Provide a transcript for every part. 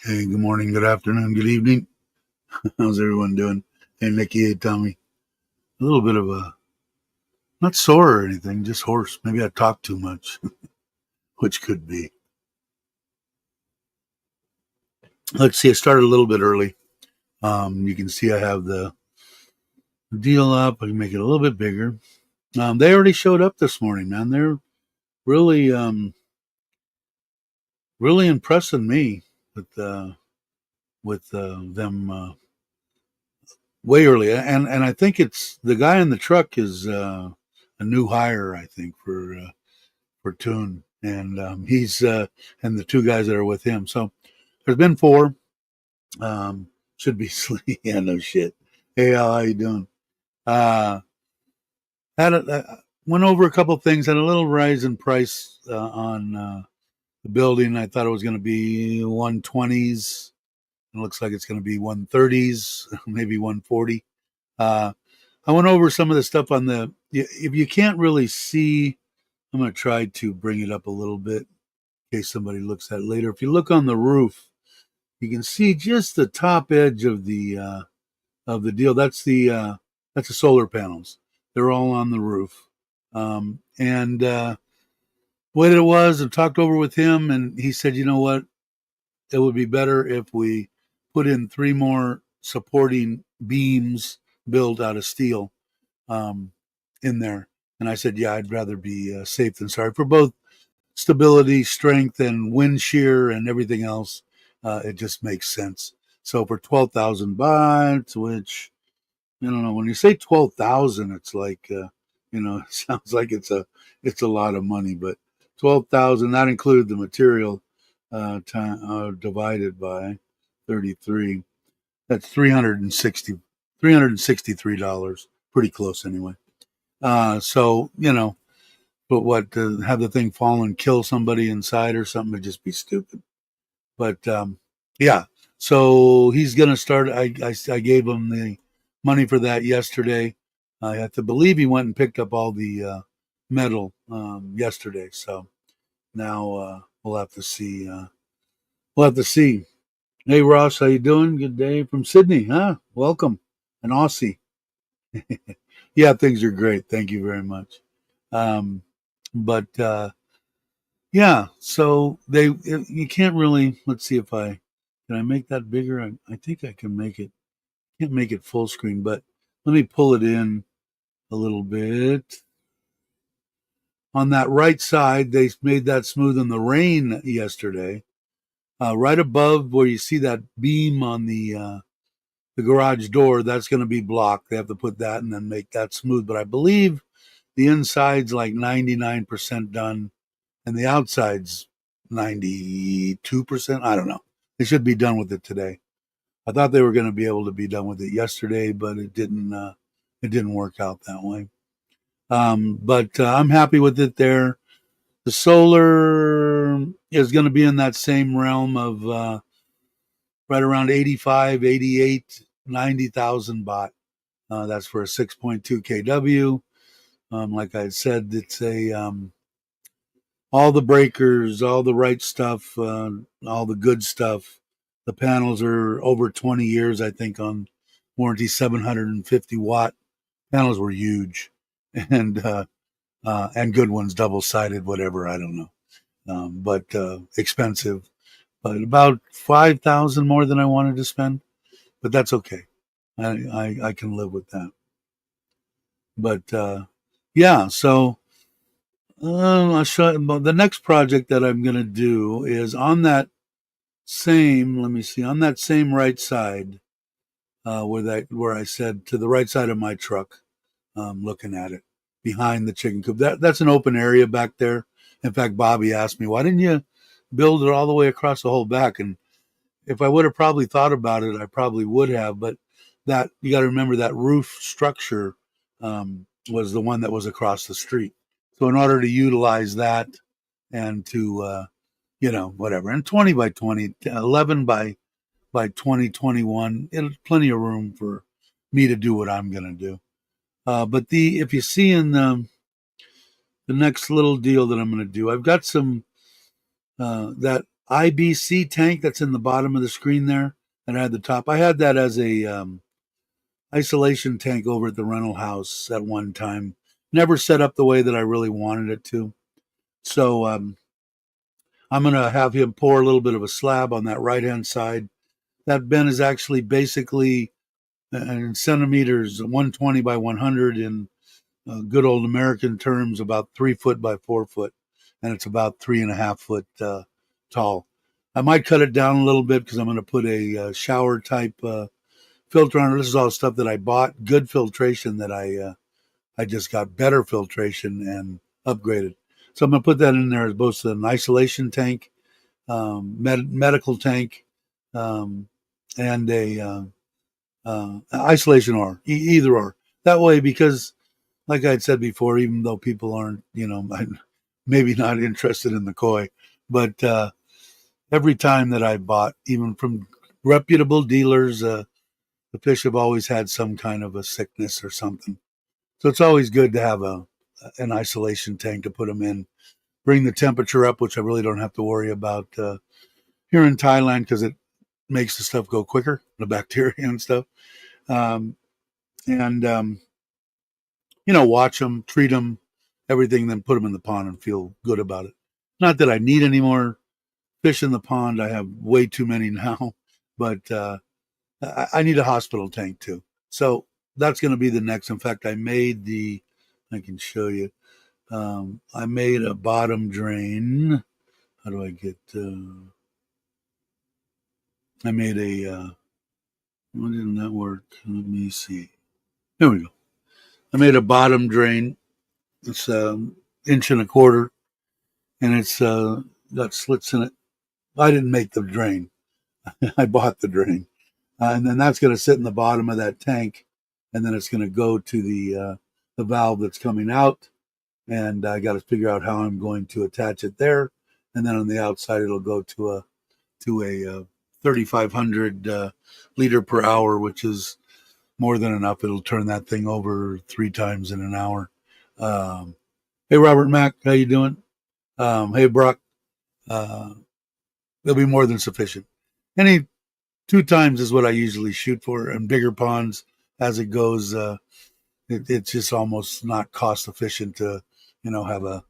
Hey, good morning, good afternoon, good evening. How's everyone doing? Hey, Nikki, hey, Tommy. A little bit of a, not sore or anything, just hoarse. Maybe I talk too much, which could be. Let's see, I started a little bit early. You can see I have the deal up. I can make it a little bit bigger. They already showed up this morning, man. They're really, really impressing me with them way early. And I think it's the guy in the truck is a new hire, I think, for Toon, and he's and the two guys that are with him. So there's been four. Should be sleep. Yeah, no shit. Hey, how you doing? Uh, went over a couple things. Had a little rise in price on the building. I thought it was going to be 120s. It looks like it's going to be 130s, maybe 140. Uh, I went over some of the stuff on the. If you can't really see, I'm going to try to bring it up a little bit in case somebody looks at it later. If you look on the roof, you can see just the top edge of the deal. That's the solar panels. They're all on the roof. And what it was, I talked over with him, and he said, you know what, it would be better if we put in three more supporting beams built out of steel um, in there. And I said, yeah, I'd rather be safe than sorry for both stability, strength, and wind shear and everything else. It just makes sense. So for 12,000 baht, which I don't know, when you say 12,000, it's like it sounds like it's a lot of money, but 12,000 that included the material divided by 33. That's 363 dollars. Pretty close anyway. So but what to have the thing fall and kill somebody inside or something would just be stupid. But yeah, so he's gonna start. I gave him the money for that yesterday. I have to believe he went and picked up all the metal yesterday. So now we'll have to see. We'll have to see. Hey Ross, how you doing? Good day from Sydney, huh? Welcome, an Aussie. Yeah, things are great. Thank you very much. Um, but yeah, so you can't really. Let's see if I can I make that bigger. I think I can make it. Can't make it full screen, but let me pull it in a little bit. On that right side, they made that smooth in the rain yesterday. Right above where you see that beam on the garage door, that's going to be blocked. They have to put that and then make that smooth. But I believe the inside's like 99% done and the outside's 92%. I don't know. They should be done with it today. I thought they were going to be able to be done with it yesterday, but it didn't. It didn't work out that way. But I'm happy with it there. The solar is going to be in that same realm of right around 85, 88, 90,000 baht. That's for a 6.2 kW. Like I said, it's a all the breakers, all the right stuff, all the good stuff. The panels are over 20 years, I think, on warranty. 750-watt panels were huge, and and good ones, double sided, whatever. I don't know, but expensive. But about 5,000 more than I wanted to spend, but that's okay. I can live with that. But yeah, so I'll show the next project that I'm going to do is on that same. Let me see, on that same right side, where I said to the right side of my truck, looking at it behind the chicken coop. That's an open area back there. In fact, Bobby asked me, "Why didn't you build it all the way across the whole back?" And if I would have probably thought about it, I probably would have. But that you got to remember that roof structure was the one that was across the street. So in order to utilize that and to whatever, and 20 by 20, 11 by 2021, it's plenty of room for me to do what I'm going to do. But if you see in the next little deal that I'm going to do, I've got some that IBC tank that's in the bottom of the screen there, and I had the top. I had that as a isolation tank over at the rental house at one time. Never set up the way that I really wanted it to. So I'm going to have him pour a little bit of a slab on that right hand side. That bin is actually basically in centimeters, 120 by 100 in good old American terms, about 3 foot by 4 foot, and it's about 3.5 foot tall. I might cut it down a little bit because I'm going to put a shower type filter on it. This is all stuff that I bought, good filtration that I just got better filtration and upgraded. So I'm going to put that in there as both an isolation tank, medical tank, um, and a isolation or either or. That way, because like I had said before, even though people aren't, maybe not interested in the koi, but every time that I bought, even from reputable dealers, the fish have always had some kind of a sickness or something. So it's always good to have an isolation tank to put them in. Bring the temperature up, which I really don't have to worry about here in Thailand because it makes the stuff go quicker, the bacteria and stuff. Um, and watch them, treat them, everything, then put them in the pond and feel good about it. Not that I need any more fish in the pond. I have way too many now, but I need a hospital tank too. So that's going to be the next. In fact, I can show you. I made a bottom drain. How do I get, I made why didn't that work? Let me see. There we go. I made a bottom drain. It's an inch and a quarter, and it's got slits in it. I didn't make the drain. I bought the drain. And then that's going to sit in the bottom of that tank, and then it's going to go to the valve that's coming out, and I got to figure out how I'm going to attach it there, and then on the outside it'll go to a 3,500 liter per hour, which is more than enough. It'll turn that thing over 3 times in an hour. Hey Robert Mack, how you doing? Hey Brock, it'll be more than sufficient. Any 2 times is what I usually shoot for, and bigger ponds as it goes. It's just almost not cost efficient to, have a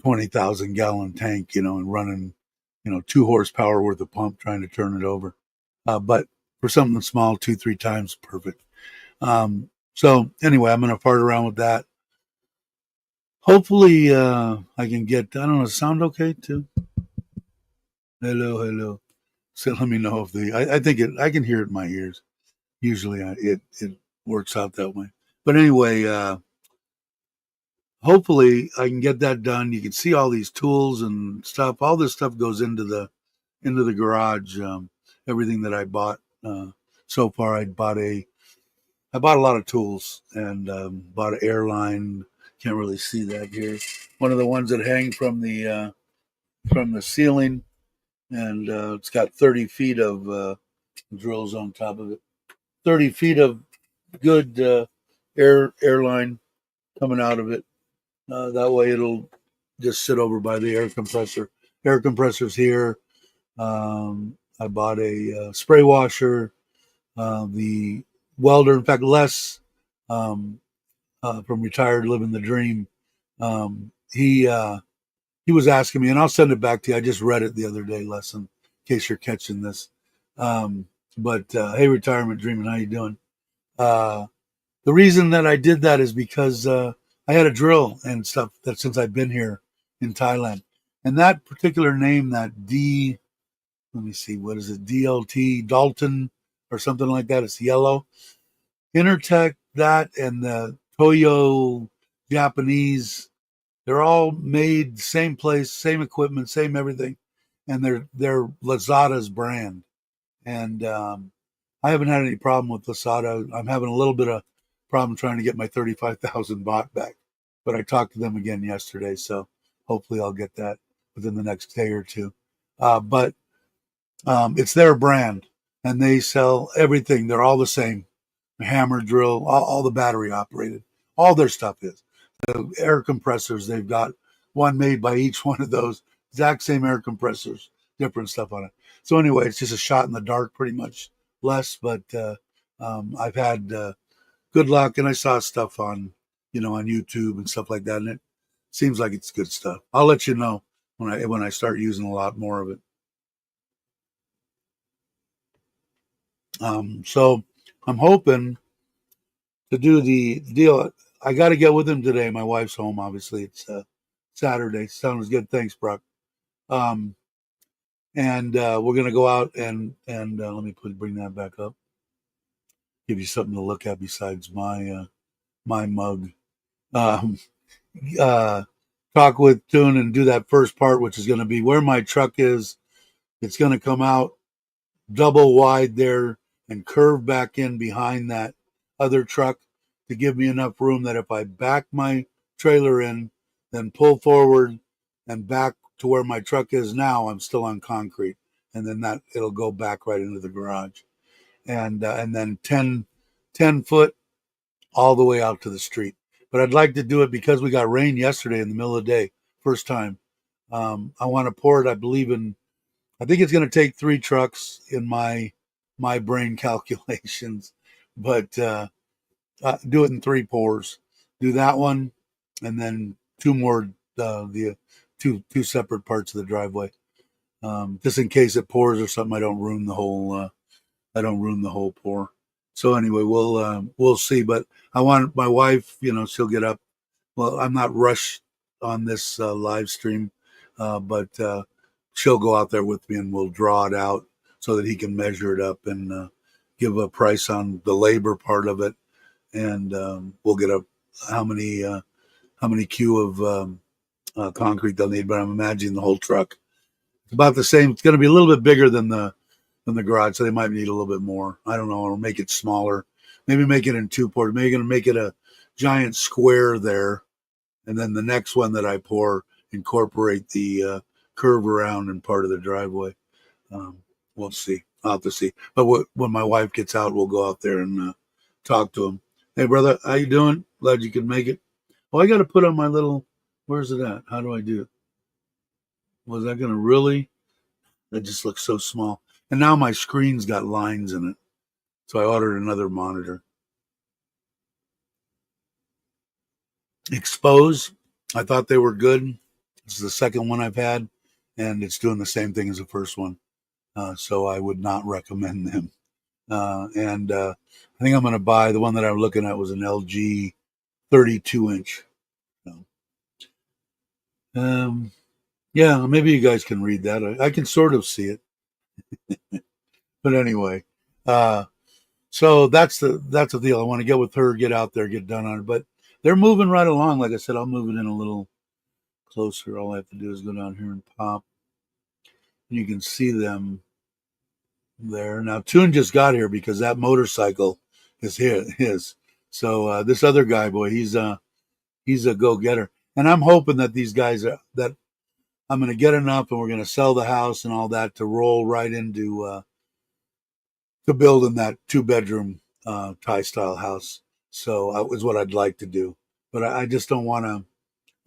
20,000 gallon tank, and running, 2 horsepower worth of pump trying to turn it over. But for something small, 2-3 times, perfect. So anyway, I'm going to fart around with that. Hopefully, I can get, I don't know, sound okay too? Hello. So let me know if I think I can hear it in my ears. Usually it works out that way. But anyway, hopefully I can get that done. You can see all these tools and stuff. All this stuff goes into the garage. Everything that I bought so far, I bought a lot of tools and bought an airline. Can't really see that here. One of the ones that hang from the ceiling, and it's got 30 feet of drills on top of it. 30 feet of good airline coming out of it. That way it'll just sit over by the air compressor. Air compressor's here. I bought a spray washer. The welder, in fact, Les from Retired Living the Dream, he was asking me, and I'll send it back to you. I just read it the other day, Les, in case you're catching this. But hey, Retirement Dreaming, how you doing? The reason that I did that is because I had a drill and stuff that since I've been here in Thailand, and that particular name, that let me see, what is it, DLT Dalton or something like that? It's yellow. Intertech, that, and the Toyo Japanese, they're all made same place, same equipment, same everything, and they're Lazada's brand. And I haven't had any problem with Lazada. I'm having a little bit of problem trying to get my 35,000 baht back, but I talked to them again yesterday, so hopefully I'll get that within the next day or two. But it's their brand, and they sell everything. They're all the same. Hammer drill, all the battery operated. All their stuff is. The air compressors, they've got one made by each one of those exact same air compressors. different stuff on it. So anyway, it's just a shot in the dark, pretty much less. But I've had good luck, and I saw stuff on on YouTube and stuff like that, and it seems like it's good stuff. I'll let you know when I start using a lot more of it. So I'm hoping to do the deal. I got to get with him today. My wife's home, obviously. It's Saturday. Sounds good. Thanks, Brock. Um, and we're gonna go out and let me bring that back up. Give you something to look at besides my mug. Um, uh, Talk with Tune and do that first part, which is going to be where my truck is. It's going to come out double wide there and curve back in behind that other truck to give me enough room that if I back my trailer in, then pull forward and back to where my truck is now, I'm still on concrete, and then that it'll go back right into the garage, and then 10 foot all the way out to the street. But I'd like to do it because we got rain yesterday in the middle of the day, first time. I want to pour it. I think it's going to take 3 trucks in my brain calculations, but do it in 3 pours. Do that one, and then 2 more. The two separate parts of the driveway, just in case it pours or something. I don't ruin the whole. I don't ruin the whole pour. So anyway, we'll see. But I want my wife. She'll get up. Well, I'm not rushed on this live stream, but she'll go out there with me and we'll draw it out so that he can measure it up and give a price on the labor part of it, and we'll get a how many Q of concrete they'll need. But I'm imagining the whole truck. It's about the same. It's going to be a little bit bigger than the garage, so they might need a little bit more. I don't know, or make it smaller. Maybe make it in 2 pours. Maybe going to make it a giant square there, and then the next one that I pour incorporate the curve around and part of the driveway. We'll see. I'll have to see. But when my wife gets out, we'll go out there and talk to him. Hey, brother, how you doing? Glad you could make it. Oh, I got to put on my little. Where's it at? How do I do it? Was that going to really? That just looks so small. And now my screen's got lines in it. So I ordered another monitor. Expose. I thought they were good. This is the second one I've had, and it's doing the same thing as the first one. So I would not recommend them. And I think I'm going to buy the one that I'm looking at was an LG 32 inch. So, yeah, maybe you guys can read that. I can sort of see it. But anyway, so that's the deal. I want to get with her, get out there, get done on it. But they're moving right along. Like I said, I'll move it in a little closer. All I have to do is go down here and pop. You can see them there. Now, Toon just got here because that motorcycle is his. So this other guy, boy, he's a go-getter. And I'm hoping that these guys that I'm going to get enough and we're going to sell the house and all that to roll right into to building that 2-bedroom Thai style house. So that was what I'd like to do. But I just don't want to.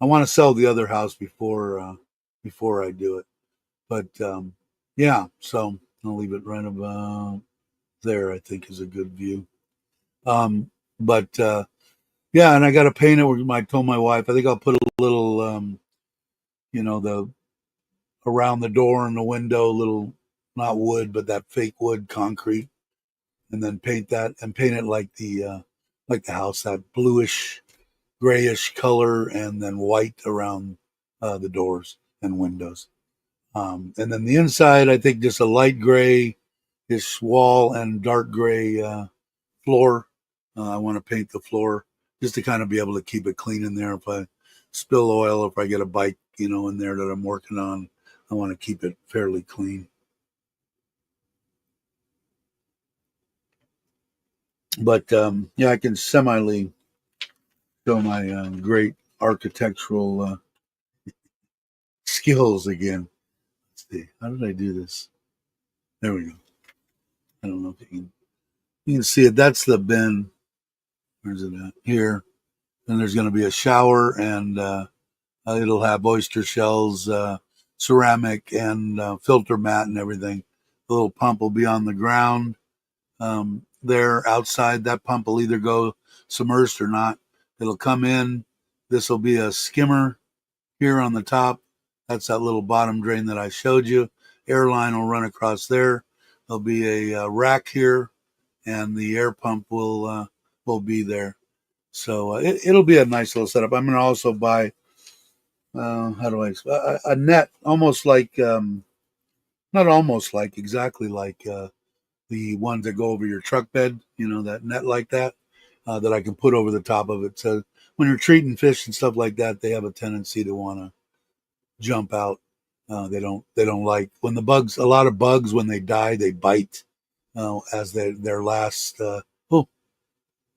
I want to sell the other house before I do it. But yeah, so I'll leave it right about there. I think is a good view. But yeah, and I got to paint it. I told my wife I think I'll put a little, the around the door and the window, little not wood, but that fake wood concrete, and then paint that and paint it like the house, that bluish grayish color, and then white around the doors and windows. And then the inside, I think just a light gray ish wall and dark gray floor. I want to paint the floor just to kind of be able to keep it clean in there. If I spill oil, if I get a bike, in there that I'm working on, I want to keep it fairly clean. But yeah, I can semi show my great architectural skills again. Let's see. How did I do this? There we go. I don't know if you can see it. That's the bin. Where's it at? Here. And there's going to be a shower, and it'll have oyster shells, ceramic and filter mat and everything. The little pump will be on the ground there outside. That pump will either go submerged or not. It'll come in. This will be a skimmer here on the top. That's that little bottom drain that I showed you. Airline will run across there. There'll be a rack here, and the air pump will be there. So it'll be a nice little setup. I'm going to also buy how do I a net, almost like not almost like exactly like the ones that go over your truck bed. You know, that net like that that I can put over the top of it. So when you're treating fish and stuff like that, they have a tendency to want to jump out. They don't like when the bugs. A lot of bugs when they die, they bite as their last. Oh,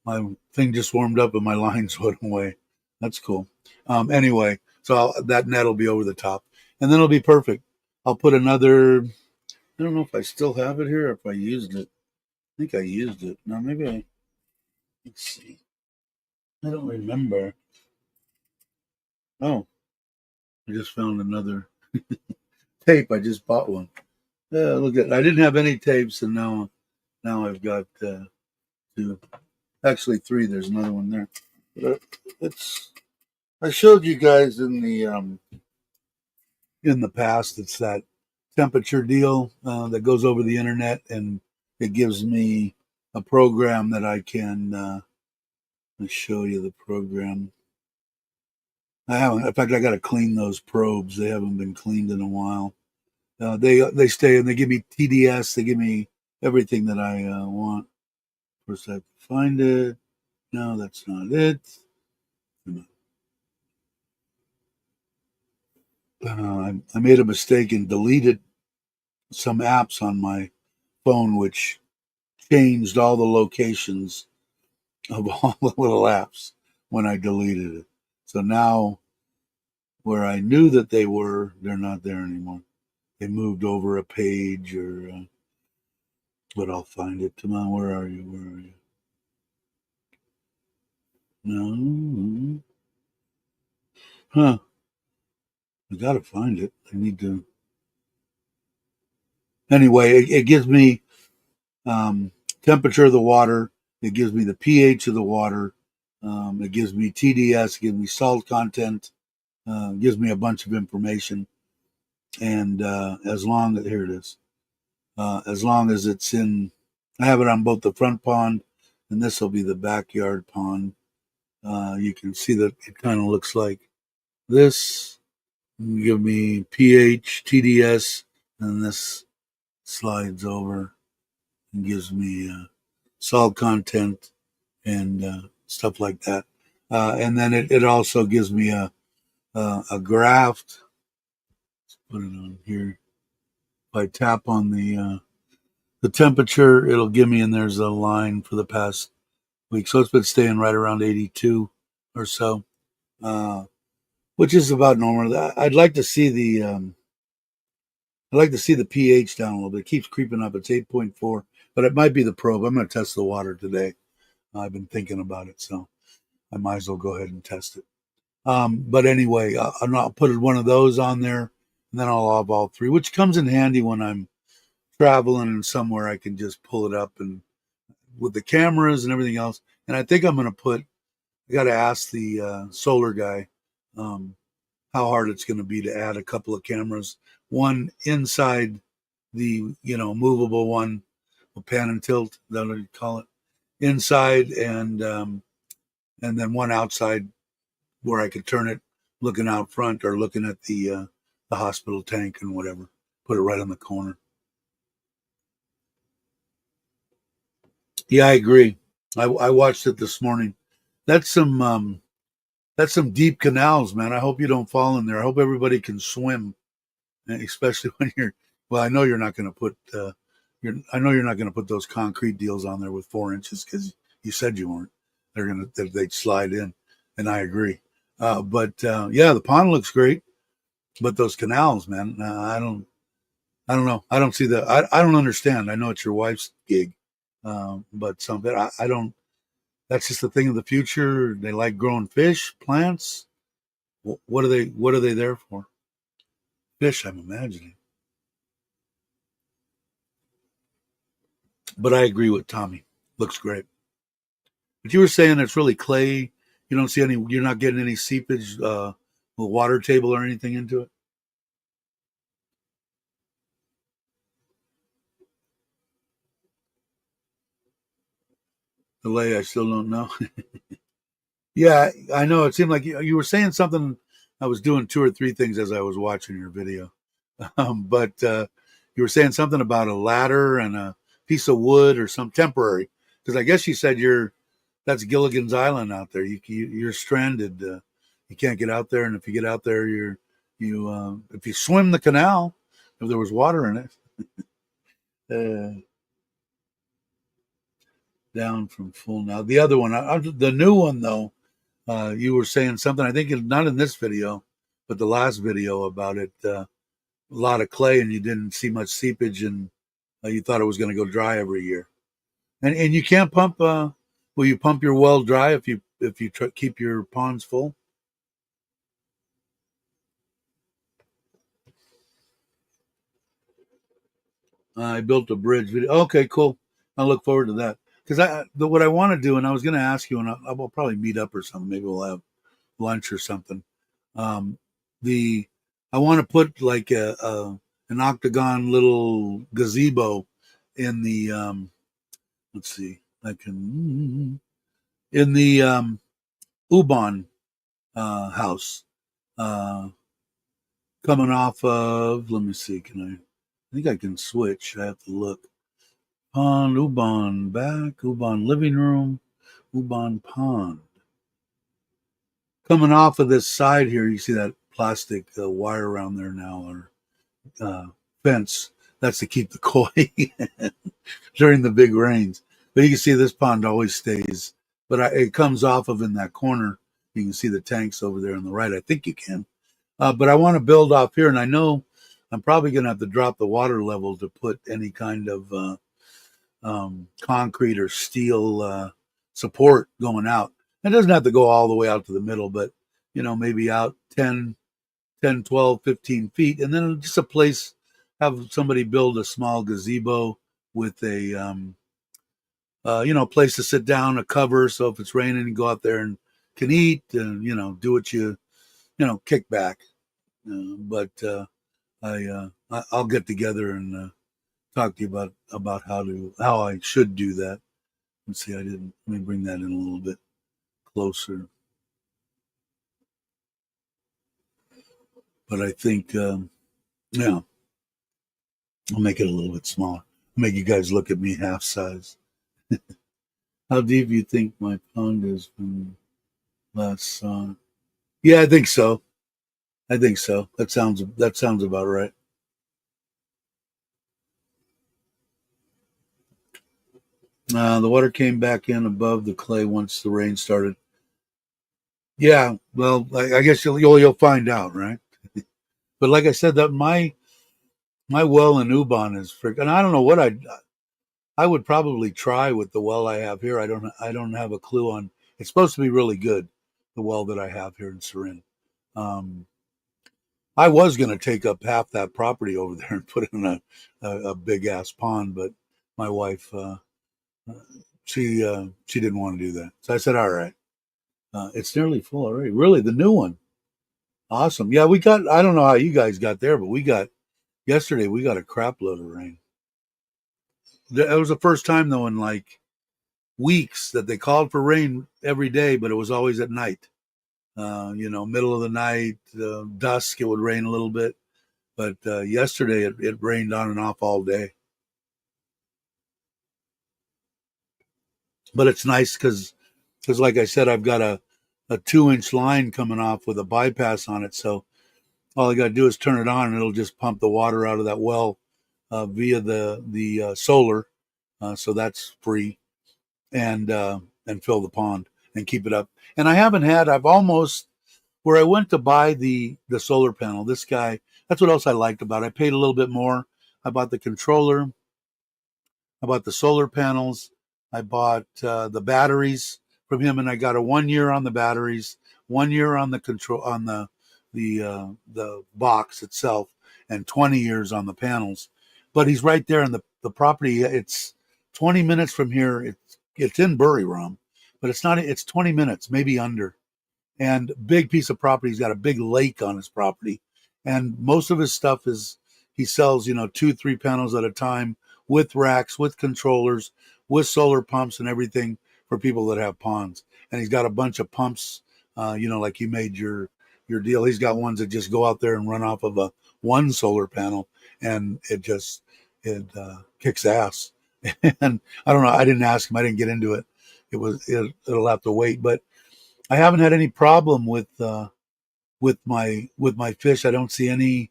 my thing just warmed up and my lines went away. That's cool. Anyway, so that net will be over the top, and then it'll be perfect. I'll put another. I don't know if I still have it here or if I used it. I think I used it. No, maybe I. Let's see. I don't remember. Oh, I just found another tape. I just bought one. Look at. I didn't have any tapes, and now I've got two. Actually, three. There's another one there. But it's. I showed you guys in the past. It's that temperature deal that goes over the internet, and it gives me a program that I can. Let's show you the program. I haven't. In fact, I got to clean those probes. They haven't been cleaned in a while. They stay and they give me TDS. They give me everything that I want. Of course, I have to find it. No, that's not it. I made a mistake and deleted some apps on my phone, which changed all the locations of all the little apps when I deleted it. So now, where I knew that they were, they're not there anymore. They moved over a page, but I'll find it. Come on, where are you? Where are you? No, huh? I gotta find it. I need to. Anyway, it gives me temperature of the water. It gives me the pH of the water. It gives me TDS. It gives me salt content. Gives me a bunch of information. And as long as here it is, as long as it's in, I have it on both the front pond, and this will be the backyard pond. You can see that it kind of looks like this. Give me pH, TDS, and this slides over and gives me salt content and stuff like that. And then it also gives me a graph. Let's put it on here. If I tap on the temperature, it'll give me, and there's a line for the past week. So it's been staying right around 82 or so, which is about normal. I'd like to see the pH down a little bit. It keeps creeping up. It's 8.4, but it might be the probe. I'm going to test the water today. I've been thinking about it, so I might as well go ahead and test it. But anyway, I'll put one of those on there, and then I'll have all three, which comes in handy when I'm traveling and somewhere I can just pull it up and with the cameras and everything else. And I think I'm going to I got to ask the solar guy how hard it's going to be to add a couple of cameras, one inside the movable one, pan and tilt, that's what you call it, inside, and then one outside where I could turn it looking out front or looking at the hospital tank and whatever. Put it right on the corner. Yeah, I agree. I watched it this morning. That's some deep canals, man. I hope you don't fall in there. I hope everybody can swim, especially when you're. Well, I know you're not going to put. I know you're not going to put those concrete deals on there with 4 inches because you said you weren't. They'd slide in, and I agree. But yeah, the pond looks great, but those canals, man, I don't know. I don't see the. I don't understand. I know it's your wife's gig, but some of it I don't. That's just the thing of the future. They like growing fish, plants. What are they? What are they there for? fish, I'm imagining. But I agree with Tommy. Looks great. But you were saying it's really clay. You don't see any. You're not getting any seepage, water table or anything into it. The lay, I still don't know. Yeah, I know. It seemed like you were saying something. I was doing two or three things as I was watching your video, but you were saying something about a ladder and a piece of wood or some temporary. Because I guess you said that's Gilligan's Island out there. You're stranded. You can't get out there, and if you get out there, if you swim the canal, if there was water in it, uh, down from full now. The other one, the new one though. You were saying something. I think not in this video, but the last video about it. A lot of clay, and you didn't see much seepage, and you thought it was going to go dry every year. And you can't pump. Will you pump your well dry if you keep your ponds full? I built a bridge video. Okay, cool. I look forward to that because what I want to do, and I was going to ask you, and I'll probably meet up or something. Maybe we'll have lunch or something. Um, the I want to put like an octagon little gazebo in the let's see, I can in the Ubon house coming off of. Let me see. Can I think I can switch. I have to look. Pond, Ubon back, Ubon living room, Ubon pond. Coming off of this side here, you see that plastic wire around there now, or fence. That's to keep the koi during the big rains. But you can see this pond always stays, but it comes off of in that corner. You can see the tanks over there on the right. I think you can. But I want to build off here, and I know I'm probably going to have to drop the water level to put any kind of concrete or steel support going out. It doesn't have to go all the way out to the middle, but maybe out 10, 12, 15 feet, and then just a place, have somebody build a small gazebo with a place to sit down, a cover, so if it's raining, you go out there and can eat and do what kick back. But I'll get together and talk to you about how I should do that. Let's see, I didn't. Let me bring that in a little bit closer. But I think, yeah, I'll make it a little bit smaller. Make you guys look at me half size. How deep you think my pond is from last song? Yeah, I think so. I think so. That sounds about right. The water came back in above the clay once the rain started. Yeah, well, I guess you'll find out, right? But like I said, that my well in Ubon is freaking. I don't know what I would probably try with the well I have here. I don't have a clue on. It's supposed to be really good, the well that I have here in Surin. Um, I was going to take up half that property over there and put in a big ass pond, but my wife she didn't want to do that. So I said, all right, it's nearly full already. Really, the new one, awesome. Yeah, we got. I don't know how you guys got there, but we got yesterday. We got a crap load of rain. It was the first time though in like weeks that they called for rain every day, but it was always at night. Middle of the night, dusk, it would rain a little bit. But yesterday it rained on and off all day. But it's nice because like I said, I've got a 2-inch line coming off with a bypass on it. So all I got to do is turn it on, and it'll just pump the water out of that well via the solar. So that's free, and fill the pond and keep it up. And I haven't had. I've almost where I went to buy the solar panel. This guy. That's what else I liked about it. I paid a little bit more. I bought the controller. I bought the solar panels. I bought the batteries from him, and I got a 1 year on the batteries, 1 year on the control on the box itself, and 20 years on the panels. But he's right there in the property. It's 20 minutes from here. It's in Buriram, but it's not. It's 20 minutes, maybe under. And big piece of property. He's got a big lake on his property, and most of his stuff is he sells, 2, 3 panels at a time with racks, with controllers, with solar pumps and everything for people that have ponds. And he's got a bunch of pumps, like you made your deal. He's got ones that just go out there and run off of a one solar panel, and it kicks ass. And I don't know. I didn't ask him. I didn't get into it. It'll have to wait. But I haven't had any problem with my fish. I don't see any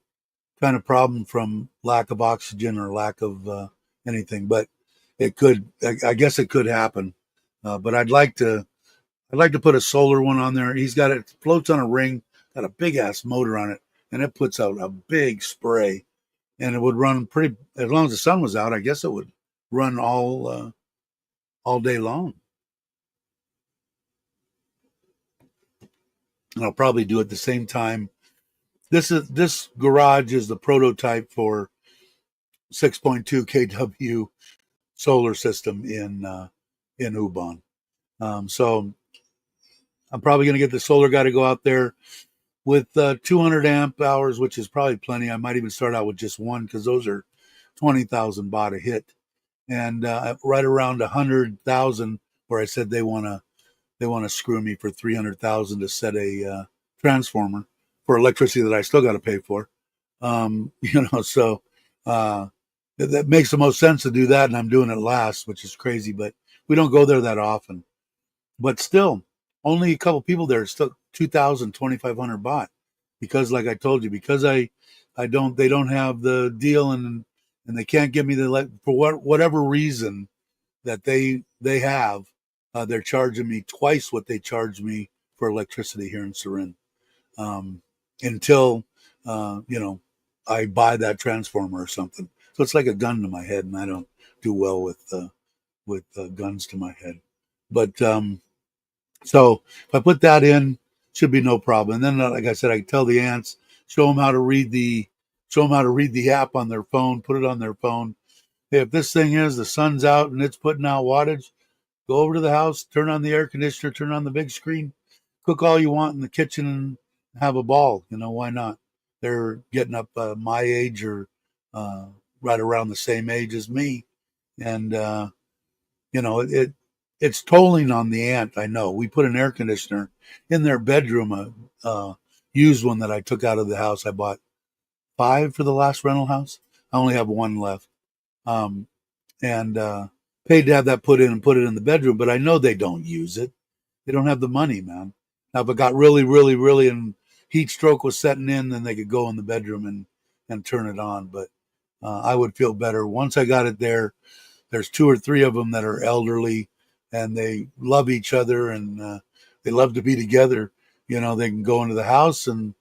kind of problem from lack of oxygen or lack of anything. But it could. I guess it could happen. But I'd like to put a solar one on there. He's got it floats on a ring, got a big ass motor on it, and it puts out a big spray. And it would run pretty as long as the sun was out. I guess it would run all day long. And I'll probably do it at the same time. This garage is the prototype for 6.2 kW solar system in Ubon. So I'm probably going to get the solar guy to go out there with 200 amp hours, which is probably plenty. I might even start out with just one because those are 20,000 baht a hit, and right around 100,000, where I said they want to screw me for 300,000 to set a transformer for electricity that I still got to pay for. So that makes the most sense to do that, and I'm doing it last, which is crazy, but we don't go there that often. But still, only a couple people there. It's still 2,000, 2,500 baht, because, like I told you, because they don't have the deal, and they can't give me for whatever reason that they have. They're charging me twice what they charge me for electricity here in Surin, until I buy that transformer or something. So it's like a gun to my head, and I don't do well with guns to my head. But so if I put that in, should be no problem. And then, like I said, I can tell the ants, show them how to read the app on their phone, put it on their phone. Hey, if this thing is the sun's out and it's putting out wattage, go over to the house, turn on the air conditioner, turn on the big screen, cook all you want in the kitchen, and have a ball. Why not? They're getting up my age or right around the same age as me, and it's tolling on the ant. I know. We put an air conditioner in their bedroom, a used one that I took out of the house. I bought 5 for the last rental house. I only have 1 left. And paid to have that put in and put it in the bedroom, but I know they don't use it. They don't have the money, man. Now, if it got really, really, really, and heat stroke was setting in, then they could go in the bedroom and turn it on. But I would feel better once I got it there. There's 2 or 3 of them that are elderly, and they love each other, and they love to be together. They can go into the house, and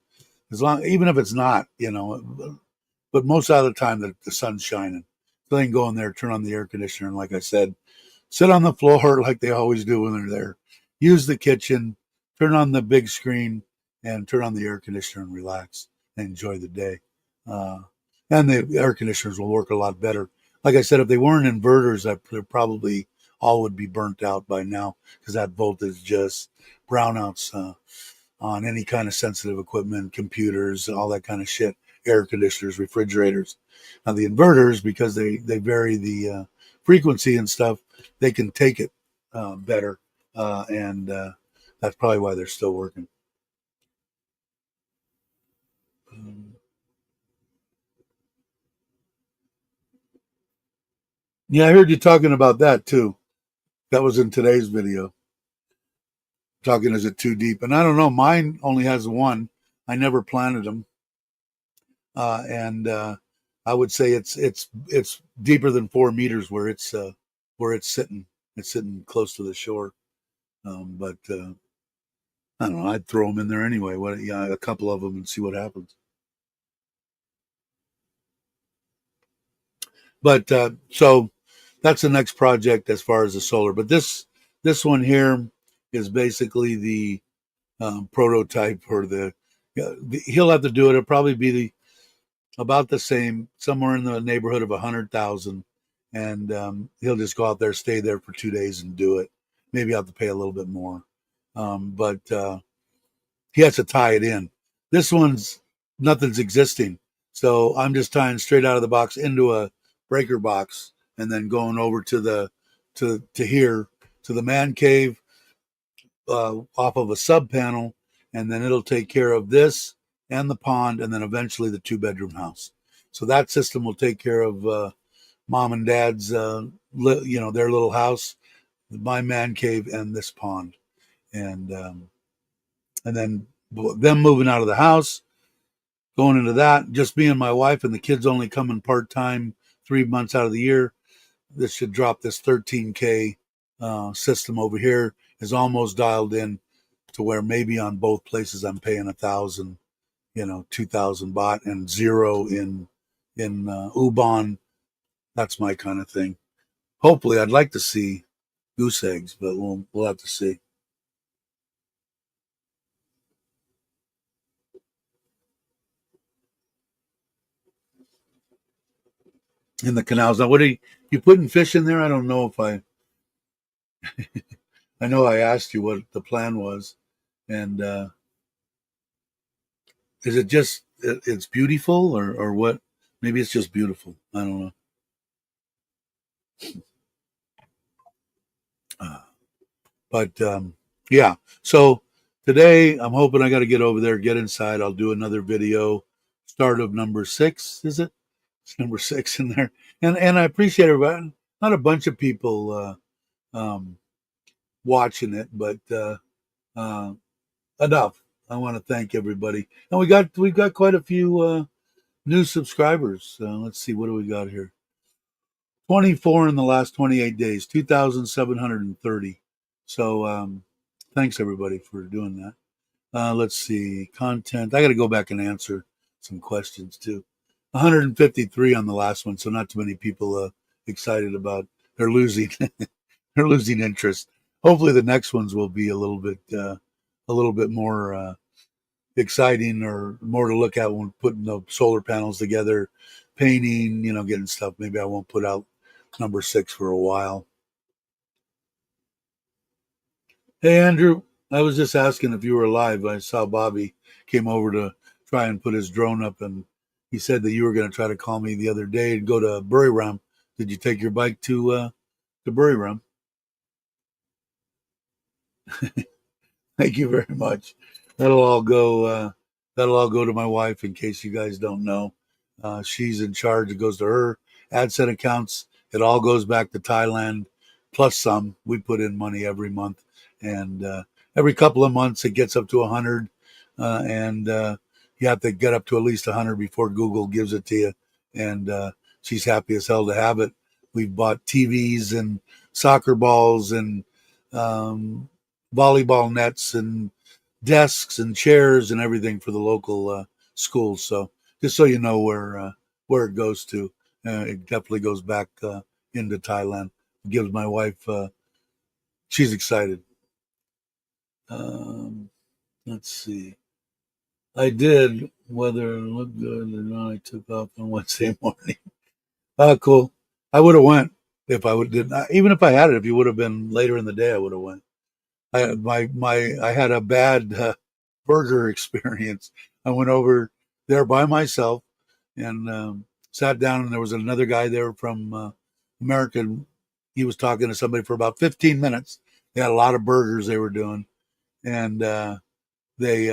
even if it's not, but most of the time the sun's shining. So they can go in there, turn on the air conditioner, and like I said, sit on the floor like they always do when they're there. Use the kitchen, turn on the big screen, and turn on the air conditioner and relax and enjoy the day. And the air conditioners will work a lot better. Like I said, if they weren't inverters, they probably all would be burnt out by now, because that voltage just brownouts on any kind of sensitive equipment, computers, all that kind of shit, air conditioners, refrigerators. Now the inverters, because they vary the frequency and stuff, they can take it better, and that's probably why they're still working. Yeah, I heard you talking about that too. That was in today's video. Talking, is it too deep? And I don't know. Mine only has 1. I never planted them, and I would say it's deeper than 4 meters where it's sitting. It's sitting close to the shore. But I don't know. I'd throw them in there anyway. A couple of them and see what happens. But so that's the next project as far as the solar. But this one here is basically the prototype for the. He'll have to do it. It'll probably be about the same, somewhere in the neighborhood of 100,000, and he'll just go out there, stay there for 2 days, and do it. Maybe I'll have to pay a little bit more, but he has to tie it in. This one's nothing's existing, so I'm just tying straight out of the box into a breaker box, and then going over to the to here to the man cave off of a sub panel, and then it'll take care of this and the pond, and then eventually the 2 bedroom house. So that system will take care of mom and dad's, their little house, my man cave, and this pond, and then them moving out of the house, going into that, just me and my wife, and the kids only coming part time 3 months out of the year. This should drop this 13K system over here is almost dialed in to where maybe on both places I'm paying 1,000, 2,000 baht and zero in Ubon. That's my kind of thing. Hopefully, I'd like to see goose eggs, but we'll have to see. In the canals now, what are you putting fish in there? I don't know if I know I asked you what the plan was, and is it just it's beautiful or what? Maybe it's just beautiful. I don't know. Uh, but yeah, so today I'm hoping I got to get over there, get inside. I'll do another video. Start of number 6, is it? It's number 6 in there, and I appreciate everybody. Not a bunch of people watching it, but uh, enough. I want to thank everybody, and we got quite a few new subscribers. Let's see, what do we got here? 24 in the last 28 days, 2,730. So thanks everybody for doing that. Let's see, content. I got to go back and answer some questions too. 153 on the last one, so not too many people excited about. They're losing, they're losing interest. Hopefully, the next ones will be a little bit more exciting or more to look at when putting the solar panels together, painting, getting stuff. Maybe I won't put out number 6 for a while. Hey, Andrew, I was just asking if you were alive. I saw Bobby came over to try and put his drone up, and he said that you were going to try to call me the other day and go to Buriram. Did you take your bike to Buriram? Thank you very much. That'll all go. That'll all go to my wife. In case you guys don't know, she's in charge. It goes to her AdSense accounts. It all goes back to Thailand, plus some. We put in money every month, and every couple of months it gets up to 100, and you have to get up to at least 100 before Google gives it to you. And she's happy as hell to have it. We've bought TVs and soccer balls and um, volleyball nets and desks and chairs and everything for the local schools. So just so you know where it goes to, it definitely goes back into Thailand. It gives my wife, she's excited. Um, let's see. I did whether it looked good or not. I took off on Wednesday morning. Cool. I would have went if I would did even if I had it. If you would have been later in the day, I would have went. I had a bad burger experience. I went over there by myself and sat down, and there was another guy there from America. He was talking to somebody for about 15 minutes. They had a lot of burgers they were doing, and they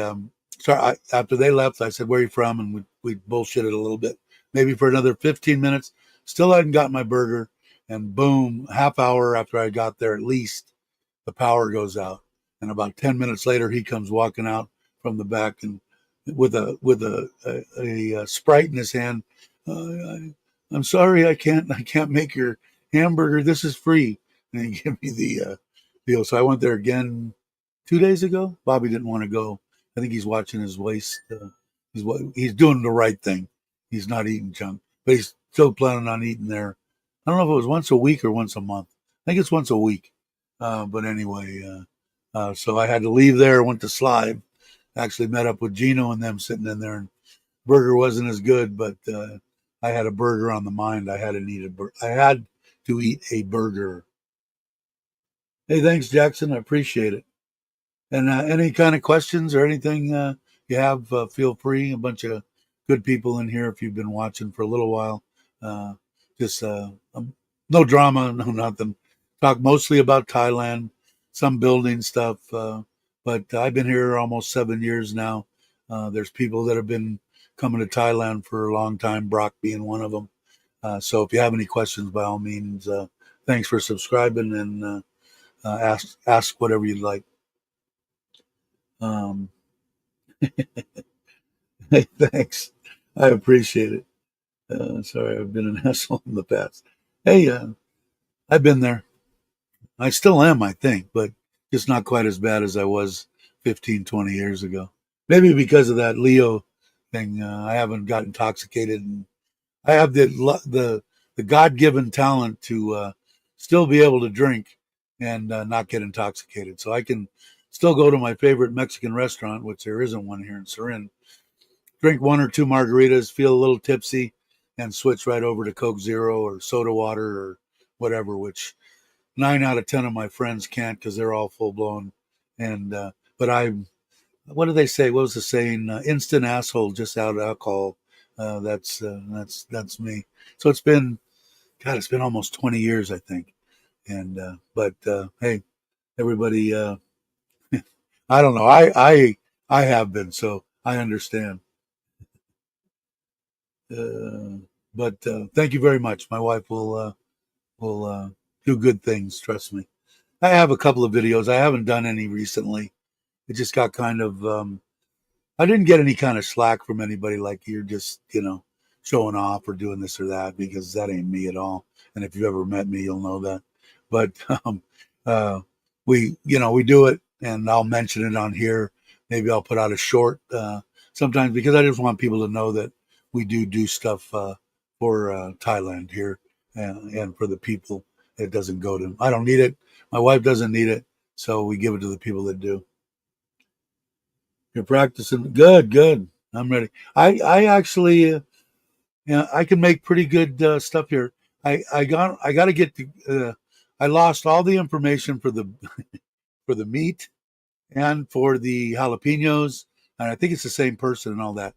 after they left, I said, "Where are you from?" And we bullshitted a little bit, maybe for another 15 minutes. Still hadn't gotten my burger, and boom, half hour after I got there, at least the power goes out, and about 10 minutes later, he comes walking out from the back and with a Sprite in his hand. I'm sorry, I can't make your hamburger. This is free, and he gave me the deal. So I went there again 2 days ago. Bobby didn't want to go. I think he's watching his waist. He's doing the right thing. He's not eating junk, but he's still planning on eating there. I don't know if it was once a week or once a month. I think it's once a week. But anyway, so I had to leave there. Went to Slive. Actually met up with Gino and them sitting in there, and burger wasn't as good, but I had a burger on the mind. I had to eat a burger. Hey, thanks, Jackson. I appreciate it. And any kind of questions or anything you have, feel free. A bunch of good people in here if you've been watching for a little while. Uh, just no drama, no nothing. Talk mostly about Thailand, some building stuff. But I've been here almost 7 years now. There's people that have been coming to Thailand for a long time, Brock being one of them. So if you have any questions, by all means, thanks for subscribing and ask whatever you'd like. Um, Hey, thanks. I appreciate it. Sorry, I've been an asshole in the past. Hey, I've been there. I still am, I think, but just not quite as bad as I was 15, 20 years ago. Maybe because of that Leo thing. I haven't got intoxicated. And I have the God given talent to still be able to drink and not get intoxicated. So I can still go to my favorite Mexican restaurant, which there isn't one here in Surin, drink one or two margaritas, feel a little tipsy, and switch right over to Coke Zero or soda water or whatever, which 9 out of 10 of my friends can't because they're all full blown. And, but what do they say? What was the saying? Instant asshole, just out of alcohol. That's me. So it's been almost 20 years, I think. And, but, hey, everybody, I don't know. I have been, so I understand. Uh, but thank you very much. My wife will do good things. Trust me. I have a couple of videos. I haven't done any recently. It just got kind of. I didn't get any kind of slack from anybody like you're just showing off or doing this or that because that ain't me at all. And if you've ever met me, you'll know that. But uh, we do it, and I'll mention it on here. Maybe I'll put out a short sometimes because I just want people to know that we do stuff for Thailand here and for the people. It doesn't go to. I don't need it. My wife doesn't need it, so we give it to the people that do. You're practicing. Good, good. I'm ready. I actually, I can make pretty good stuff here. I got to get the. I lost all the information for the for the meat and for the jalapenos, and I think it's the same person and all that.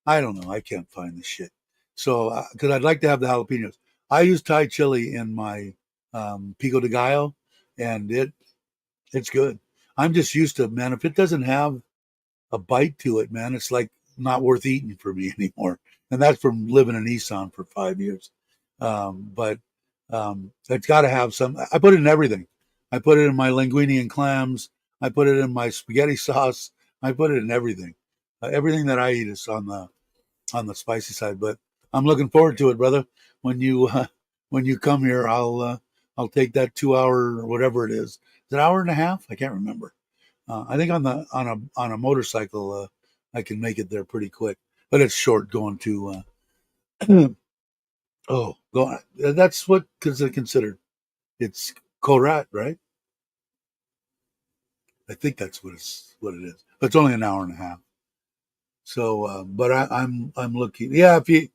I don't know. I can't find the shit. So, because I'd like to have the jalapenos, I use Thai chili in my pico de gallo, and it's good. I'm just used to, man. If it doesn't have a bite to it, man, it's like not worth eating for me anymore. And that's from living in Nissan for 5 years. But it's got to have some. I put it in everything. I put it in my linguine and clams. I put it in my spaghetti sauce. I put it in everything. Everything that I eat is on the spicy side. But I'm looking forward to it, brother. When you when you come here, I'll take that 2 hour or whatever it is. Is it an hour and a half? I can't remember. I think on a motorcycle, I can make it there pretty quick, but it's short going to. Oh, go. That's what is it considered. It's Korat, right? I think that's what it is. But it's only an hour and a half. So, but I'm looking. Yeah, if you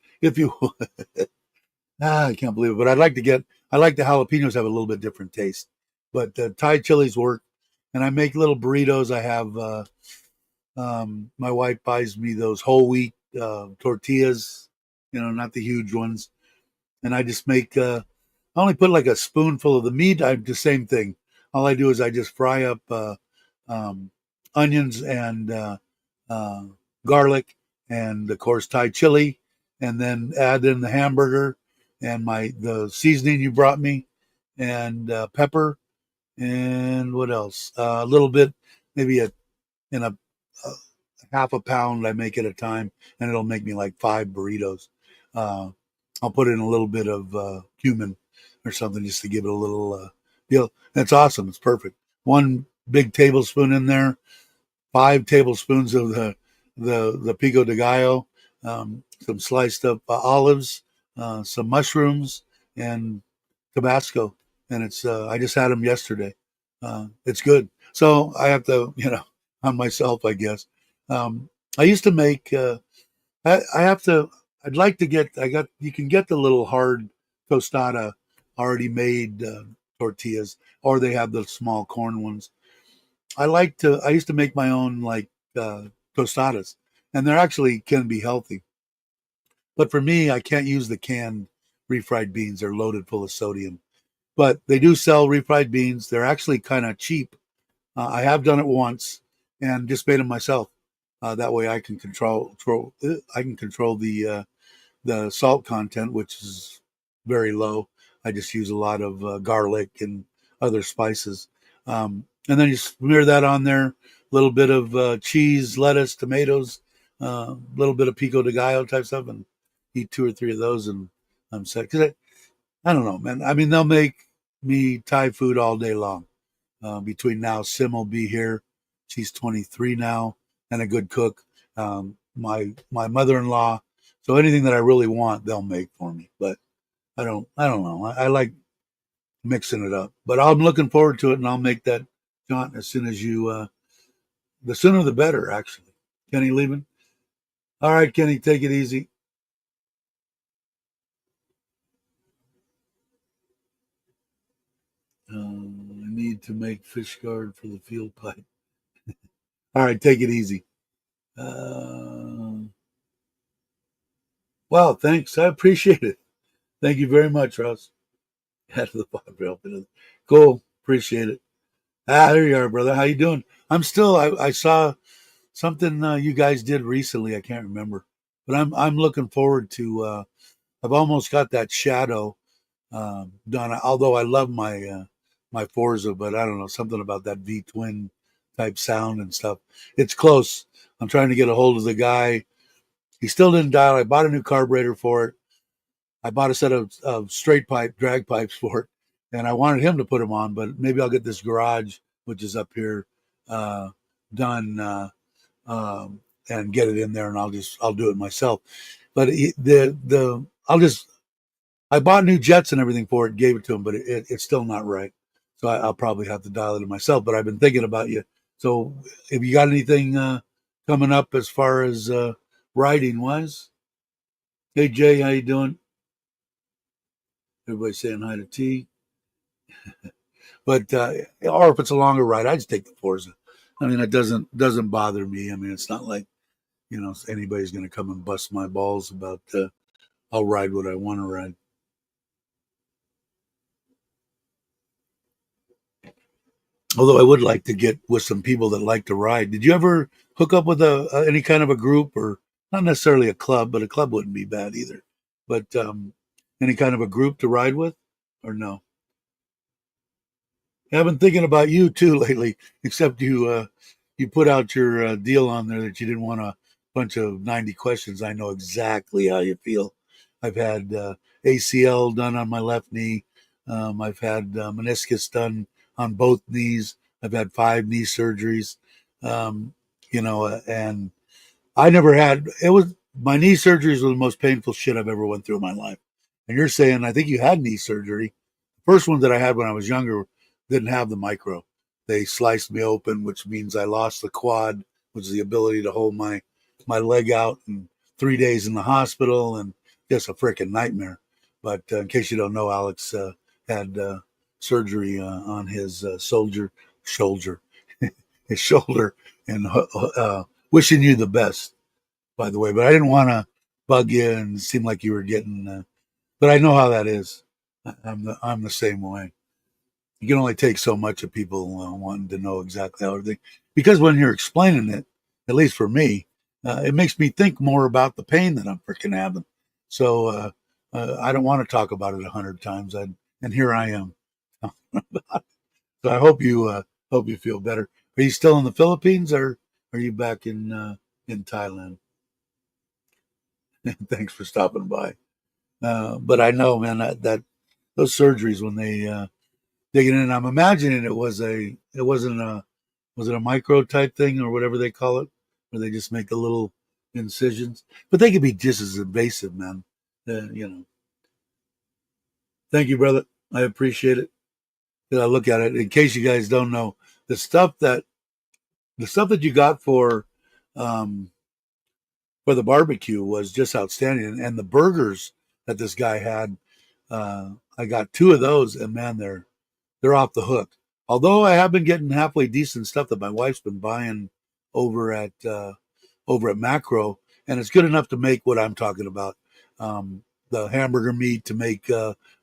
I can't believe it. But I'd like to get. I like the jalapenos have a little bit different taste, but the Thai chilies work, and I make little burritos. I have. My wife buys me those whole wheat tortillas, not the huge ones, and I just make. I only put like a spoonful of the meat. I the same thing. All I do is I just fry up um, onions and uh, garlic, and of course Thai chili, and then add in the hamburger and the seasoning you brought me, and pepper, and what else? A little bit, maybe in a half a pound I make at a time, and it'll make me like 5 burritos. Uh, I'll put in a little bit of cumin or something just to give it a little deal. That's awesome. It's perfect. One big tablespoon in there, 5 tablespoons of the pico de gallo, some sliced up olives, some mushrooms, and Tabasco. And it's I just had them yesterday. It's good. So I have to, on myself, I guess. Um, I used to make. I have to. I'd like to get. I got. You can get the little hard tostada already made tortillas, or they have the small corn ones. I like to. I used to make my own like tostadas, and they're actually can be healthy. But for me, I can't use the canned refried beans. They're loaded full of sodium. But they do sell refried beans. They're actually kind of cheap. I have done it once and just made them myself. That way, I can control. I can control the salt content, which is very low. I just use a lot of garlic and other spices. And then you smear that on there, a little bit of cheese, lettuce, tomatoes, a little bit of pico de gallo type stuff, and eat two or three of those, and I'm set. Because I don't know, man. I mean, they'll make me Thai food all day long. Between now, Sim will be here. She's 23 now and a good cook. My mother-in-law. So anything that I really want, they'll make for me. But I don't know. I like mixing it up. But I'm looking forward to it, and I'll make that jaunt as soon as you. The sooner the better, actually. Kenny leaving. All right, Kenny, take it easy. I need to make fish guard for the field pipe. All right, take it easy. Wow, thanks. I appreciate it. Thank you very much, Ross. Head of the barbell. Cool. Appreciate it. There you are, brother. How you doing? I'm still. I saw something you guys did recently. I can't remember, but I'm looking forward to. I've almost got that shadow done. Although I love my Forza, but I don't know something about that V twin type sound and stuff. It's close. I'm trying to get a hold of the guy. He still didn't dial. I bought a new carburetor for it. I bought a set of straight pipe drag pipes for it, and I wanted him to put them on. But maybe I'll get this garage, which is up here, uh, done and get it in there, and I'll do it myself. But the I'll just I bought new jets and everything for it, gave it to him, but it's still not right. So I'll probably have to dial it in myself. But I've been thinking about you. So if you got anything coming up as far as riding wise, hey Jay, how you doing? Everybody saying hi to T. But or if it's a longer ride, I just take the Forza. I mean, it doesn't bother me. I mean, it's not like anybody's going to come and bust my balls about. I'll ride what I want to ride. Although I would like to get with some people that like to ride. Did you ever hook up with any kind of a group, or not necessarily a club, but a club wouldn't be bad either. But any kind of a group to ride with, or no? I've been thinking about you too lately. Except you put out your deal on there that you didn't want a bunch of 90 questions. I know exactly how you feel. I've had ACL done on my left knee. I've had meniscus done on both knees. I've had 5 knee surgeries. Um, and I never had it was my knee surgeries were the most painful shit I've ever went through in my life. And you're saying I think you had knee surgery. The first one that I had when I was younger didn't have the micro. They sliced me open, which means I lost the quad, which is the ability to hold my leg out, and 3 days in the hospital and just a freaking nightmare. But in case you don't know, Alex had surgery on his shoulder, his shoulder, and wishing you the best, by the way. But I didn't want to bug you and seem like you were getting. But I know how that is. I'm the same way. You can only take so much of people wanting to know exactly how everything. Because when you're explaining it, at least for me, it makes me think more about the pain that I'm freaking having. So I don't want to talk about it 100 times. And here I am. So I hope you feel better. Are you still in the Philippines, or are you back in Thailand? Thanks for stopping by. But I know, man, that those surgeries when they dig it in, I'm imagining it wasn't a was it a micro type thing or whatever they call it, where they just make the little incisions, but they could be just as invasive, man. You know. Thank you, brother. I appreciate it. I look at it. In case you guys don't know, the stuff that the stuff that you got for um, for the barbecue was just outstanding. And the burgers that this guy had, I got two of those, and man, they're off the hook. Although I have been getting halfway decent stuff that my wife's been buying over at Macro, and it's good enough to make what I'm talking about. The hamburger meat to make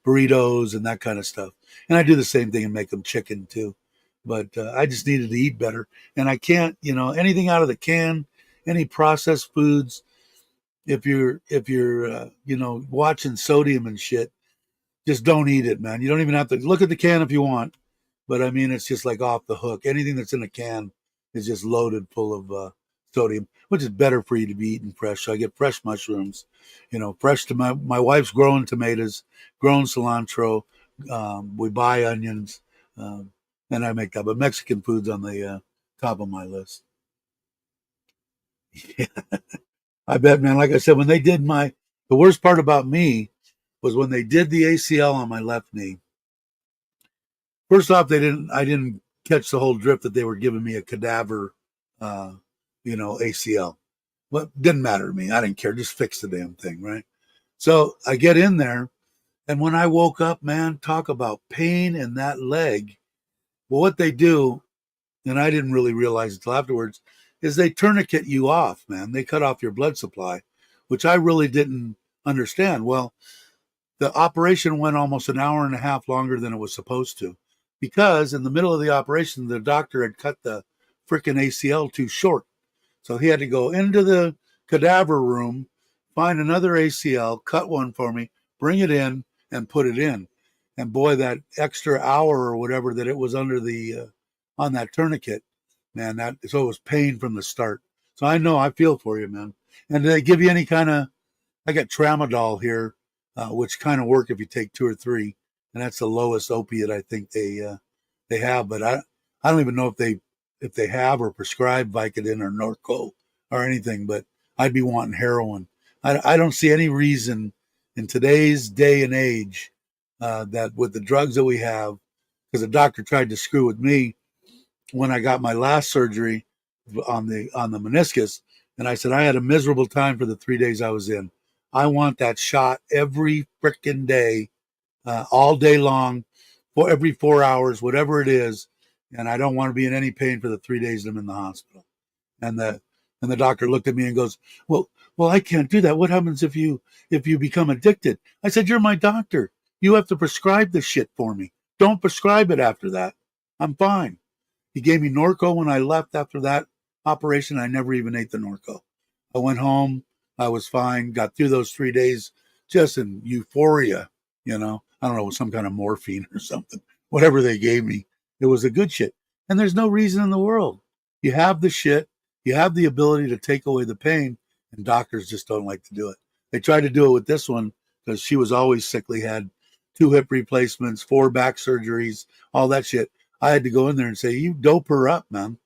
burritos and that kind of stuff. And I do the same thing and make them chicken too. But I just needed to eat better, and I can't, anything out of the can, any processed foods. If you're watching sodium and shit, just don't eat it, man. You don't even have to look at the can if you want, but I mean, it's just like off the hook. Anything that's in a can is just loaded full of sodium, which is better for you to be eating fresh. So I get fresh mushrooms, fresh to my wife's growing tomatoes, growing cilantro. We buy onions, and I make that. But Mexican food's on the top of my list. Yeah, I bet, man. Like I said, when they did the worst part about me was when they did the ACL on my left knee. First off, I didn't catch the whole drift that they were giving me a cadaver, ACL. But didn't matter to me. I didn't care. Just fix the damn thing, right? So I get in there, and when I woke up, man, talk about pain in that leg. Well, what they do, and I didn't really realize until afterwards, is they tourniquet you off, man. They cut off your blood supply, which I really didn't understand. Well, the operation went almost an hour and a half longer than it was supposed to, because in the middle of the operation, the doctor had cut the freaking ACL too short. So he had to go into the cadaver room, find another ACL, cut one for me, bring it in, and put it in. And boy, that extra hour or whatever that it was under the on that tourniquet, man, so it was pain from the start. So I feel for you, man. And do they give you any kind of? I got tramadol here, which kind of work if you take two or three, and that's the lowest opiate I think they have. But I don't even know if they have or prescribe Vicodin or Norco or anything. But I'd be wanting heroin. I don't see any reason in today's day and age that with the drugs that we have, because the doctor tried to screw with me when I got my last surgery on the meniscus, and I said I had a miserable time for the 3 days I was in. I want that shot every freaking day, all day long, for every 4 hours, whatever it is, and I don't want to be in any pain for the 3 days I'm in the hospital. And the doctor looked at me and goes, well, I can't do that. What happens if you become addicted? I said, you're my doctor. You have to prescribe this shit for me. Don't prescribe it after that. I'm fine. He gave me Norco when I left after that operation. I never even ate the Norco. I went home. I was fine. Got through those 3 days just in euphoria. I don't know, some kind of morphine or something. Whatever they gave me, it was a good shit. And there's no reason in the world. You have the shit. You have the ability to take away the pain, and doctors just don't like to do it. They tried to do it with this one because she was always sickly, had 2 hip replacements, 4 back surgeries, all that shit. I had to go in there and say, you dope her up, man.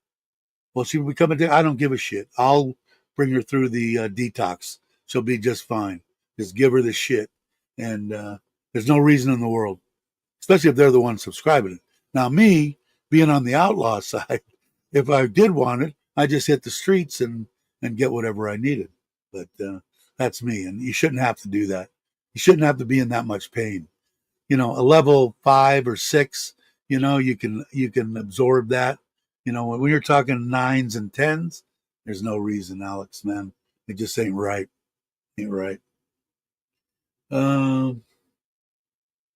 Well, she would become I don't give a shit. I'll bring her through the detox. She'll be just fine. Just give her the shit. And there's no reason in the world, especially if they're the ones subscribing it. Now, me being on the outlaw side, if I did want it, I just hit the streets and get whatever I needed. But that's me. And you shouldn't have to do that. You shouldn't have to be in that much pain. A level 5 or 6, you can absorb that. When you're talking 9s and 10s, there's no reason, Alex, man. It just ain't right. Ain't right.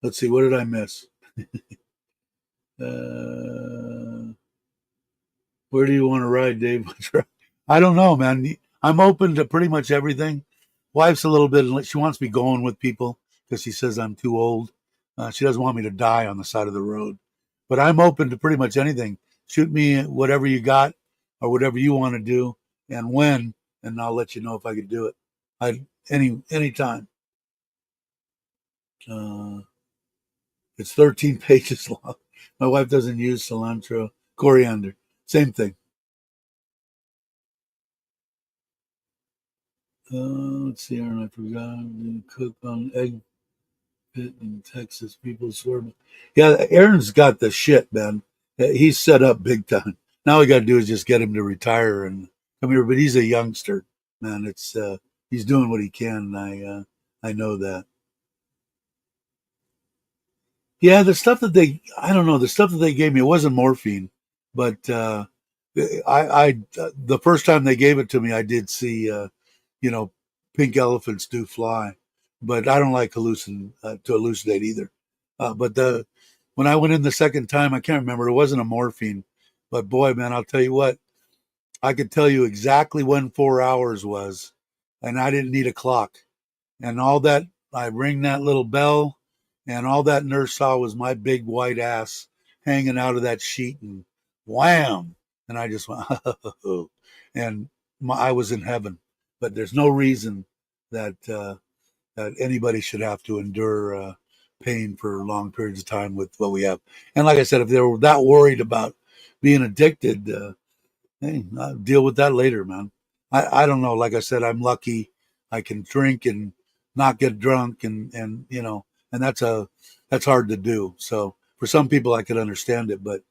Let's see. What did I miss? Where do you want to ride, Dave? I don't know, man. I'm open to pretty much everything. Wife's a little bit, she wants me going with people because she says I'm too old. She doesn't want me to die on the side of the road. But I'm open to pretty much anything. Shoot me whatever you got or whatever you want to do and when, and I'll let you know if I could do it. Anytime. It's 13 pages long. My wife doesn't use cilantro, coriander. Same thing. Let's see, Aaron, I forgot to cook on egg pit in Texas. People swear. Yeah, Aaron's got the shit, man. He's set up big time. Now we got to do is just get him to retire and come here. But he's a youngster. man, it's he's doing what he can. I know that. Yeah, the stuff that they I don't know the stuff that they gave me, it wasn't morphine, but the first time they gave it to me, I did see you know pink elephants do fly, but I don't like to hallucinate either. But the when I went in the second time, I can't remember. It wasn't a morphine, but boy, man, I'll tell you what, I could tell you exactly when 4 hours was, and I didn't need a clock. And all that, I ring that little bell, and all that nurse saw was my big white ass hanging out of that sheet, and wham! And I just went, and I was in heaven. But there's no reason that that anybody should have to endure pain for long periods of time with what we have. And like I said, if they were that worried about being addicted, hey, I'll deal with that later, man. I don't know. Like I said, I'm lucky. I can drink and not get drunk, and and that's hard to do. So for some people, I could understand it, but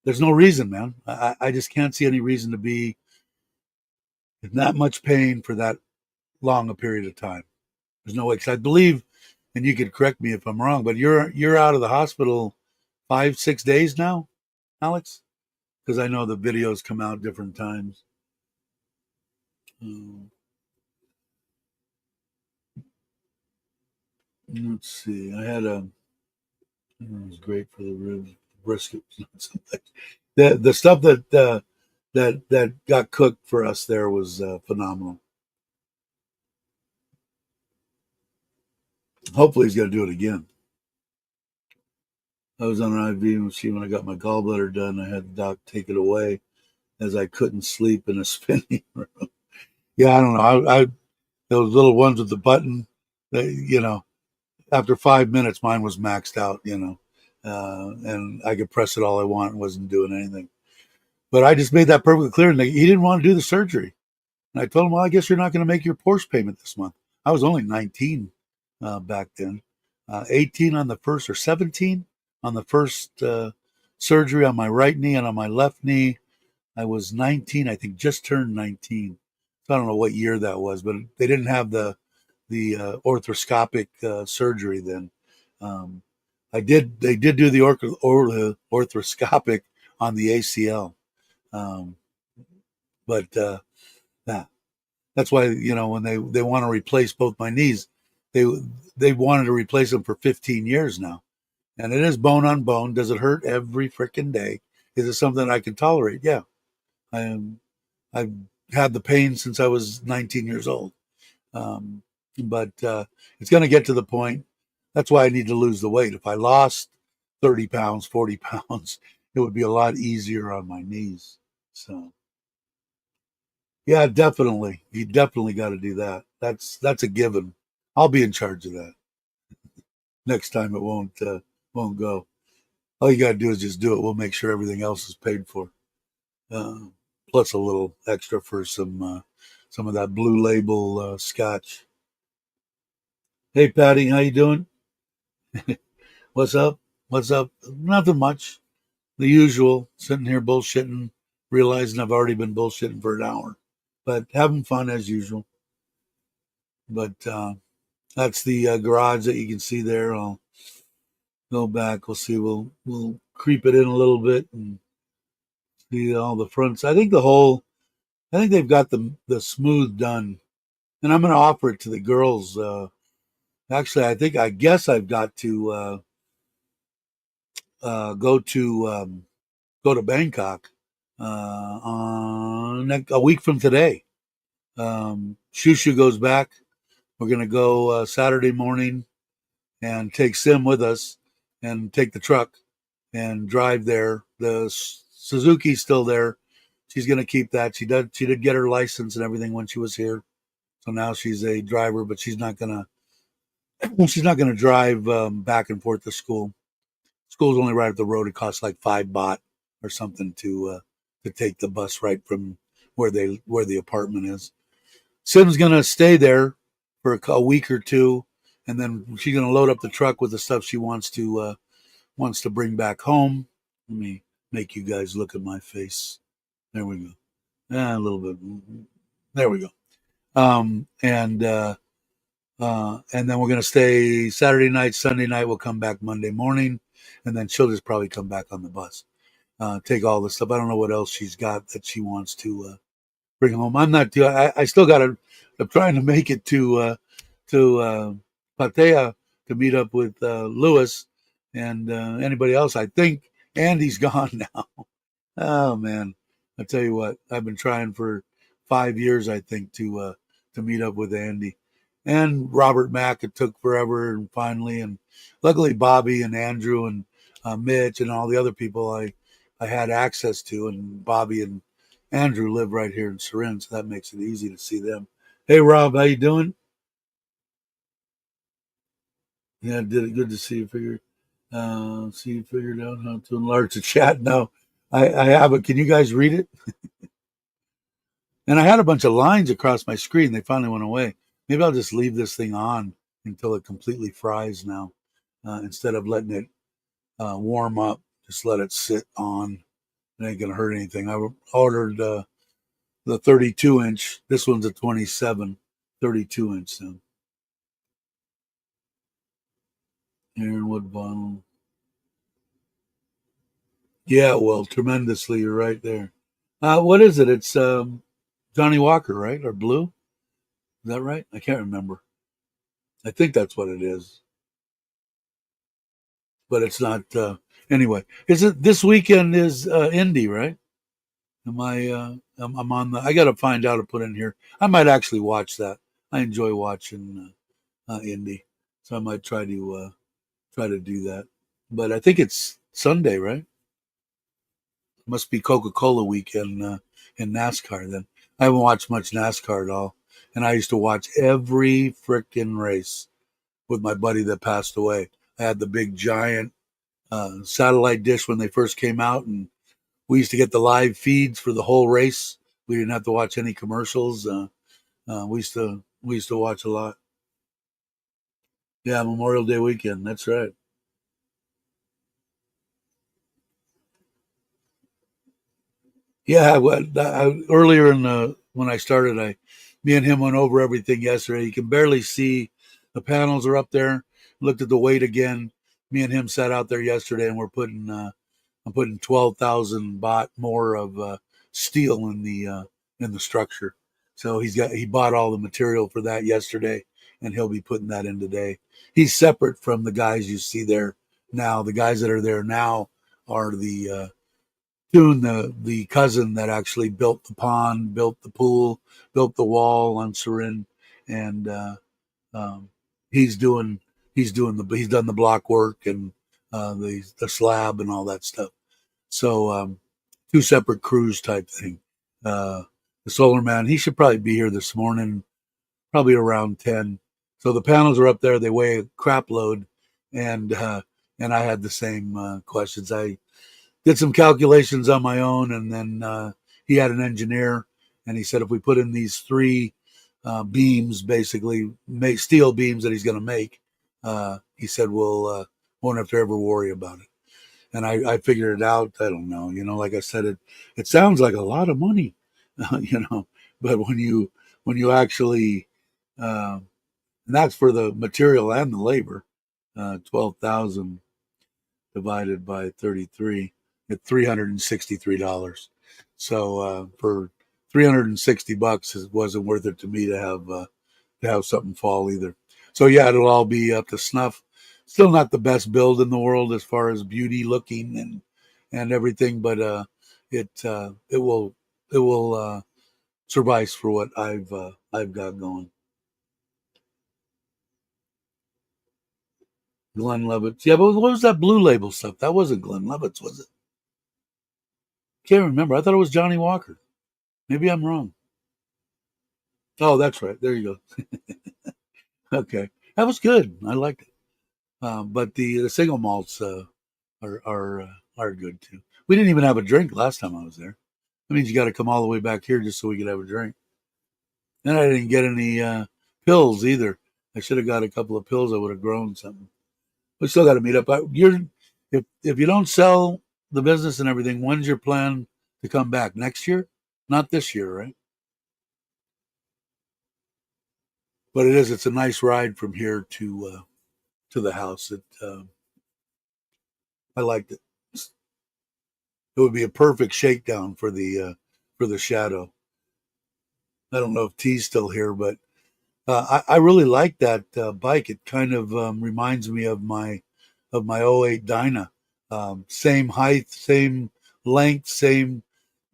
there's no reason, man. I just can't see any reason to be in that much pain for that long a period of time. There's no way. Because I believe, and you could correct me if I'm wrong, but you're out of the hospital 5, 6 days now, Alex, because I know the videos come out different times. Um, let's see. I had a. It was great for the ribs, brisket. The stuff that got cooked for us there was phenomenal. Hopefully, he's going to do it again. I was on an IV machine when I got my gallbladder done. I had the doc take it away as I couldn't sleep in a spinning room. Yeah, I don't know. I those little ones with the button, after 5 minutes, mine was maxed out. And I could press it all I want and wasn't doing anything. But I just made that perfectly clear. And he didn't want to do the surgery. And I told him, well, I guess you're not going to make your Porsche payment this month. I was only 19 back then, 18 on the first, or 17 on the first surgery on my right knee, and on my left knee, I was 19. I think just turned 19. So I don't know what year that was, but they didn't have the orthoscopic surgery then. Um, They did do the orthoscopic on the ACL, um, but yeah, that's why when they want to replace both my knees, they they wanted to replace them for 15 years now, and it is bone on bone. Does it hurt every freaking day? Is it something I can tolerate? Yeah, I am. I've had the pain since I was 19 years old. But it's going to get to the point. That's why I need to lose the weight. If I lost 30 pounds, 40 pounds, it would be a lot easier on my knees. So, yeah, definitely. You definitely got to do that. That's a given. I'll be in charge of that. Next time it won't go. All you got to do is just do it. We'll make sure everything else is paid for. Uh, Plus a little extra for some of that blue label scotch. Hey Patty, how you doing? What's up? What's up? Nothing much. The usual. Sitting here bullshitting, realizing I've already been bullshitting for an hour, but having fun as usual. But that's the garage that you can see there. I'll go back. We'll see. We'll creep it in a little bit and see all the fronts. I think they've got the smooth done, and I'm going to offer it to the girls. Actually, I guess I've got to uh, go to um, go to Bangkok on a week from today. Shushu goes back. We're going to go Saturday morning and take Sim with us and take the truck and drive there. The Suzuki's still there. She's going to keep that. She did get her license and everything when she was here. So now she's a driver, but she's not gonna drive back and forth to school. School's only right up the road. It costs like 5 baht or something to take the bus right from where the apartment is. Sim's gonna stay there for a week or two, and then she's gonna load up the truck with the stuff she wants to bring back home. Let me make you guys look at my face. There we go. A little bit. There we go. And then we're going to stay Saturday night, Sunday night. We'll come back Monday morning, and then she'll just probably come back on the bus. Take all the stuff. I don't know what else she's got that she wants to bring home. I'm not. I still got to. I'm trying to make it to Patea to meet up with Lewis and anybody else. I think Andy's gone now. Oh man, I tell you what, I've been trying for 5 years, I think, to meet up with Andy and Robert Mack. It took forever, and finally, and luckily Bobby and Andrew and Mitch and all the other people I had access to, and Bobby and Andrew live right here in Surin, so that makes it easy to see them. Hey Rob, how you doing? Yeah, did it. Good to see you. See you figured out how to enlarge the chat. No, I have it. Can you guys read it? And I had a bunch of lines across my screen. They finally went away. Maybe I'll just leave this thing on until it completely fries now, instead of letting it warm up. Just let it sit on. It ain't gonna hurt anything. I ordered the 32 inch. This one's a 27, 32 inch. So Aaron Wood bottle. Yeah, well, tremendously. You're right there. What is it? It's Johnny Walker, right? Or Blue? Is that right? I can't remember. I think that's what it is, but it's not. Anyway, is it this weekend? Is Indy, right? Am I? I'm on the. I got to find out to put in here. I might actually watch that. I enjoy watching Indy, so I might try to do that. But I think it's Sunday, right? Must be Coca-Cola weekend in NASCAR. Then I haven't watched much NASCAR at all, and I used to watch every frickin' race with my buddy that passed away. I had the big giant satellite dish when they first came out, and we used to get the live feeds for the whole race. We didn't have to watch any commercials. We used to watch a lot. Yeah, Memorial Day weekend. That's right. Yeah, earlier in the when I started, me and him went over everything yesterday. You can barely see the panels are up there. Looked at the weight again. Me and him sat out there yesterday, and I'm putting 12,000 baht more of steel in the structure. So he bought all the material for that yesterday, and he'll be putting that in today. He's separate from the guys you see there now. The guys that are there now are the Toon, the cousin that actually built the pond, built the pool, built the wall on Surin, and um, he's doing he's done the block work and the slab and all that stuff. So two separate crews type thing. Uh, the solar man, he should probably be here this morning, probably around 10. So the panels are up there. They weigh a crap load, and I had the same questions. I did some calculations on my own, and then he had an engineer, and he said if we put in these three beams, basically make steel beams that he's going to make, he said we'll won't have to ever worry about it. And I figured it out. I don't know, like I said, it sounds like a lot of money, but when you actually, and that's for the material and the labor, 12,000 divided by 33 at $363. So for 360 bucks, it wasn't worth it to me to have something fall either. So yeah, it'll all be up to snuff. Still not the best build in the world as far as beauty looking and everything, but it will suffice for what I've got going. Glenn Levitt's, yeah, but what was that Blue Label stuff? That wasn't Glenn Levitt's, was it? Can't remember. I thought it was Johnny Walker. Maybe I'm wrong. Oh, that's right. There you go. Okay, that was good. I liked it. But the single malts are good too. We didn't even have a drink last time I was there. That means you got to come all the way back here just so we could have a drink. And I didn't get any pills either. I should have got a couple of pills. I would have grown something. We still got to meet up. If you don't sell the business and everything, when's your plan to come back? Next year? Not this year, right? but it's a nice ride from here to the house. I liked it. It would be a perfect shakedown for the shadow. I don't know if T's still here, but I really like that bike. It kind of reminds me of my '08 Dyna. Same height, same length, same.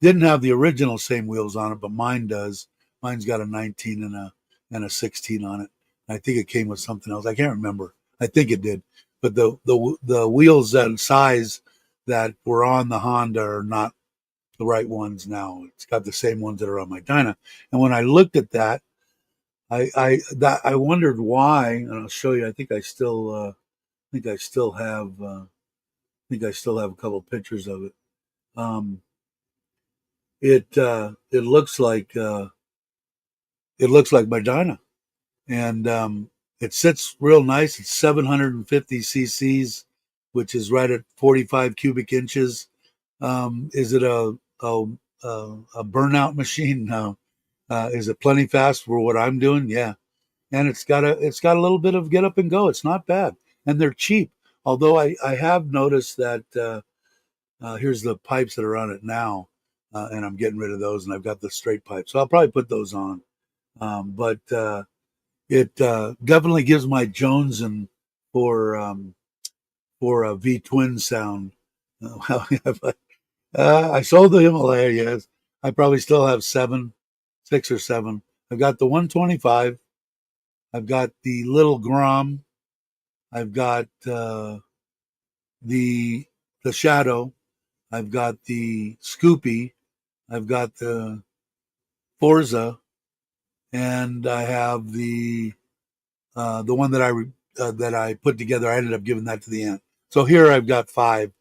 Didn't have the original same wheels on it, but mine does. Mine's got a 19 and a 16 on it. I think it came with something else. I can't remember. I think it did, but the wheels and size that were on the Honda are not the right ones now. It's got the same ones that are on my Dyna. And when I looked at that, I wondered why, and I'll show you. Think I still have think I still have a couple pictures of it. Um, it looks like my Dyna, and it sits real nice. It's 750 cc's, which is right at 45 cubic inches. Is it a burnout machine? No. Is it plenty fast for what I'm doing? Yeah, and it's got a little bit of get up and go. It's not bad, and they're cheap. Although I have noticed that here's the pipes that are on it now, and I'm getting rid of those, and I've got the straight pipes, so I'll probably put those on. But it definitely gives my Jonesing for a V twin sound. I sold the Himalaya. Yes, I probably still have 6 or 7. I've got the 125. I've got the little Grom. I've got the Shadow. I've got the Scoopy. I've got the Forza, and I have the one that I put together. I ended up giving that to the aunt. So here I've got 5,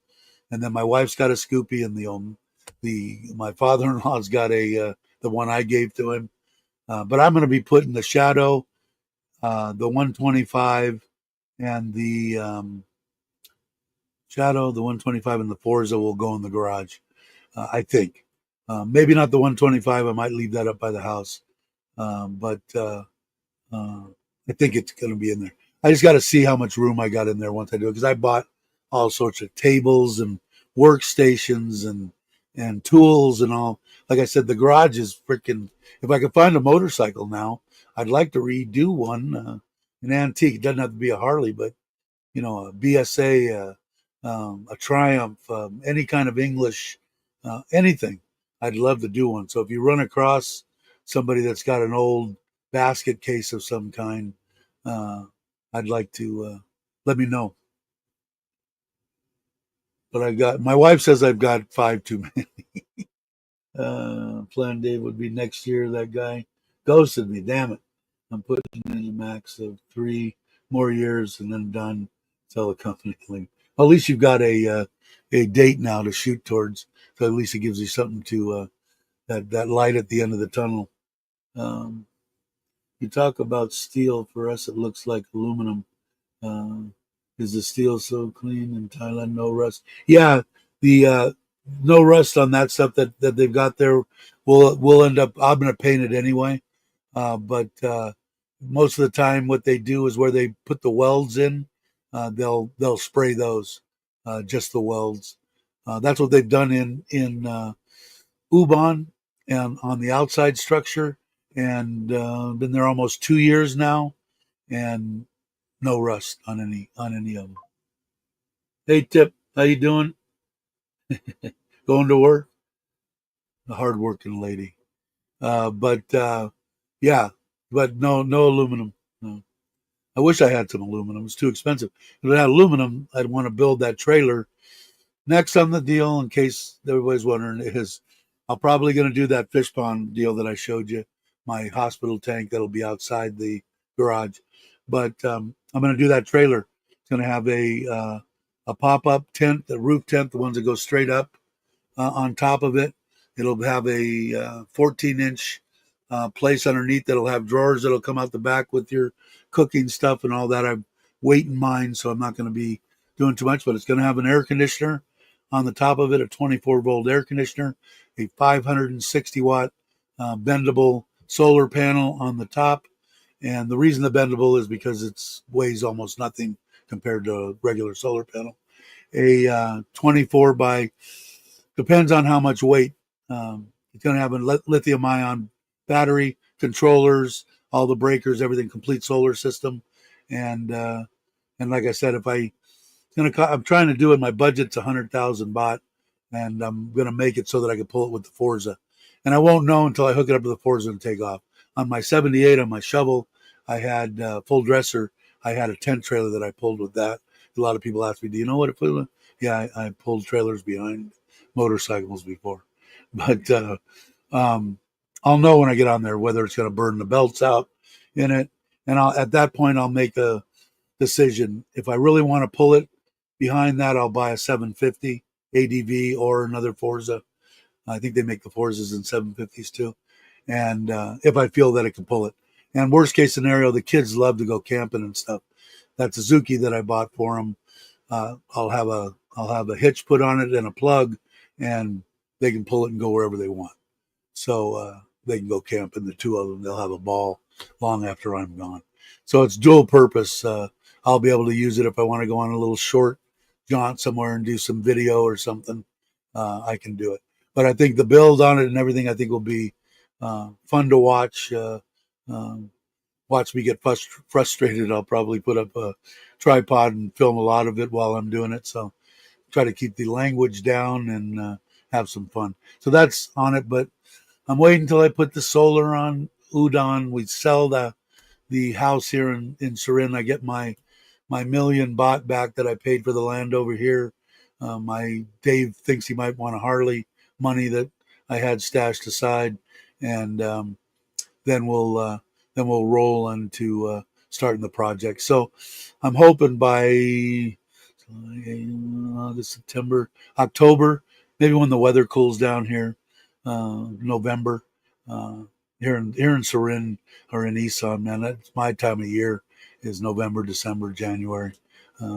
and then my wife's got a Scoopy, and the my father-in-law's got a the one I gave to him. But I'm going to be putting the Shadow, the 125, and the Shadow, the 125, and the Forza will go in the garage. I think. Maybe not the 125. I might leave that up by the house. But I think it's going to be in there. I just got to see how much room I got in there once I do it, because I bought all sorts of tables and workstations and tools and all. Like I said, the garage is freaking. If I could find a motorcycle now, I'd like to redo one, an antique. It doesn't have to be a Harley, but a BSA, a Triumph, any kind of English, anything. I'd love to do one. So if you run across somebody that's got an old basket case of some kind, uh, I'd like to let me know. But my wife says I've got 5 too many. Plan Dave would be next year. That guy ghosted me. Damn it. I'm putting in a max of 3 more years and then done. Tell the company. Well, at least you've got a date now to shoot towards. So at least it gives you something to that light at the end of the tunnel. Um, you talk about steel. For us, it looks like aluminum. Uh, is the steel so clean in Thailand? No rust. Yeah, the no rust on that stuff that they've got there. We'll end up. I'm going to paint it anyway. But most of the time, what they do is where they put the welds in, they'll spray those, just the welds. That's what they've done in Ubon and on the outside structure, and been there almost 2 years now, and no rust on any of them. Hey Tip, how you doing? Going to work? A hard working lady. But yeah, but no aluminum. No. I wish I had some aluminum. It's too expensive. If I had aluminum, I'd want to build that trailer. Next on the deal, in case everybody's wondering, is I'm probably going to do that fish pond deal that I showed you, my hospital tank that'll be outside the garage. But I'm going to do that trailer. It's going to have a pop up tent, the roof tent, the ones that go straight up on top of it. It'll have a 14-inch place underneath that'll have drawers that'll come out the back with your cooking stuff and all that. I've weight in mind, so I'm not going to be doing too much, but it's going to have an air conditioner on the top of it, a 24-volt air conditioner, a 560-watt bendable solar panel on the top, And the reason the bendable is because it weighs almost nothing compared to a regular solar panel. A 24 by, depends on how much weight. It's going to have a lithium ion battery, controllers, all the breakers, everything, complete solar system. And like I said, if I I'm trying to do it. My budget's 100,000 baht, and I'm gonna make it so that I can pull it with the Forza. And I won't know until I hook it up to the Forza and take off. On my 78, on my shovel, I had full dresser. I had a tent trailer that I pulled with that. A lot of people ask me, "Do you know what it pulled?" Yeah, I pulled trailers behind motorcycles before, but um, I'll know when I get on there whether it's going to burn the belts out in it, and at that point I'll make a decision. If I really want to pull it behind that, I'll buy a 750 ADV or another Forza. I think they make the Forzas in 750s too. And if I feel that it can pull it. And worst case scenario, the kids love to go camping and stuff. That Suzuki that I bought for them, I'll have a hitch put on it and a plug, and they can pull it and go wherever they want. So they can go camping. The two of them, they'll have a ball long after I'm gone. So it's dual purpose. I'll be able to use it if I want to go on a little short jaunt somewhere and do some video or something. I can do it. But I think the build on it and everything, I think will be fun to watch. Watch me get frustrated. I'll probably put up a tripod and film a lot of it while I'm doing it. So try to keep the language down and have some fun. So that's on it. But I'm waiting until I put the solar on Udon. We sell the house here in Surin. I get my million baht back that I paid for the land over here. My Dave thinks he might want a Harley money that I had stashed aside, and then we'll roll into starting the project. So I'm hoping by August, September, October, maybe when the weather cools down here, November. Here in Surin or in Isan, man, that's my time of year is November, December, January,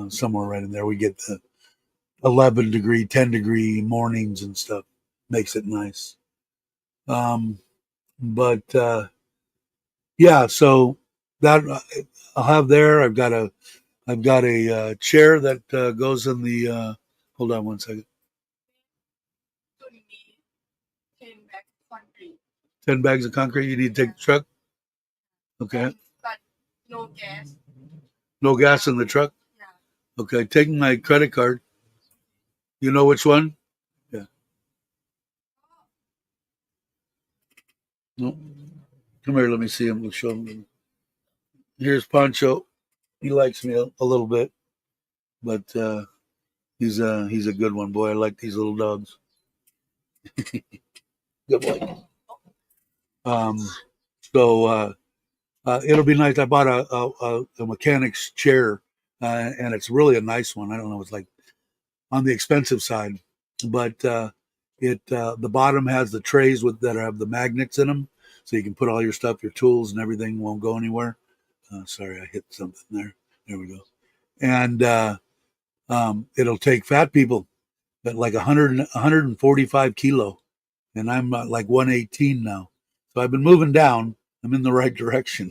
somewhere right in there. We get the 11-degree, 10-degree mornings and stuff. Makes it nice. But yeah, so that I'll have there. I've got a chair that goes in the. Hold on one second. 10 bags of concrete. You need to take the truck. Okay. But no gas. No gas in the truck. Yeah. Okay. Taking my credit card. You know which one? Yeah. No. Come here. Let me see him. We'll show him. Here's Pancho. He likes me a little bit, but he's a good one, boy. I like these little dogs. Good boy. Um, so it'll be nice. I bought a mechanic's chair, and it's really a nice one. I don't know. It's like on the expensive side, but the bottom has the trays that have the magnets in them, so you can put all your stuff, your tools, and everything won't go anywhere. Sorry, I hit something there. There we go. And it'll take fat people, but like 145 kilo, and I'm like 118 now. So I've been moving down. I'm in the right direction.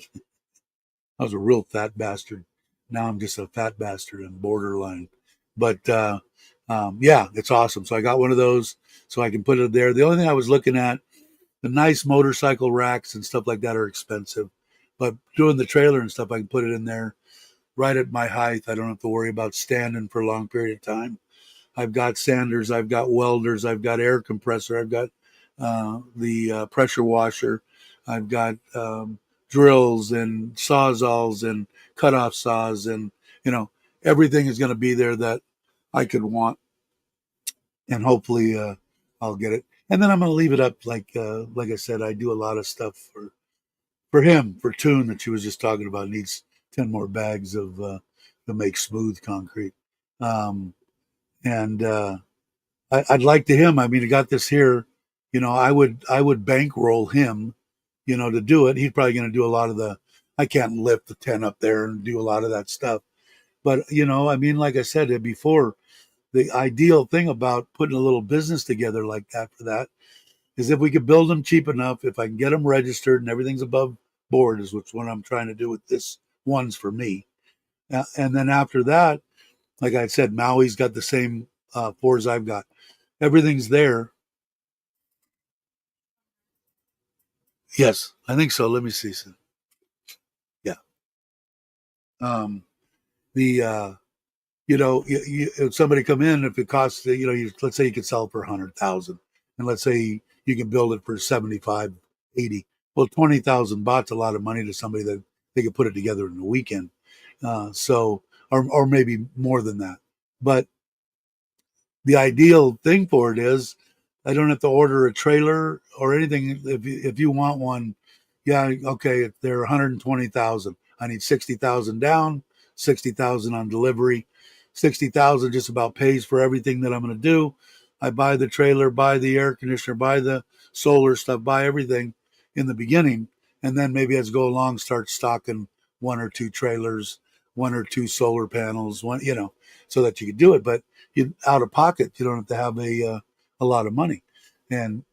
I was a real fat bastard. Now I'm just a fat bastard and borderline. But yeah, it's awesome. So I got one of those so I can put it there. The only thing I was looking at, the nice motorcycle racks and stuff like that are expensive. But doing the trailer and stuff, I can put it in there right at my height. I don't have to worry about standing for a long period of time. I've got sanders, I've got welders, I've got air compressor, I've got the pressure washer, I've got drills and sawzalls and cutoff saws, and everything is going to be there that I could want, and hopefully I'll get it. And then I'm going to leave it up like I said, I do a lot of stuff for him, for Toon that she was just talking about. Needs 10 more bags of to make smooth concrete. And I'd like to him. I mean, I got this here. I would bankroll him, to do it. He's probably going to do a lot of the. I can't lift the 10 up there and do a lot of that stuff. But I mean, like I said before, the ideal thing about putting a little business together like that for that is if we could build them cheap enough, if I can get them registered and everything's above board is what's what I'm trying to do with this one's for me. And then after that, like I said, Maui's got the same fours I've got. Everything's there. Yes, I think so. Let me see. Yeah. Um, the if somebody come in, if it costs, let's say you could sell it for 100,000, and let's say you can build it for 75, 80. Well, 20,000 baht's a lot of money to somebody that they could put it together in a weekend. Or maybe more than that. But the ideal thing for it is I don't have to order a trailer or anything. If you want one, yeah, okay, they're 120,000. I need 60,000 down, 60,000 on delivery. 60,000 just about pays for everything that I'm going to do. I buy the trailer, buy the air conditioner, buy the solar stuff, buy everything in the beginning, and then maybe as I go along, start stocking one or two trailers, one or two solar panels, so that you can do it. But you out of pocket, you don't have to have a lot of money. And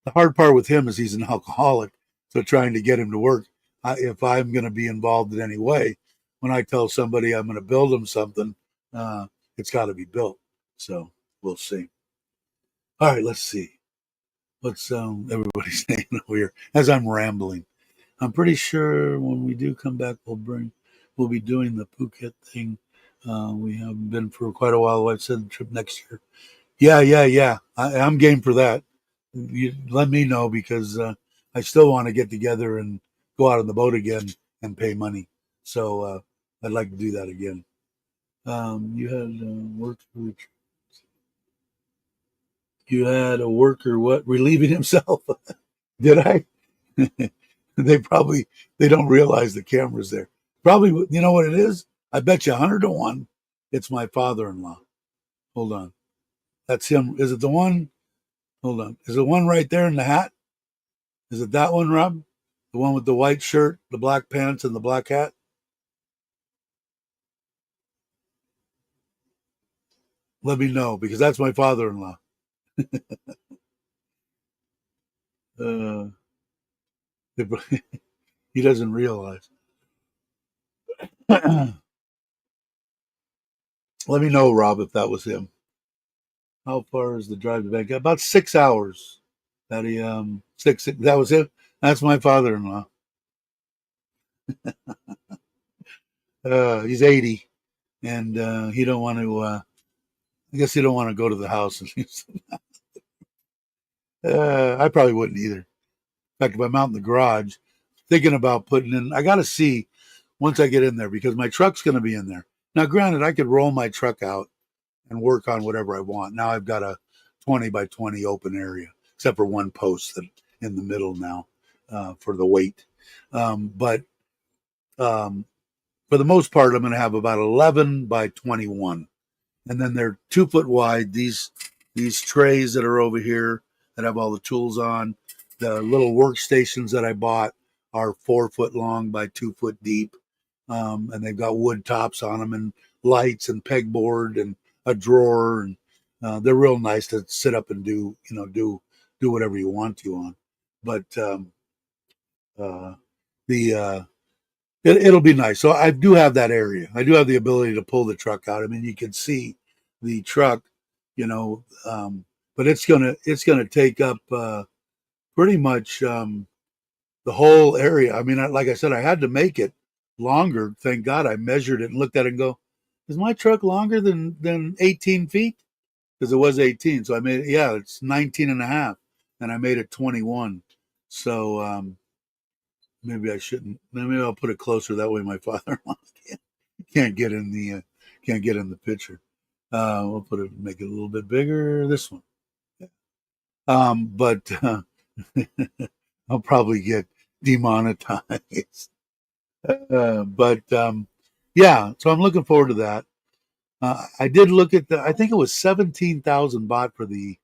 the hard part with him is he's an alcoholic, so trying to get him to work. If I'm going to be involved in any way, when I tell somebody I'm going to build them something, uh, it's got to be built. So we'll see. All right, let's see. What's everybody saying over here as I'm rambling? I'm pretty sure when we do come back, we'll be doing the Phuket thing. We haven't been for quite a while. I said the trip next year. Yeah. I'm game for that. You let me know because I still want to get together and go out on the boat again and pay money. So I'd like to do that again. You had work. You had a worker what relieving himself? Did I? They don't realize the camera's there. Probably, you know what it is? I bet you 100 to 1. It's my father-in-law. Hold on, that's him. Is it the one? Hold on, is the one right there in the hat? Is it that one, Rob? The one with the white shirt, the black pants, and the black hat? Let me know because that's my father-in-law. Uh, he doesn't realize. Let me know, Rob, if that was him. How far is the drive to Bangkok? About 6 hours. That he six. That was him. That's my father-in-law. He's 80, and he don't want to. I guess he don't want to go to the house. I probably wouldn't either. In fact, if I'm out in the garage, thinking about putting in, I got to see once I get in there because my truck's going to be in there. Now, granted, I could roll my truck out and work on whatever I want. Now I've got a 20 by 20 open area, except for one post that in the middle now for the weight. But um, for the most part, I'm going to have about 11 by 21, and then they're 2 foot wide. These trays that are over here that have all the tools on. The little workstations that I bought are 4 foot long by 2 foot deep, and they've got wood tops on them and lights and pegboard and a drawer, and they're real nice to sit up and do whatever you want to on. But uh, the it'll be nice. So I do have that area. I do have the ability to pull the truck out. I mean, you can see the truck, you know, but it's gonna take up pretty much the whole area. I mean, like I said, I had to make it longer. Thank God I measured it and looked at it and go, is my truck longer than 18 feet? Because it was 18. So I made it, yeah, it's 19 and a half. And I made it 21. So maybe I shouldn't. Maybe I'll put it closer. That way my father-in-law can't get in the picture. We'll make it a little bit bigger. This one. But I'll probably get demonetized. But yeah, so I'm looking forward to that. I did look at I think it was 17,000 baht for the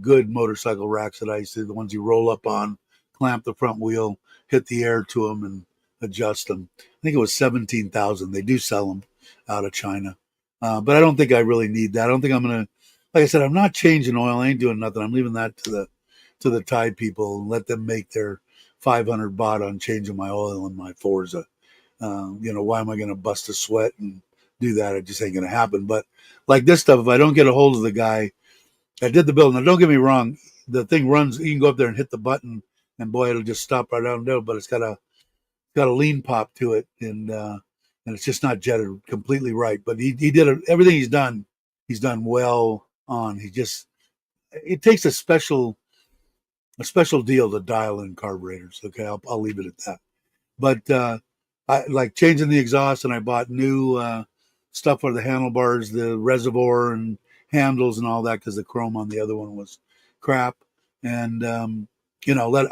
good motorcycle racks that I used to, the ones you roll up on, clamp the front wheel, hit the air to them, and adjust them. I think it was 17,000. They do sell them out of China, but I don't think I really need that. I don't think I'm gonna. Like I said, I'm not changing oil. I ain't doing nothing. I'm leaving that to the Thai people and let them make 500 baht on changing my oil in my Forza. Why am I going to bust a sweat and do that? It just ain't going to happen. But like this stuff, if I don't get a hold of the guy that did the build, now don't get me wrong, the thing runs. You can go up there and hit the button, and boy, it'll just stop right down there. But it's got a lean pop to it, and it's just not jetted completely right. But he did it, everything he's done well on. It takes a special deal to dial in carburetors. Okay, I'll leave it at that. But I like changing the exhaust, and I bought new stuff for the handlebars, the reservoir and handles and all that, because the chrome on the other one was crap. And I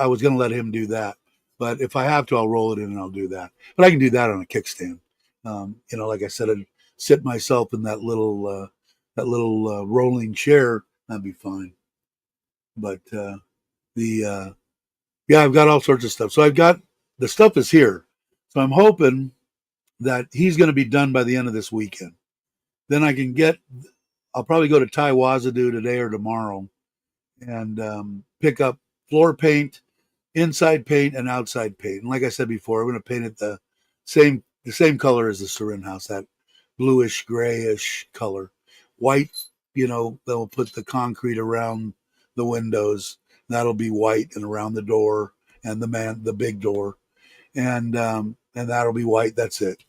was going to let him do that, but if I have to, I'll roll it in and I'll do that. But I can do that on a kickstand. Like I said, I'd sit myself in that little rolling chair. That'd be fine. But the yeah, I've got all sorts of stuff. So I've got the stuff is here. So I'm hoping that he's going to be done by the end of this weekend. Then I'll probably go to Tai Wazadu today or tomorrow and pick up floor paint, inside paint, and outside paint. And like I said before, I'm going to paint it the same color as the Surin house, that bluish, grayish color. White, they'll put the concrete around the windows. That'll be white, and around the door and the big door. And that'll be white. That's it.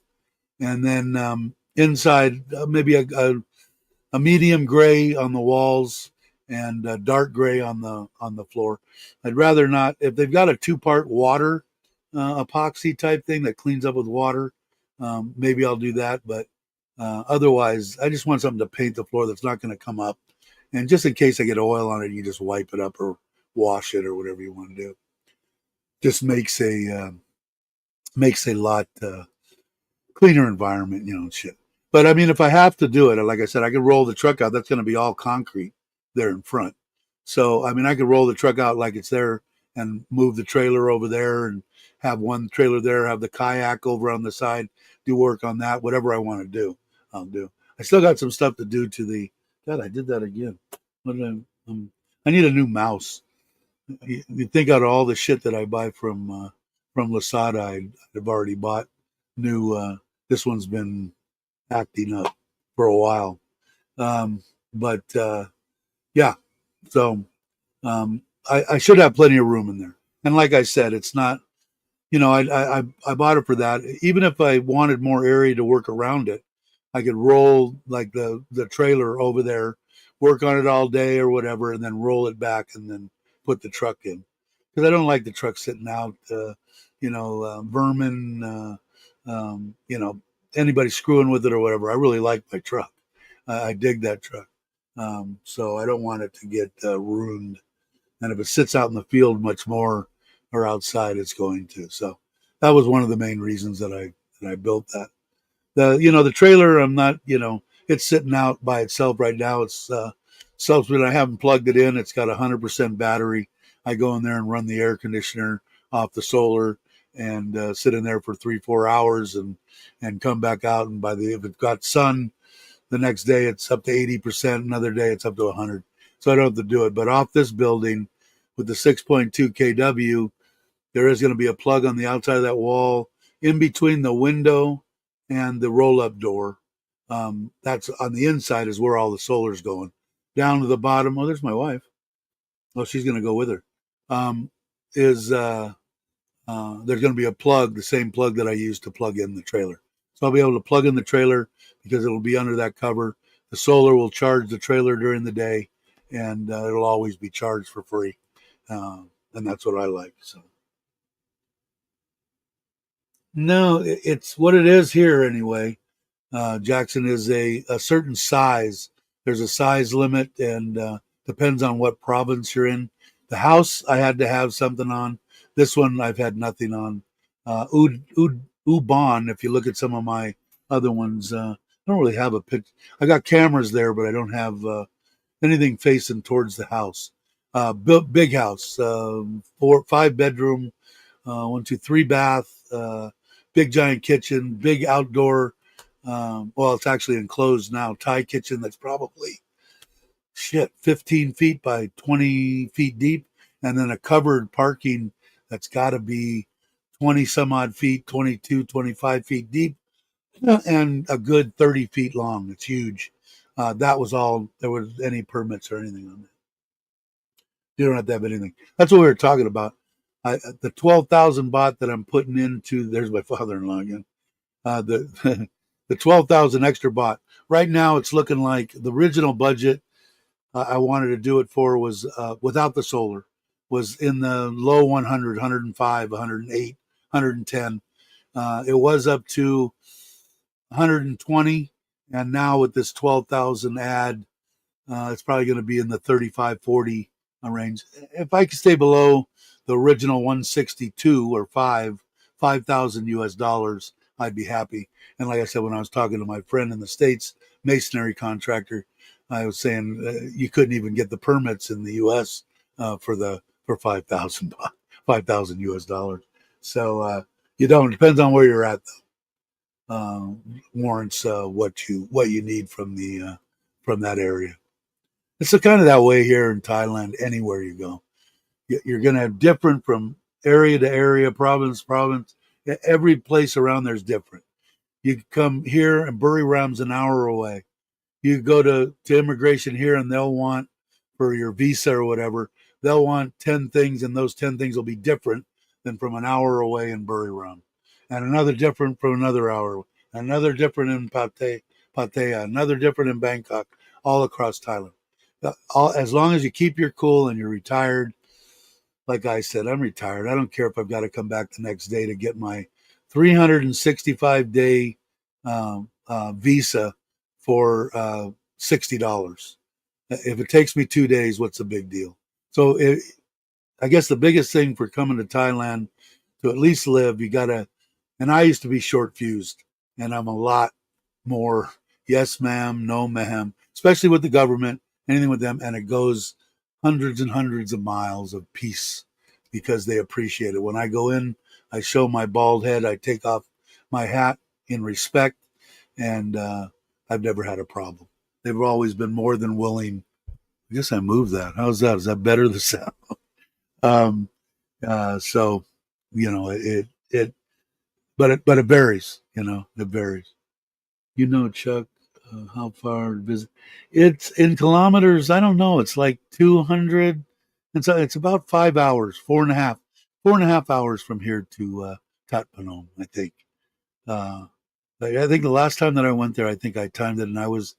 And then inside, maybe a medium gray on the walls and a dark gray on the floor. I'd rather not. If they've got a 2-part water epoxy type thing that cleans up with water, maybe I'll do that. But otherwise, I just want something to paint the floor that's not going to come up. And just in case I get oil on it, you just wipe it up or wash it or whatever you want to do. Just makes a lot cleaner environment, and shit. But I mean, if I have to do it, like I said, I could roll the truck out. That's going to be all concrete there in front. So, I mean, I could roll the truck out like it's there and move the trailer over there and have one trailer there, have the kayak over on the side, do work on that. Whatever I want to do, I'll do. I still got some stuff to do to God, I did that again. I need a new mouse. You think out of all the shit that I buy from Lasada, I've already bought new. This one's been acting up for a while, but yeah. So I should have plenty of room in there. And like I said, it's not. I bought it for that. Even if I wanted more area to work around it, I could roll like the trailer over there, work on it all day or whatever, and then roll it back and then put the truck in. Because I don't like the truck sitting out, vermin, anybody screwing with it or whatever. I really like my truck. I dig that truck. So I don't want it to get ruined. And if it sits out in the field much more or outside, it's going to. So that was one of the main reasons that I built that. The trailer, I'm not, it's sitting out by itself right now. It's self-spin. I haven't plugged it in. It's got 100% battery. I go in there and run the air conditioner off the solar and sit in there for 3-4 hours and come back out. And if it's got sun, the next day it's up to 80%. Another day it's up to 100. So I don't have to do it. But off this building with the 6.2 kW, there is going to be a plug on the outside of that wall in between the window and the roll-up door. That's on the inside is where all the solar's going. Down to the bottom, there's my wife. Oh, she's going to go with her. There's going to be a plug, the same plug that I use to plug in the trailer. So I'll be able to plug in the trailer because it'll be under that cover. The solar will charge the trailer during the day, and it'll always be charged for free. And that's what I like. So. No, it's what it is here anyway. Jackson is a certain size. There's a size limit, and depends on what province you're in. The house I had to have something on. This one I've had nothing on. Ubon, if you look at some of my other ones, I don't really have a picture. I got cameras there, but I don't have anything facing towards the house. Big house, 5 bedroom, 1, 2, 3 bath, big giant kitchen, big outdoor. Well, it's actually enclosed now. Thai kitchen that's probably 15 feet by 20 feet deep, and then a covered parking that's got to be 20 some odd feet, 22, 25 feet deep, and a good 30 feet long. It's huge. That was all there was any permits or anything on it. You don't have to have anything. That's what we were talking about. The 12,000 baht that I'm putting into, there's my father-in-law again. The the 12,000 extra baht. Right now, it's looking like the original budget I wanted to do it for was without the solar, was in the low 100, 105, 108, 110. It was up to 120, and now with this 12,000 add, it's probably going to be in the 35, 40 range. If I could stay below the original 162 or 5,000 US dollars, I'd be happy. And like I said, when I was talking to my friend in the States, masonry contractor, I was saying you couldn't even get the permits in the US for 5,000 US dollars. So you don't. Depends on where you're at, though. Warrants what you need from that area. It's kind of that way here in Thailand. Anywhere you go, you're going to have different from area to area, province to province. Every place around there is different. You come here and Buriram's an hour away. You go to immigration here and they'll want, for your visa or whatever, they'll want 10 things, and those 10 things will be different than from an hour away in Buriram, and another different from another hour, another different in Pattaya, another different in Bangkok, all across Thailand. As long as you keep your cool and you're retired, like I said, I'm retired. I don't care if I've got to come back the next day to get my 365-day visa for $60. If it takes me 2 days, what's the big deal? So I guess the biggest thing for coming to Thailand to at least live, you got to, and I used to be short fused, and I'm a lot more yes ma'am, no ma'am, especially with the government, anything with them, and it goes hundreds and hundreds of miles of peace because they appreciate it. When I go in, I show my bald head, I take off my hat in respect, and I've never had a problem. They've always been more than willing. I guess I moved that. How's that? Is that better, the sound? um, so, but it varies, it varies. Chuck, how far to visit? It's in kilometers. I don't know. It's like 200. It's about 5 hours, 4.5 hours from here to Tat Panom, I think. I think the last time that I went there, I think I timed it, and I was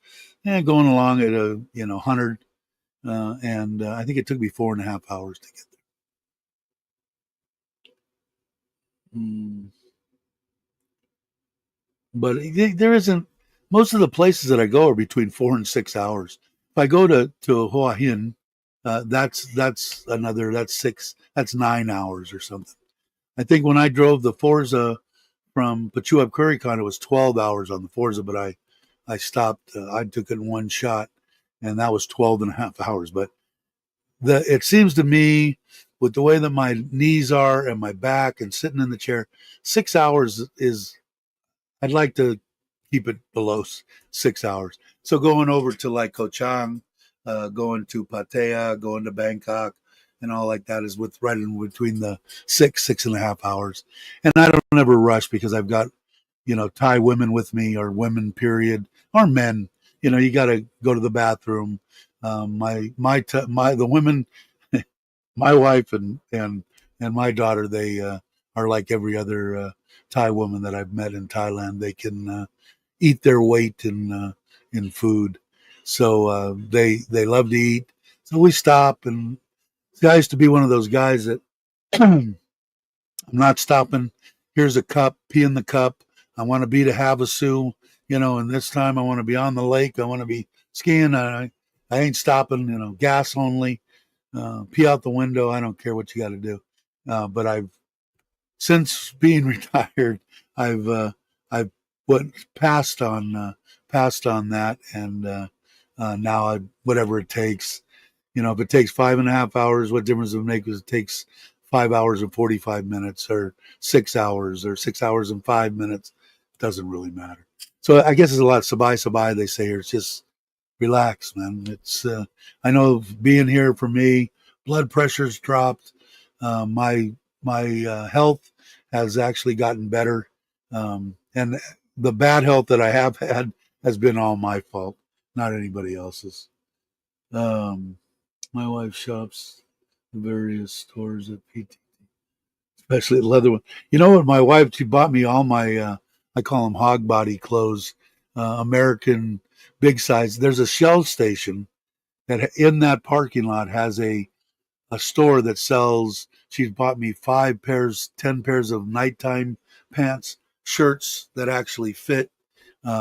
going along at 100, and I think it took me 4.5 hours to get there. But there isn't. Most of the places that I go are between 4 and 6 hours. If I go to Hua Hin, that's 9 hours or something. I think when I drove the Forza from Pachuab Kurikon, it was 12 hours on the Forza, but I stopped. I took it in one shot, and that was 12 and a half hours. But it seems to me, with the way that my knees are and my back and sitting in the chair, 6 hours is. I'd like to keep it below 6 hours. So going over to like Koh Chang, going to Pattaya, going to Bangkok, and all like that is right in between the 6.5 hours. And I don't ever rush because I've got, Thai women with me, or women period, or men. You got to go to the bathroom. The women, my wife and my daughter, they are like every other Thai woman that I've met in Thailand. They can eat their weight in food, so they love to eat. So we stop, and I used to be one of those guys that I'm not stopping. Here's a cup, pee in the cup. I want to be to Havasu, and this time I want to be on the lake. I want to be skiing. I ain't stopping. Gas only. Pee out the window. I don't care what you got to do. But since being retired, I've passed on that, and now whatever it takes. If it takes 5.5 hours, what difference does it make? If it takes 5 hours and 45 minutes, or 6 hours, or 6 hours and 5 minutes, it doesn't really matter. So I guess it's a lot sabai. They say here, it's just relax, man. It's I know being here for me, blood pressure's dropped. My health has actually gotten better, and the bad health that I have had has been all my fault, not anybody else's. Um, my wife shops various stores at PT, especially leather one. You know what? My wife, she bought me all my, I call them hog body clothes, American big size. There's a Shell station that in that parking lot has a store that sells. She's bought me 5 pairs, 10 pairs of nighttime pants, shirts that actually fit,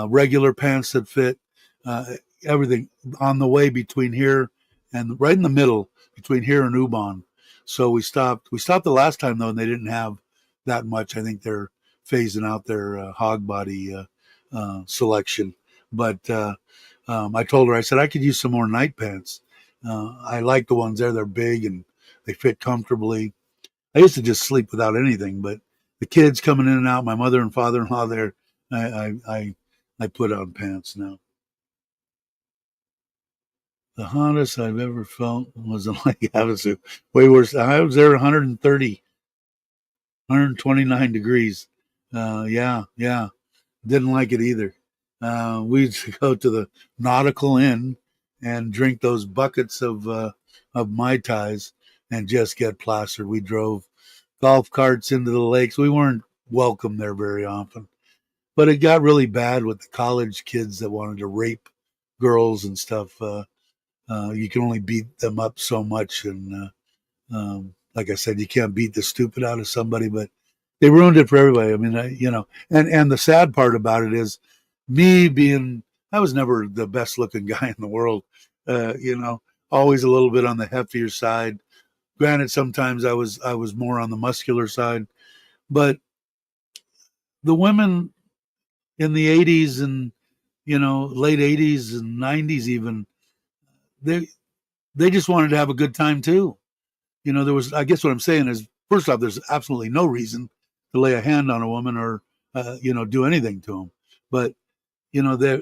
regular pants that fit, uh, everything on the way between here and right in the middle between here and Ubon. So we stopped. We stopped the last time though, and they didn't have that much. I think they're phasing out their hog body selection. But I told her, I said I could use some more night pants. I like the ones there. They're big and they fit comfortably. I used to just sleep without anything, but the kids coming in and out, my mother and father-in-law there, I I I, I put on pants now. The hottest I've ever felt was in Lake Havasu. Way worse. I was there 130, 129 degrees. Yeah. Didn't like it either. We used to go to the Nautical Inn and drink those buckets of Mai Tais and just get plastered. We drove golf carts into the lakes. We weren't welcome there very often. But it got really bad with the college kids that wanted to rape girls and stuff. You can only beat them up so much, and like I said, you can't beat the stupid out of somebody. But they ruined it for everybody. I mean, and the sad part about it is me being. I was never the best looking guy in the world. Always a little bit on the heftier side. Granted, sometimes I was more on the muscular side, but the women in the '80s and late '80s and '90s even they they just wanted to have a good time too. There was, I guess what I'm saying is, first off, there's absolutely no reason to lay a hand on a woman or, do anything to them. But, there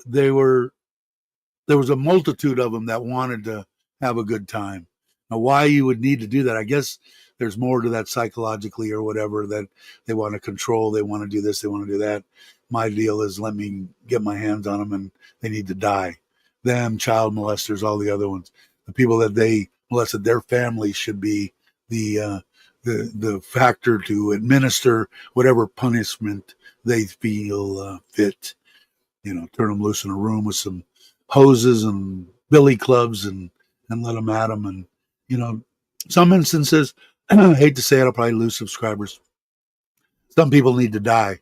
was a multitude of them that wanted to have a good time. Now, why you would need to do that, I guess there's more to that psychologically or whatever, that they want to control, they want to do this, they want to do that. My deal is let me get my hands on them and they need to die. Them, child molesters, all the other ones, the people that they molested, their families should be the the factor to administer whatever punishment they feel fit. Turn them loose in a room with some hoses and billy clubs and let them at them. And some instances, I hate to say it, I'll probably lose subscribers. Some people need to die.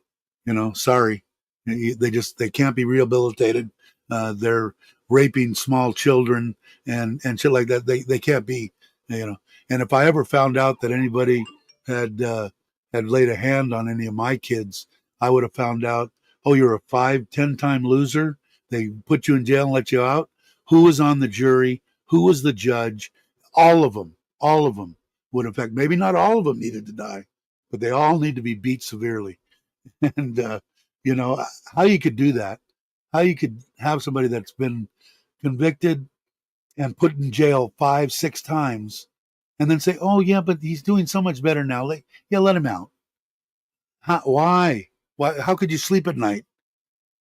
Sorry, they can't be rehabilitated. They're raping small children and shit like that. They can't be. You know. And if I ever found out that anybody had had laid a hand on any of my kids, I would have found out. Oh, you're a 5, 10 time loser. They put you in jail and let you out. Who was on the jury? Who was the judge? All of them. All of them would affect. Maybe not all of them needed to die, but they all need to be beat severely. And how you could do that, how you could have somebody that's been convicted and put in jail 5, 6 times, and then say, "Oh yeah, but he's doing so much better now. Yeah, let him out." Why? Why? How could you sleep at night?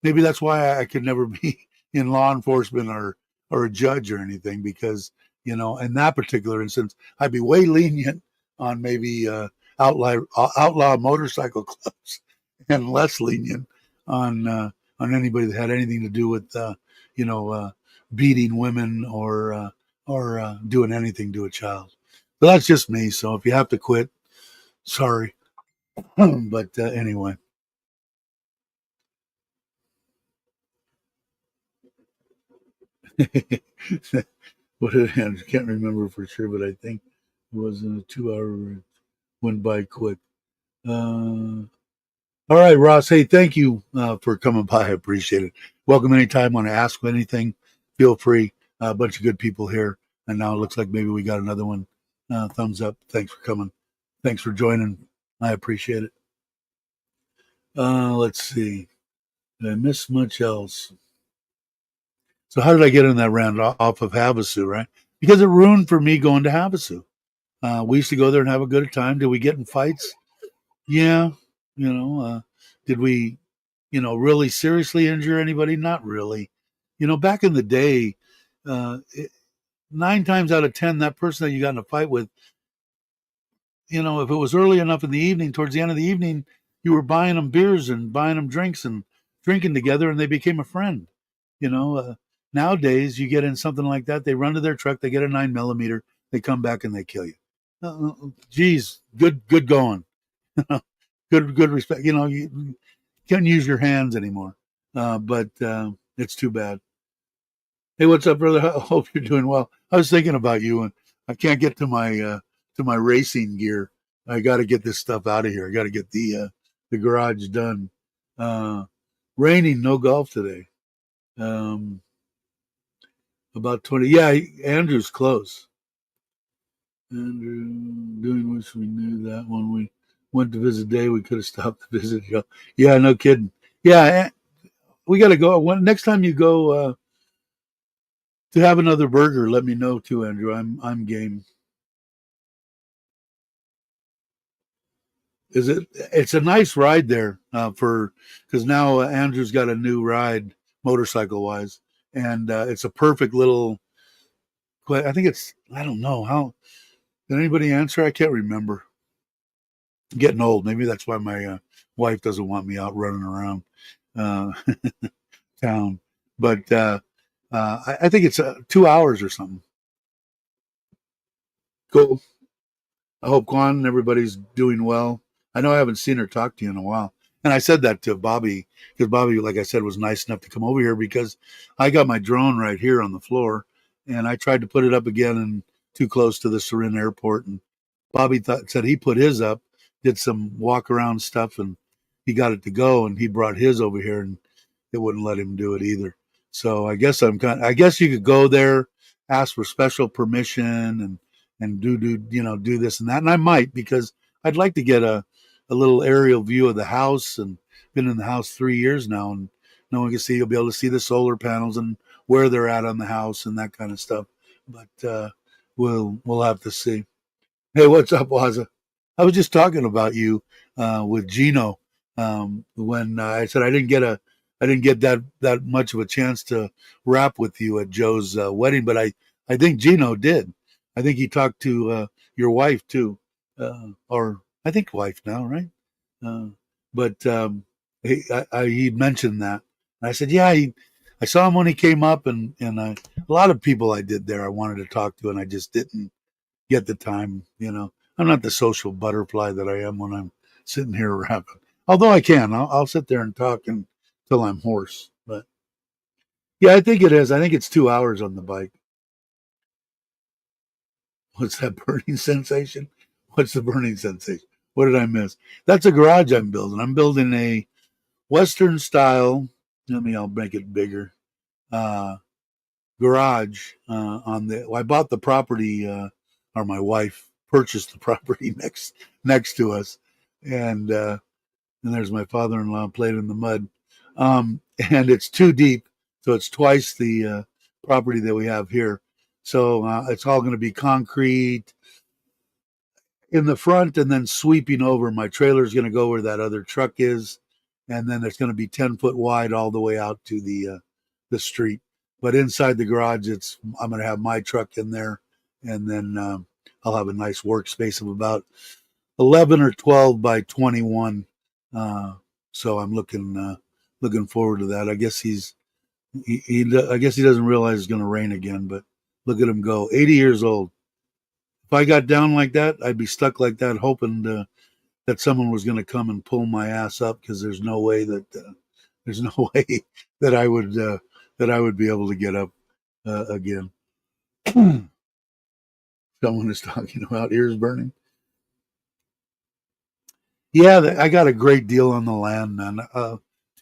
Maybe that's why I could never be in law enforcement or a judge or anything, because in that particular instance I'd be way lenient on maybe outlaw motorcycle clubs and less lenient on anybody that had anything to do with you know uh, beating women or doing anything to a child. But that's just me. So if you have to quit, sorry. But anyway. What it I can't remember for sure, but I think it was in a 2 hour. It went by quick. All right, Ross. Hey, thank you for coming by. I appreciate it. Welcome anytime. Want to ask anything? Feel free. A bunch of good people here, and now it looks like maybe we got another one. Thumbs up. Thanks for coming. Thanks for joining. I appreciate it. Let's see. Did I miss much else? So how did I get in that round off of Havasu, right? Because it ruined for me going to Havasu. We used to go there and have a good time. Did we get in fights? Yeah. Did we, really seriously injure anybody? Not really. Back in the day, uh, it, 9 times out of 10, that person that you got in a fight with, if it was early enough in the evening, towards the end of the evening, you were buying them beers and buying them drinks and drinking together, and they became a friend. You know, uh, Nowadays you get in something like that, they run to their truck, they get a 9 millimeter, they come back and they kill you. Geez, good going. Good respect. You can't use your hands anymore, but it's too bad. Hey, what's up, brother? I hope you're doing well. I was thinking about you, and I can't get to my racing gear. I got to get this stuff out of here. I got to get the garage done. Uh, Raining, no golf today. Um, about 20. Yeah, Andrew's close. Andrew doing wish we knew that when we went to visit Dave, we could have stopped to visit you. Yeah, no kidding. Yeah, we got to go. Next time you go to have another burger, let me know too, Andrew. I'm game. Is it? It's a nice ride there for because now Andrew's got a new ride motorcycle wise, and it's a perfect little. I think it's. I don't know how. Did anybody answer? I can't remember. Getting old. Maybe that's why my wife doesn't want me out running around uh, town. But I think it's 2 hours or something. Cool. I hope Quan and everybody's doing well. I know I haven't seen her talk to you in a while. And I said that to Bobby because Bobby, like I said, was nice enough to come over here because I got my drone right here on the floor and I tried to put it up again and too close to the Sarin airport. And Bobby said he put his up, did some walk around stuff, and he got it to go. And he brought his over here and it wouldn't let him do it either. So I guess you could go there, ask for special permission and do this and that. And I might because I'd like to get a little aerial view of the house and been in the house 3 years now and no one can see you'll be able to see the solar panels and where they're at on the house and that kind of stuff. But we'll have to see. Hey, what's up, Waza? I was just talking about you with Gino when I said I didn't get that much of a chance to rap with you at Joe's wedding, but I think Gino did. I think he talked to your wife too, or I think wife now, right? Uh, but he mentioned that. And I said, yeah, I saw him when he came up, and a lot of people I did there I wanted to talk to, and I just didn't get the time. I'm not the social butterfly that I am when I'm sitting here rapping. Although I can, I'll sit there and talk until I'm hoarse. But yeah, I think it is. I think it's 2 hours on the bike. What's that burning sensation? What's the burning sensation? What did I miss? That's a garage I'm building. I'm building a Western style. I'll make it bigger. Uh, Garage on the. Well, I bought the property, or my wife purchased the property next to us, and there's my father-in-law playing in the mud, and it's too deep, so it's twice the property that we have here. So it's all going to be concrete in the front, and then sweeping over. My trailer's going to go where that other truck is, and then it's going to be 10 foot wide all the way out to the street. But inside the garage, I'm going to have my truck in there, and then I'll have a nice workspace of about 11 or 12 by 21. So I'm looking forward to that. I guess I guess he doesn't realize it's going to rain again, but look at him go. 80 years old. If I got down like that, I'd be stuck like that, hoping that someone was going to come and pull my ass up because there's no way that I would be able to get up again. Someone is talking about ears burning. Yeah, I got a great deal on the land, man.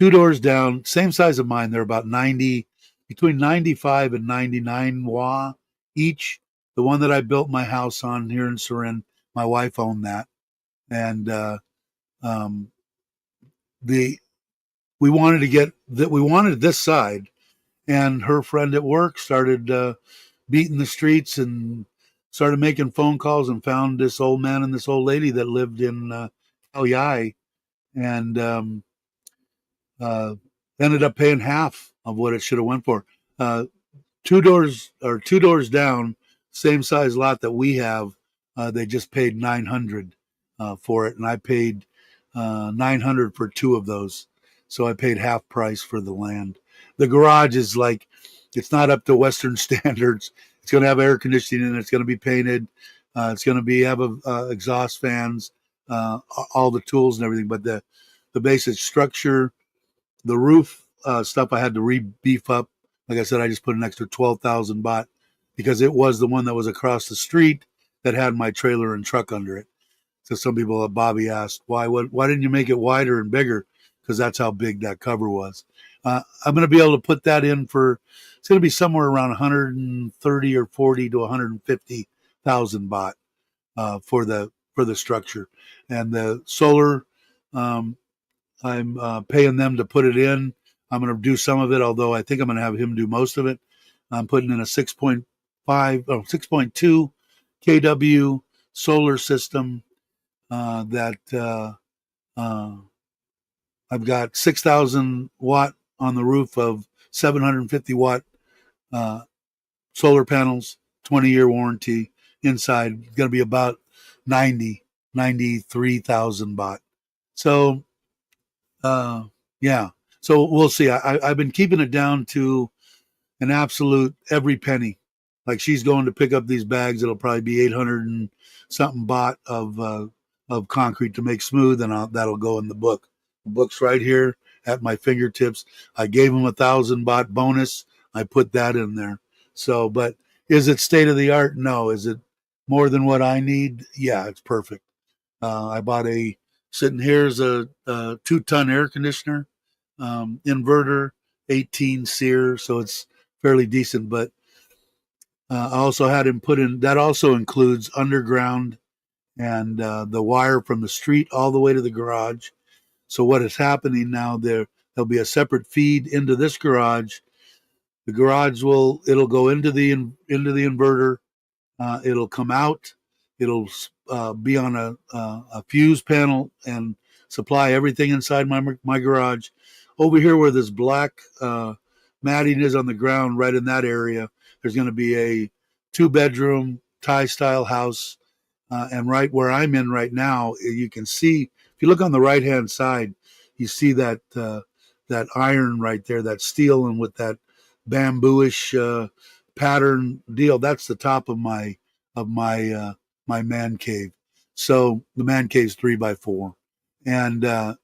2 doors down, same size of mine. They're about 90, between 95 and 99 wah each. The one that I built my house on here in Sarin, my wife owned that, and um, the we wanted this side, and her friend at work started beating the streets and started making phone calls and found this old man and this old lady that lived in Yai, and uh, ended up paying half of what it should have went for. Uh, two doors down, same size lot that we have. They just paid 900 for it, and I paid 900 for two of those. So I paid half price for the land. The garage is like, it's not up to Western standards. It's going to have air conditioning in it. It's going to be painted. It's going to be have exhaust fans, all the tools and everything. But the basic structure, the roof stuff, I had to beef up. Like I said, I just put an extra 12,000 baht because it was the one that was across the street that had my trailer and truck under it. So some people, Bobby asked, why didn't you make it wider and bigger? Because that's how big that cover was. I'm going to be able to put that in for, it's going to be somewhere around 130 or 40 to 150,000 baht for the structure. And the solar, um, I'm paying them to put it in. I'm going to do some of it, although I think I'm going to have him do most of it. I'm putting in a 6.2 kW solar system that uh, I've got 6,000 watt on the roof of 750 watt uh, solar panels, 20-year warranty. Inside, it's going to be about 93,000 baht. So, uh, yeah. So we'll see. I've been keeping it down to an absolute every penny. Like she's going to pick up these bags. It'll probably be 800 and something baht of concrete to make smooth, and that'll go in the book. The book's right here at my fingertips. I gave him 1,000 baht bonus. I put that in there. So, but is it state of the art? No. Is it more than what I need? Yeah, it's perfect. I bought sitting here is a 2-ton air conditioner, inverter, 18 SEER, so it's fairly decent. But I also had him put in, that also includes underground and the wire from the street all the way to the garage. So what is happening now, there'll be a separate feed into this garage. The garage it'll go into the inverter. It'll come out. It'll be on a fuse panel and supply everything inside my garage. Over here, where this black matting is on the ground, right in that area, there's going to be a 2-bedroom Thai style house. And right where I'm in right now, you can see, if you look on the right hand side, you see that iron right there, that steel, and with that bambooish pattern deal. That's the top of my man cave. So the man cave's 3x4, and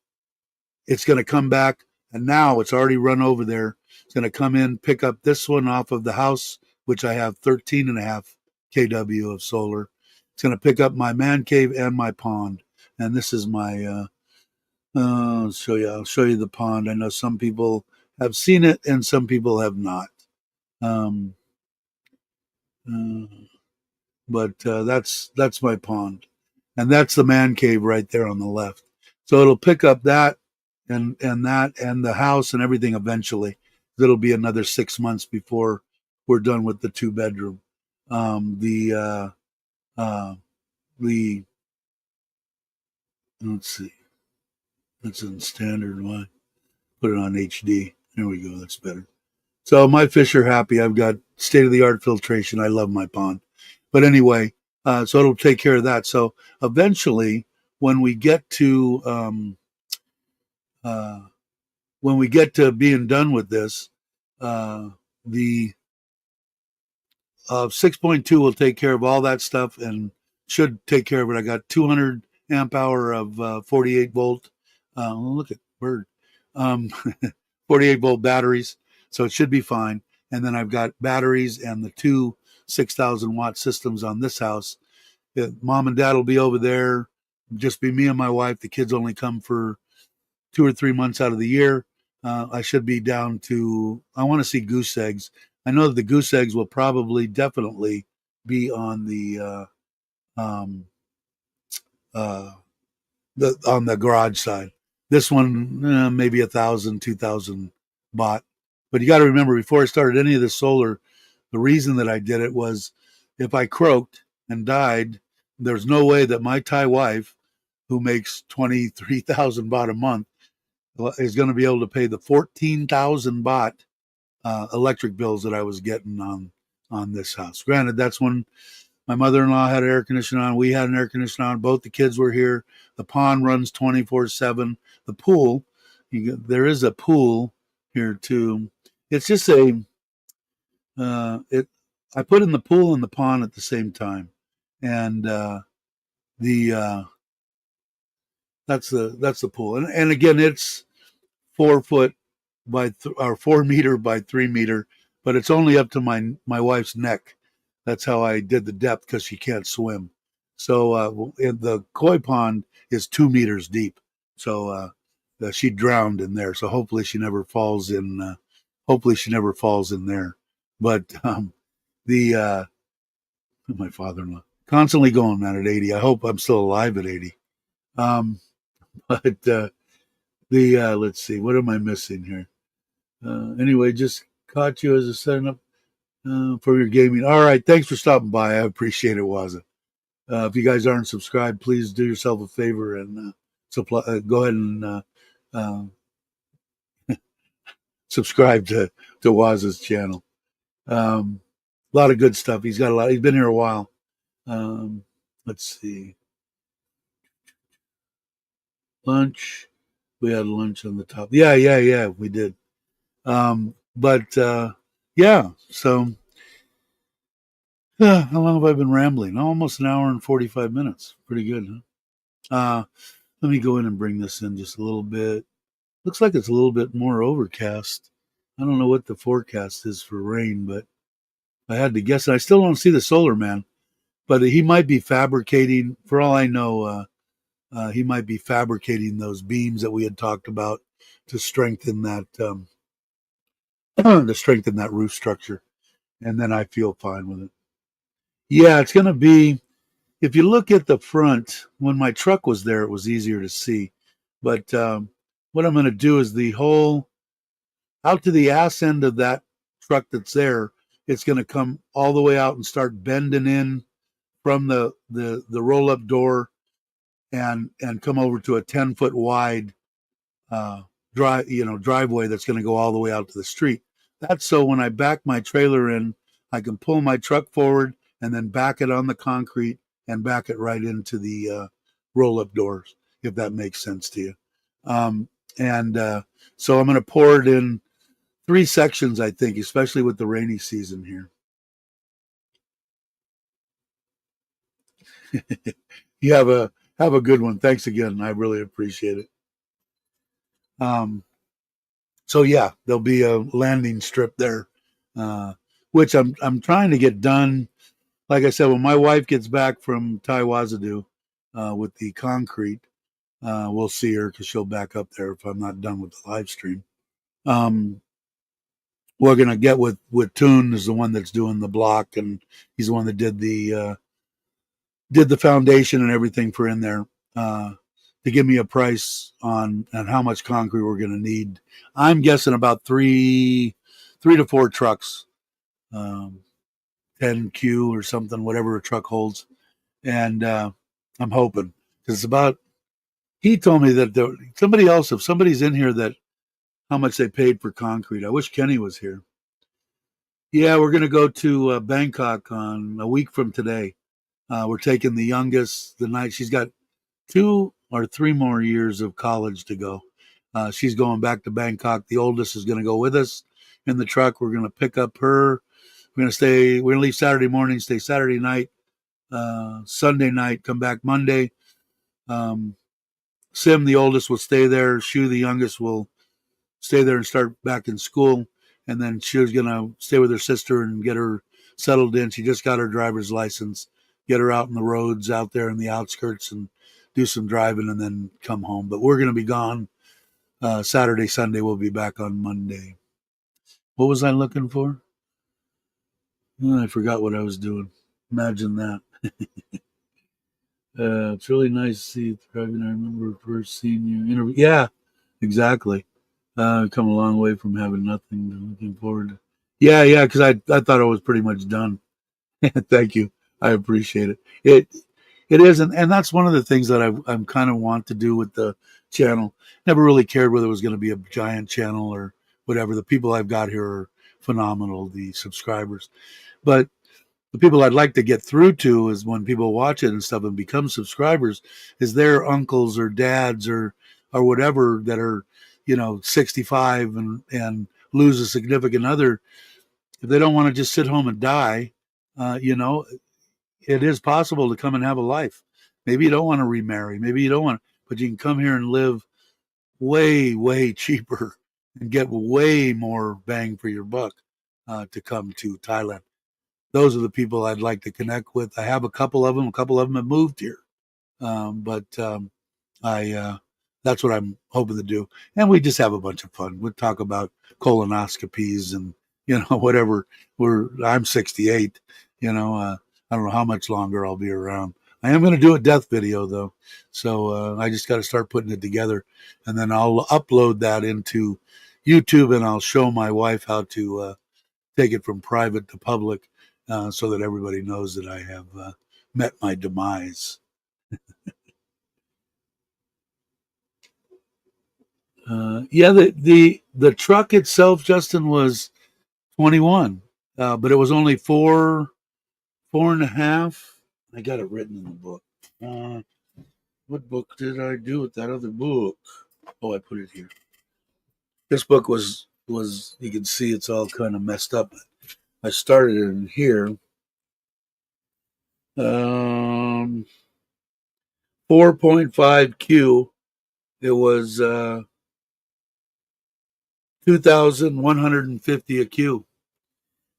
it's going to come back. And now it's already run over there. It's going to come in, pick up this one off of the house, which I have 13.5 kW of solar. It's going to pick up my man cave and my pond. And this is my. I'll show you. I'll show you the pond. I know some people have seen it and some people have not. Um, uh, but that's my pond, and that's the man cave right there on the left. So it'll pick up that and the house and everything eventually. It'll be another 6 months before we're done with the 2-bedroom. The let's see, that's in standard. Why put it on HD? There we go. That's better. So my fish are happy. I've got state of the art filtration. I love my pond. But anyway, so it'll take care of that. So eventually, when we get to uh, being done with this, the 6.2 will take care of all that stuff and should take care of it. I got 200 amp hour of 48 volt. Look at bird, um, 48 volt batteries, so it should be fine. And then I've got batteries and the two 6,000 watt systems on this house. Mom and Dad will be over there. Just be me and my wife. The kids only come for 2 or 3 months out of the year. I should be down to, I want to see goose eggs. I know that the goose eggs will probably definitely be on um, uh, on the garage side. This one, maybe 1,000, 2,000 baht. But you got to remember, before I started any of the solar, the reason that I did it was if I croaked, and died, there's no way that my Thai wife, who makes 23,000 baht a month, is going to be able to pay the 14,000 baht electric bills that I was getting on this house. Granted, that's when my mother-in-law had air conditioning on. We had an air conditioner on. Both the kids were here. The pond runs 24/7. The pool, there is a pool here too. It's just it. I put in the pool and the pond at the same time, and the that's the pool. And again, it's 4 foot or 4 meter by 3 meter, but it's only up to my wife's neck. That's how I did the depth because she can't swim. So the koi pond is 2 meters deep. So she drowned in there. So hopefully she never falls in. Hopefully she never falls in there. But the my father-in-law constantly going, man, at 80. I hope I'm still alive at 80. But let's see, what am I missing here? Anyway, just caught you as a setting up for your gaming. All right, thanks for stopping by. I appreciate it, Waza. If you guys aren't subscribed, please do yourself a favor and go ahead and subscribe to Waza's channel. A lot of good stuff. He's got a lot. He's been here a while. Let's see. Lunch. We had lunch on the top. Yeah, we did. But yeah, so how long have I been rambling? Almost an hour and 45 minutes. Pretty good, huh? Let me go in and bring this in just a little bit. Looks like it's a little bit more overcast. I don't know what the forecast is for rain, but I had to guess. I still don't see the solar man, but he might be fabricating. For all I know, he might be fabricating those beams that we had talked about to strengthen that roof structure. And then I feel fine with it. Yeah, it's going to be. If you look at the front, when my truck was there, it was easier to see. But what I'm going to do is the whole out to the ass end of that truck that's there, it's going to come all the way out and start bending in from the roll-up door and come over to a 10-foot wide driveway that's going to go all the way out to the street. That's so when I back my trailer in, I can pull my truck forward and then back it on the concrete and back it right into the roll-up doors, if that makes sense to you. So I'm going to pour it in 3 sections, I think, especially with the rainy season here. You have a good one. Thanks again. I really appreciate it. So yeah, there'll be a landing strip there, which I'm trying to get done. Like I said, when my wife gets back from Taiwazadu with the concrete, we'll see her because she'll back up there if I'm not done with the live stream. We're gonna get with Toon is the one that's doing the block, and he's the one that did the foundation and everything for in there to give me a price on how much concrete we're going to need. I'm guessing about 3 to 4 trucks, 10Q or something, whatever a truck holds. And I'm hoping because it's about. He told me that if somebody's in here that how much they paid for concrete. I wish Kenny was here. Yeah, we're going to go to Bangkok on a week from today. We're taking the youngest the night. She's got 2 or 3 more years of college to go. She's going back to Bangkok. The oldest is going to go with us in the truck. We're going to pick up her. We're going to leave Saturday morning, stay Saturday night, Sunday night, come back Monday. Sim, the oldest, will stay there. Shu, the youngest, will stay there and start back in school. And then she was going to stay with her sister and get her settled in. She just got her driver's license. Get her out on the roads out there in the outskirts and do some driving and then come home. But we're going to be gone Saturday, Sunday. We'll be back on Monday. What was I looking for? Oh, I forgot what I was doing. Imagine that. It's really nice to see you thriving. I remember first seeing you interview. Yeah, exactly. Come a long way from having nothing to looking forward to. Yeah, because I thought I was pretty much done. Thank you. I appreciate it. It is, and that's one of the things that I'm kind of want to do with the channel. Never really cared whether it was going to be a giant channel or whatever. The people I've got here are phenomenal, the subscribers. But the people I'd like to get through to is when people watch it and stuff and become subscribers, is their uncles or dads or whatever that are 65 and lose a significant other. If they don't want to just sit home and die, uh, you know, it is possible to come and have a life. Maybe you don't want to remarry. Maybe you don't want, but you can come here and live way, way cheaper and get way more bang for your buck to come to Thailand. Those are the people I'd like to connect with. I have a couple of them. A couple of them have moved here, but I that's what I'm hoping to do. And we just have a bunch of fun. We talk about colonoscopies and whatever. I'm 68. I don't know how much longer I'll be around. I am going to do a death video though, so I just got to start putting it together, and then I'll upload that into YouTube, and I'll show my wife how to take it from private to public, so that everybody knows that I have met my demise. Yeah, the truck itself, Justin, was 21, but it was only four and a half. I got it written in the book. Uh, what book did I do with that other book? Oh, I put it here. This book was you can see it's all kind of messed up. I started it in here. Um, 4.5 Q. It was 2,150 a Q.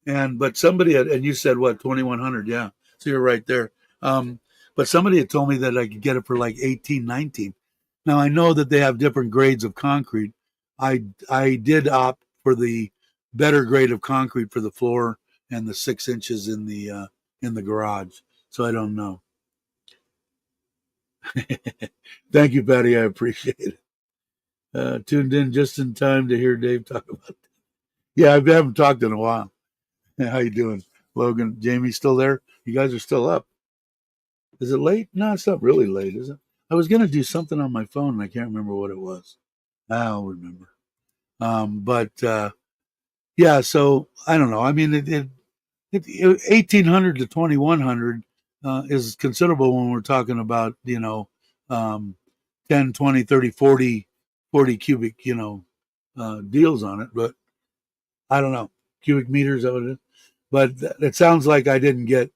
But somebody had, and you said what, 2,100? Yeah, so you're right there. Um, but somebody had told me that I could get it for like 18, 19. Now I know that they have different grades of concrete. I did opt for the better grade of concrete for the floor and the 6 inches in the garage. So I don't know. Thank you, Patty. I appreciate it. Tuned in just in time to hear Dave talk about it. Yeah, I haven't talked in a while. How you doing, Logan? Jamie still there? You guys are still up. Is it late? No, it's not really late, is it? I was gonna do something on my phone and I can't remember what it was. I'll remember. But yeah, so I don't know. I mean, 1800 to 2100 is considerable when we're talking about um, 10, 20, 30, 40 cubic deals on it. But I don't know, cubic meters. That what it is. But it sounds like I didn't get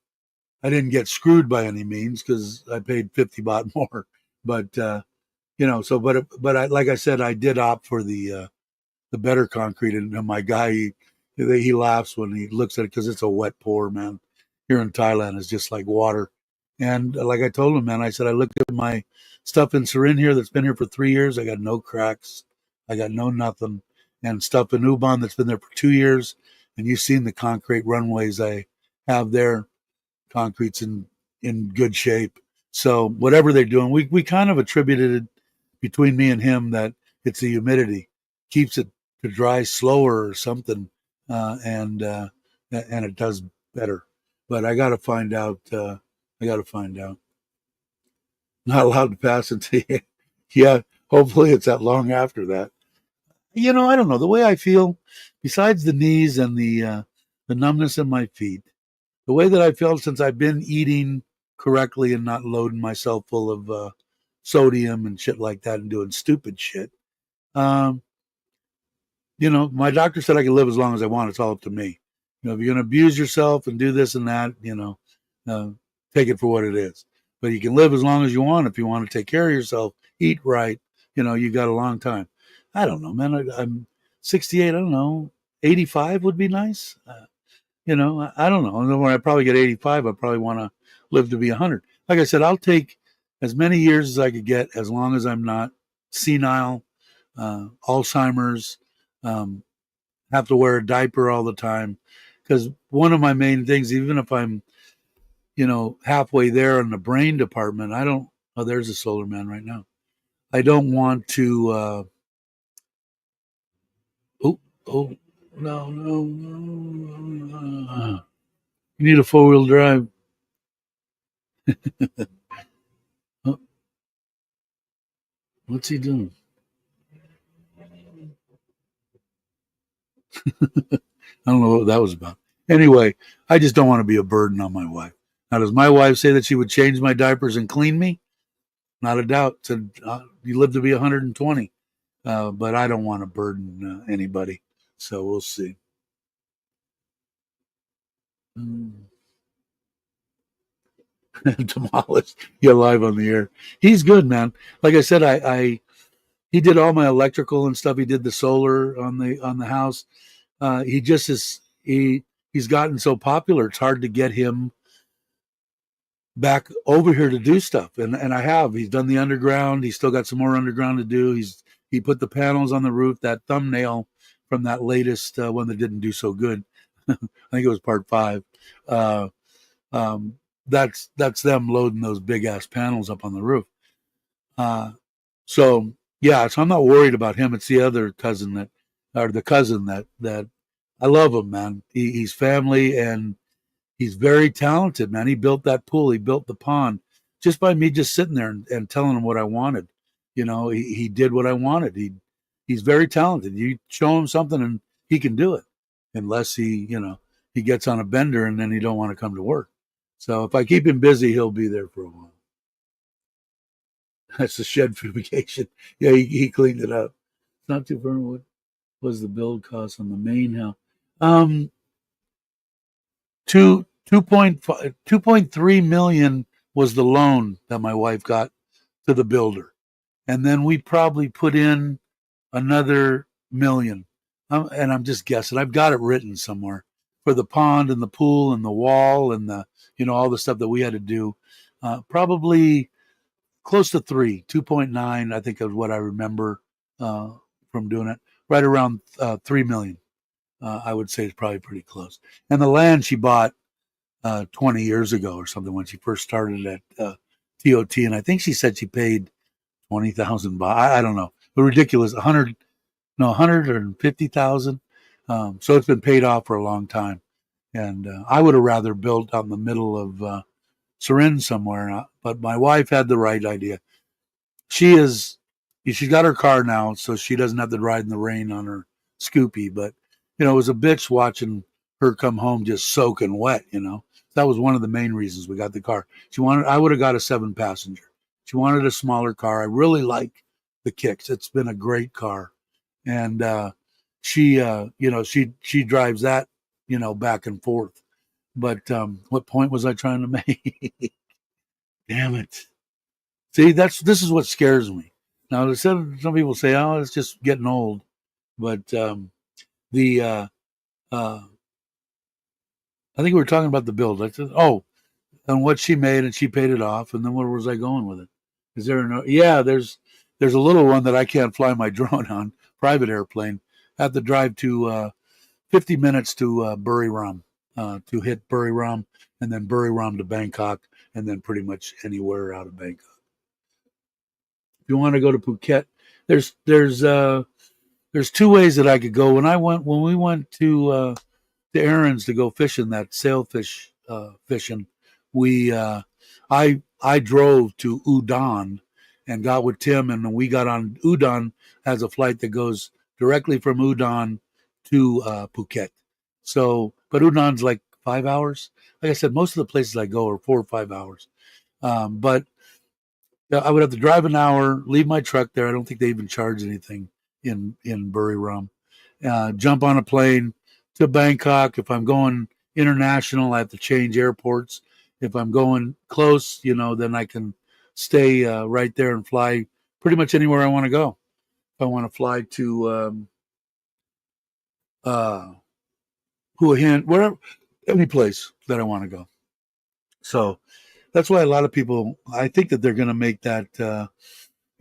screwed by any means because I paid 50 baht more. But but like I said, I did opt for the better concrete. And my guy, he laughs when he looks at it because it's a wet pour, man. Here in Thailand, it's just like water. And like I told him, man, I said I looked at my stuff in Surin here that's been here for 3 years. I got no cracks, I got no nothing, and stuff in Ubon that's been there for 2 years. And you've seen the concrete runways I have there. Concrete's in good shape. So whatever they're doing, we kind of attributed it between me and him that it's the humidity keeps it to dry slower or something, and it does better. But I got to find out. I got to find out. Not allowed to pass until yeah. Hopefully, it's that long after that. I don't know the way I feel. Besides the knees and the numbness in my feet, the way that I felt since I've been eating correctly and not loading myself full of sodium and shit like that and doing stupid shit. Um, my doctor said I can live as long as I want. It's all up to me. If you're going to abuse yourself and do this and that, uh, take it for what it is. But you can live as long as you want. If you want to take care of yourself, eat right, you got a long time. I don't know, man. I'm 68. I don't know. 85 would be nice. I don't know. When I probably get 85, I probably want to live to be 100. Like I said, I'll take as many years as I could get as long as I'm not senile, Alzheimer's, um, have to wear a diaper all the time. Because one of my main things, even if I'm, halfway there in the brain department, I don't, oh, there's a solar man right now. I don't want to, oh, oh, no. You need a 4-wheel drive. Oh, what's he doing? I don't know what that was about. Anyway, I just don't want to be a burden on my wife. Now, does my wife say that she would change my diapers and clean me? Not a doubt. Said you live to be 120, but I don't want to burden anybody. So we'll see. Demolished. You're live on the air. He's good, man. Like I said, I he did all my electrical and stuff. He did the solar on the house. He just is he's gotten so popular. It's hard to get him back over here to do stuff. And I have. He's done the underground. He's still got some more underground to do. He put the panels on the roof. That thumbnail from that latest one that didn't do so good. I think it was part 5. Uh, um, that's them loading those big ass panels up on the roof. Uh, so yeah, so I'm not worried about him. It's the other cousin that I love him, man. He's family and he's very talented, man. He built that pool. He built the pond just by me just sitting there and telling him what I wanted. You know, he did what I wanted. He's very talented. You show him something and he can do it, unless he gets on a bender and then he don't want to come to work. So if I keep him busy, he'll be there for a while. That's the shed fumigation. Yeah, he cleaned it up. Not too far. What was the build cost on the main house? Two 2.3 million was the loan that my wife got to the builder, and then we probably put in another million. And I'm just guessing. I've got it written somewhere for the pond and the pool and the wall and the all the stuff that we had to do. Probably close to 2.9. I think is what I remember from doing it. Right around 3 million. I would say it's probably pretty close. And the land she bought 20 years ago or something when she first started at TOT, and I think she said she paid 20,000. I don't know, but ridiculous. 150,000. So it's been paid off for a long time, and I would have rather built out in the middle of Surin somewhere. But my wife had the right idea. She's got her car now, so she doesn't have to ride in the rain on her Scoopy. But it was a bitch watching her come home just soaking wet. That was one of the main reasons we got the car. I would have got a 7-passenger. She wanted a smaller car. I really like the Kicks. It's been a great car, and she drives that back and forth. But what point was I trying to make? Damn it! See, this is what scares me. Now, some people say, "Oh, it's just getting old," but the I think we were talking about the build. I said, "Oh, and what she made, and she paid it off." And then where was I going with it? Is there Yeah, there's a little one that I can't fly my drone on, private airplane. I have to drive to 50 minutes to Buriram to hit Buriram, and then Buriram to Bangkok, and then pretty much anywhere out of Bangkok. If you want to go to Phuket, there's 2 ways that I could go. When we went to Aaron's to go fishing, that sailfish fishing, we I drove to Udon and got with Tim, and we got on Udon has a flight that goes directly from Udon to Phuket. So, but Udon's like 5 hours. Like I said, most of the places I go are 4 or 5 hours. But I would have to drive an hour, leave my truck there. I don't think they even charge anything in Buriram. Jump on a plane to Bangkok. If I'm going international, I have to change airports. If I'm going close, then I can stay right there and fly pretty much anywhere I want to go. If I want to fly to Hua Hin, wherever, any place that I want to go. So that's why a lot of people, I think that they're going to make that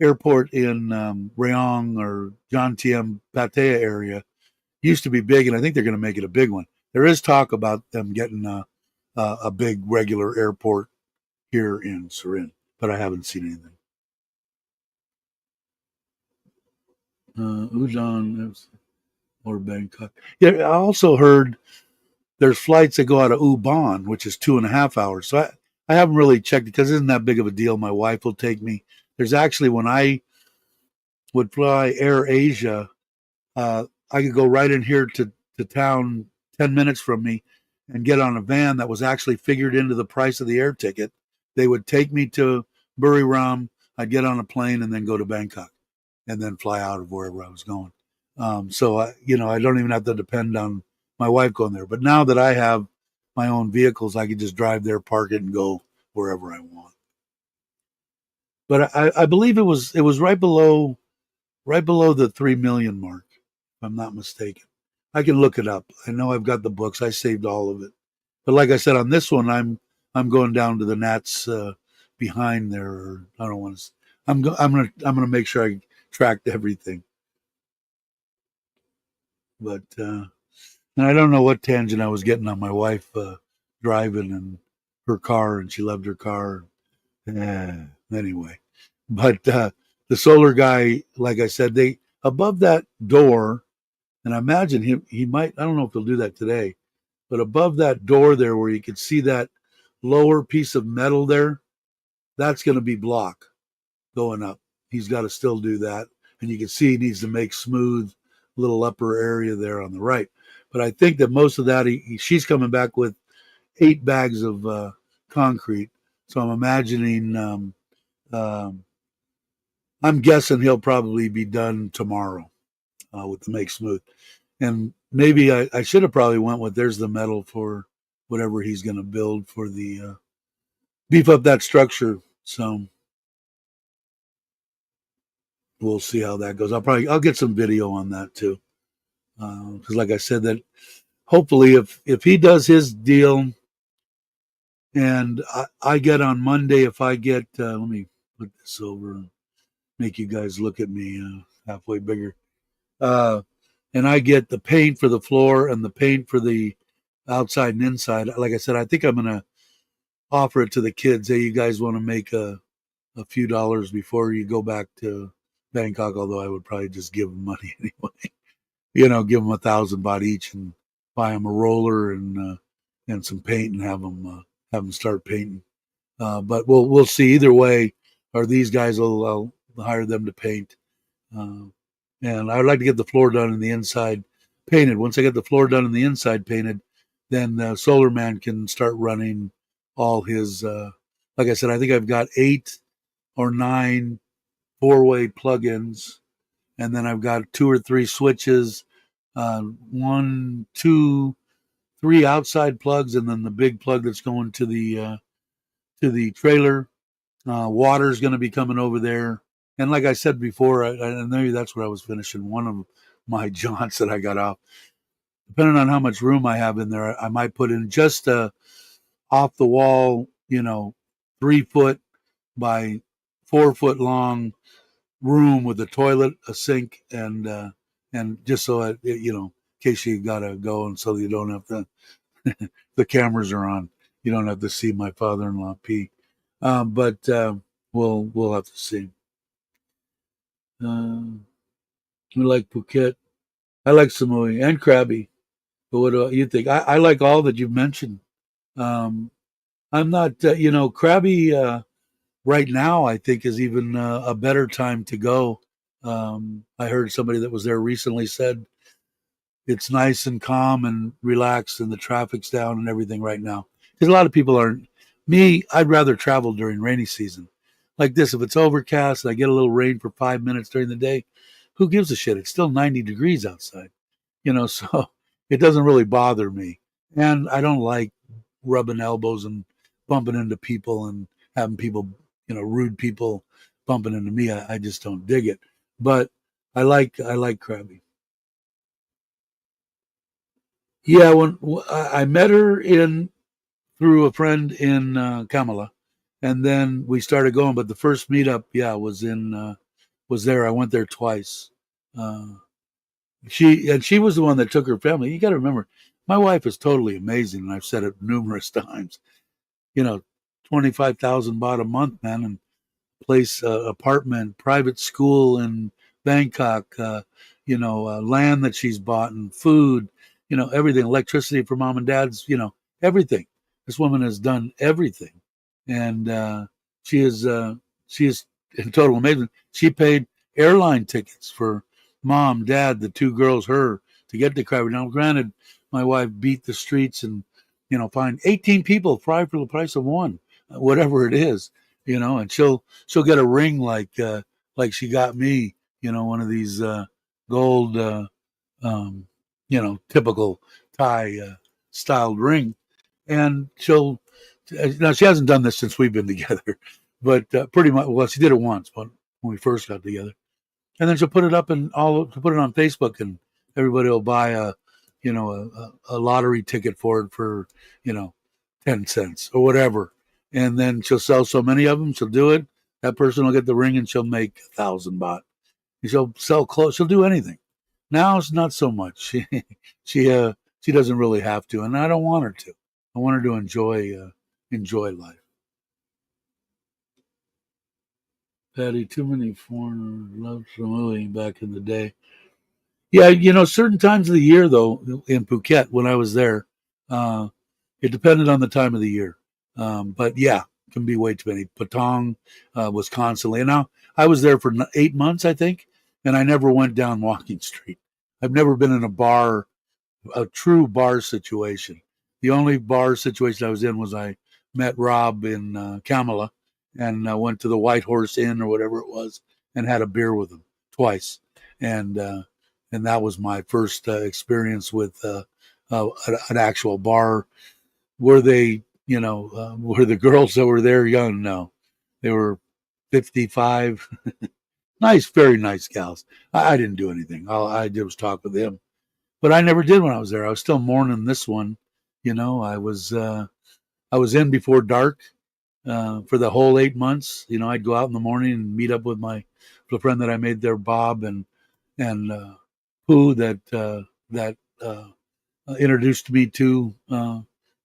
airport in Rayong or Jomtien Pattaya area. Used to be big, and I think they're going to make it a big one. There is talk about them getting a big regular airport here in Surin, but I haven't seen anything. Udon or Bangkok. Yeah, I also heard there's flights that go out of Ubon, which is 2.5 hours. So I haven't really checked it because it isn't that big of a deal. My wife will take me. There's actually, when I would fly Air Asia, I could go right in here to town 10 minutes from me and get on a van that was actually figured into the price of the air ticket. They would take me to Buriram. I'd get on a plane and then go to Bangkok and then fly out of wherever I was going. So I don't even have to depend on my wife going there. But now that I have my own vehicles, I can just drive there, park it, and go wherever I want. But I believe it was right below the 3 million mark, if I'm not mistaken. I can look it up. I know I've got the books. I saved all of it. But like I said, on this one, I'm going down to the Nats behind there. Or I don't want to. I'm gonna make sure I tracked everything. But and I don't know what tangent I was getting on my wife driving and her car, and she loved her car. Anyway, but the solar guy, like I said, they above that door, and I imagine he might. I don't know if he'll do that today, but above that door there, where you could see that lower piece of metal there, that's going to be block going up. He's got to still do that, and you can see he needs to make smooth little upper area there on the right. But I think that most of that, she's coming back with 8 bags of concrete. So I'm imagining. I'm guessing he'll probably be done tomorrow with the make smooth. And maybe I should have probably went with there's the metal for whatever he's going to build for the beef up that structure. So we'll see how that goes. I'll get some video on that too, because like I said, that hopefully if he does his deal and I get on Monday, if I get let me put this over and make you guys look at me halfway bigger. Uh, and I get the paint for the floor and the paint for the outside and inside. Like I said, I think I'm gonna offer it to the kids. Hey, you guys want to make a few dollars before you go back to Bangkok? Although I would probably just give them money anyway. Give them 1,000 baht each and buy them a roller and some paint and have them start painting. But we'll see. Either way, or these guys will I'll hire them to paint. Uh, and I'd like to get the floor done and the inside painted. Once I get the floor done and the inside painted, then Solar Man can start running all his. Like I said, I think I've got 8 or 9 4-way plugins, and then I've got 2 or 3 switches, 1, 2, 3 outside plugs, and then the big plug that's going to the trailer. Water's going to be coming over there. And like I said before, and maybe that's where I was finishing one of my jaunts that I got off. Depending on how much room I have in there, I might put in just a off the wall, 3 foot by 4 foot long room with a toilet, a sink, and just so in case you gotta go, and so you don't have to, the cameras are on. You don't have to see my father-in-law pee. But we'll have to see. We like Phuket. I like Samui and Krabi. But what do you think? I like all that you've mentioned. Um, I'm not, Krabi right now, I think, is even a better time to go. I heard somebody that was there recently said it's nice and calm and relaxed, and the traffic's down and everything right now. Because a lot of people aren't. Me, I'd rather travel during rainy season. Like this, if it's overcast and I get a little rain for 5 minutes during the day, who gives a shit? It's still 90 degrees outside, so it doesn't really bother me. And I don't like rubbing elbows and bumping into people and having people, rude people bumping into me. I just don't dig it. But I like Krabby. Yeah, when I met her in through a friend in Kamala, and then we started going. But the first meetup, yeah, was there. I went there twice. Uh, she was the one that took her family. You got to remember, my wife is totally amazing, and I've said it numerous times. You know, 25,000 baht a month, man, and place, apartment, private school in Bangkok. Land that she's bought and food. Everything, electricity for mom and dad's. Everything. This woman has done everything. and she is in total amazement. She paid airline tickets for mom, dad, the two girls, her to get to Krabi. Now, granted, my wife beat the streets and find 18 people fry for the price of one, whatever it is, and she'll get a ring like she got me, one of these gold, um, typical Thai styled ring, and she'll now she hasn't done this since we've been together, but pretty much. Well, she did it once, but when we first got together, and then she'll put it up and put it on Facebook, and everybody will buy a lottery ticket for it for 10 cents or whatever, and then she'll sell so many of them. She'll do it. That person will get the ring, and she'll make 1,000 baht. And she'll sell clothes. She'll do anything. Now it's not so much. She doesn't really have to, and I don't want her to. I want her to enjoy life. Patty, too many foreigners loved Samoa back in the day. Yeah, certain times of the year though in Phuket when I was there, uh, it depended on the time of the year. But yeah, can be way too many. Patong was constantly. And now I was there for 8 months, I think, and I never went down Walking Street. I've never been in a true bar situation. The only bar situation I was in was I met Rob in Kamala and went to the White Horse Inn or whatever it was and had a beer with him twice, and that was my first experience with an actual bar. Were they, were the girls that were there young? No, they were 55. Nice, very nice gals. I didn't do anything. All I did was talk with him, but I never did when I was there. I was still mourning this one. I was in before dark for the whole 8 months. I'd go out in the morning and meet up with the friend that I made there, Bob, and Pooh that introduced me to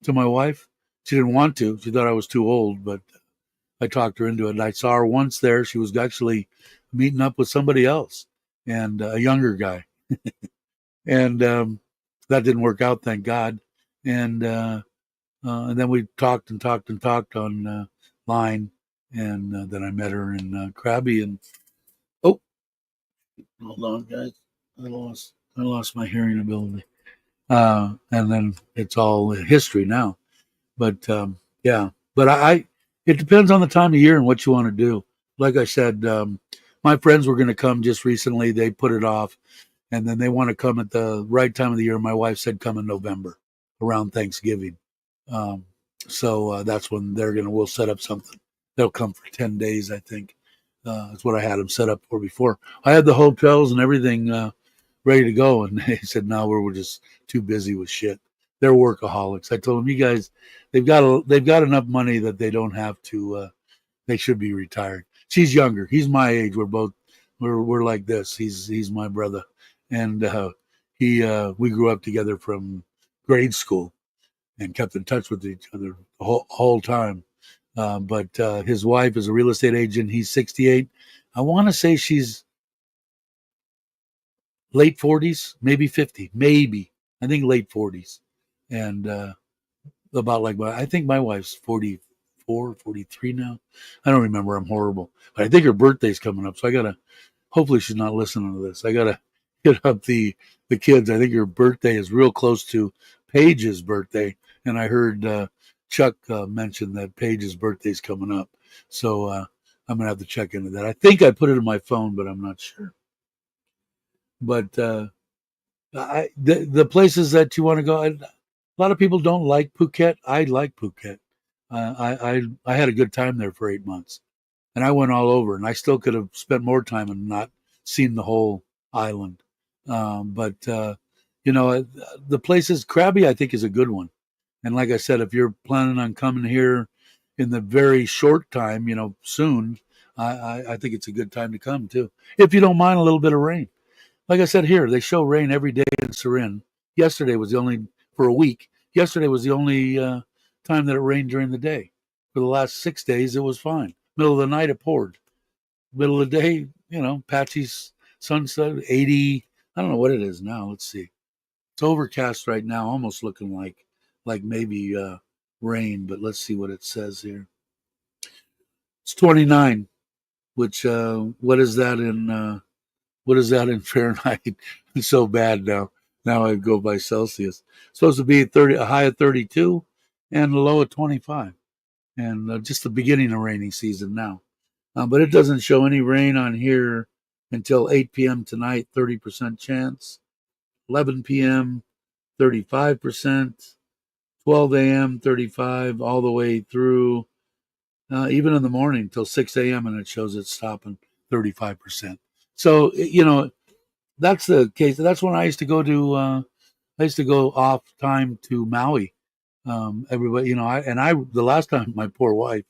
my wife. She didn't want to. She thought I was too old, but I talked her into it. And I saw her once there. She was actually meeting up with somebody else and a younger guy, and that didn't work out, thank God. And then we talked and talked and talked on line, and then I met her in Krabi. And oh, hold on, guys, I lost my hearing ability. And then it's all history now. But yeah, but it depends on the time of year and what you want to do. Like I said, my friends were going to come just recently. They put it off, and then they want to come at the right time of the year. My wife said come in November, around Thanksgiving. Um, so that's when we'll set up something. They'll come for 10 days, I think. That's what I had them set up for before. I had the hotels and everything ready to go, and they said, no, we're just too busy with shit. They're workaholics. I told them, you guys, they've got enough money that they don't have to. They should be retired. She's younger. He's my age. We're like this. He's my brother, and we grew up together from grade school and kept in touch with each other the whole time. But his wife is a real estate agent. He's 68. I want to say she's late 40s, maybe 50, maybe. I think late 40s. And about like, I think my wife's 44, 43 now. I don't remember. I'm horrible. But I think her birthday's coming up. So I got to, hopefully she's not listening to this. I got to hit up the kids. I think her birthday is real close to Paige's birthday. And I heard Chuck mention that Paige's birthday's coming up. So I'm going to have to check into that. I think I put it in my phone, but I'm not sure. But the places that you want to go, a lot of people don't like Phuket. I like Phuket. I had a good time there for 8 months, and I went all over, and I still could have spent more time and not seen the whole island. But the places Krabi, I think, is a good one. And like I said, if you're planning on coming here in the very short time, soon, I think it's a good time to come too. If you don't mind a little bit of rain. Like I said here, they show rain every day in Surin. Yesterday was the only, for a week, yesterday was the only time that it rained during the day. For the last 6 days, it was fine. Middle of the night, it poured. Middle of the day, patchy sunset, 80. I don't know what it is now. Let's see. It's overcast right now, almost looking like maybe rain, but let's see what it says here. It's 29, which what is that in Fahrenheit? It's so bad now. Now I go by Celsius. It's supposed to be a high of 32 and a low of 25, and just the beginning of rainy season now. But it doesn't show any rain on here until 8 p.m. tonight. 30% chance. 11 p.m. 35%. 12 a.m. 35, all the way through even in the morning till 6 a.m. and it shows it's stopping 35%. So that's the case. That's when I used to go to. I used to go off time to Maui. Everybody, the last time my poor wife,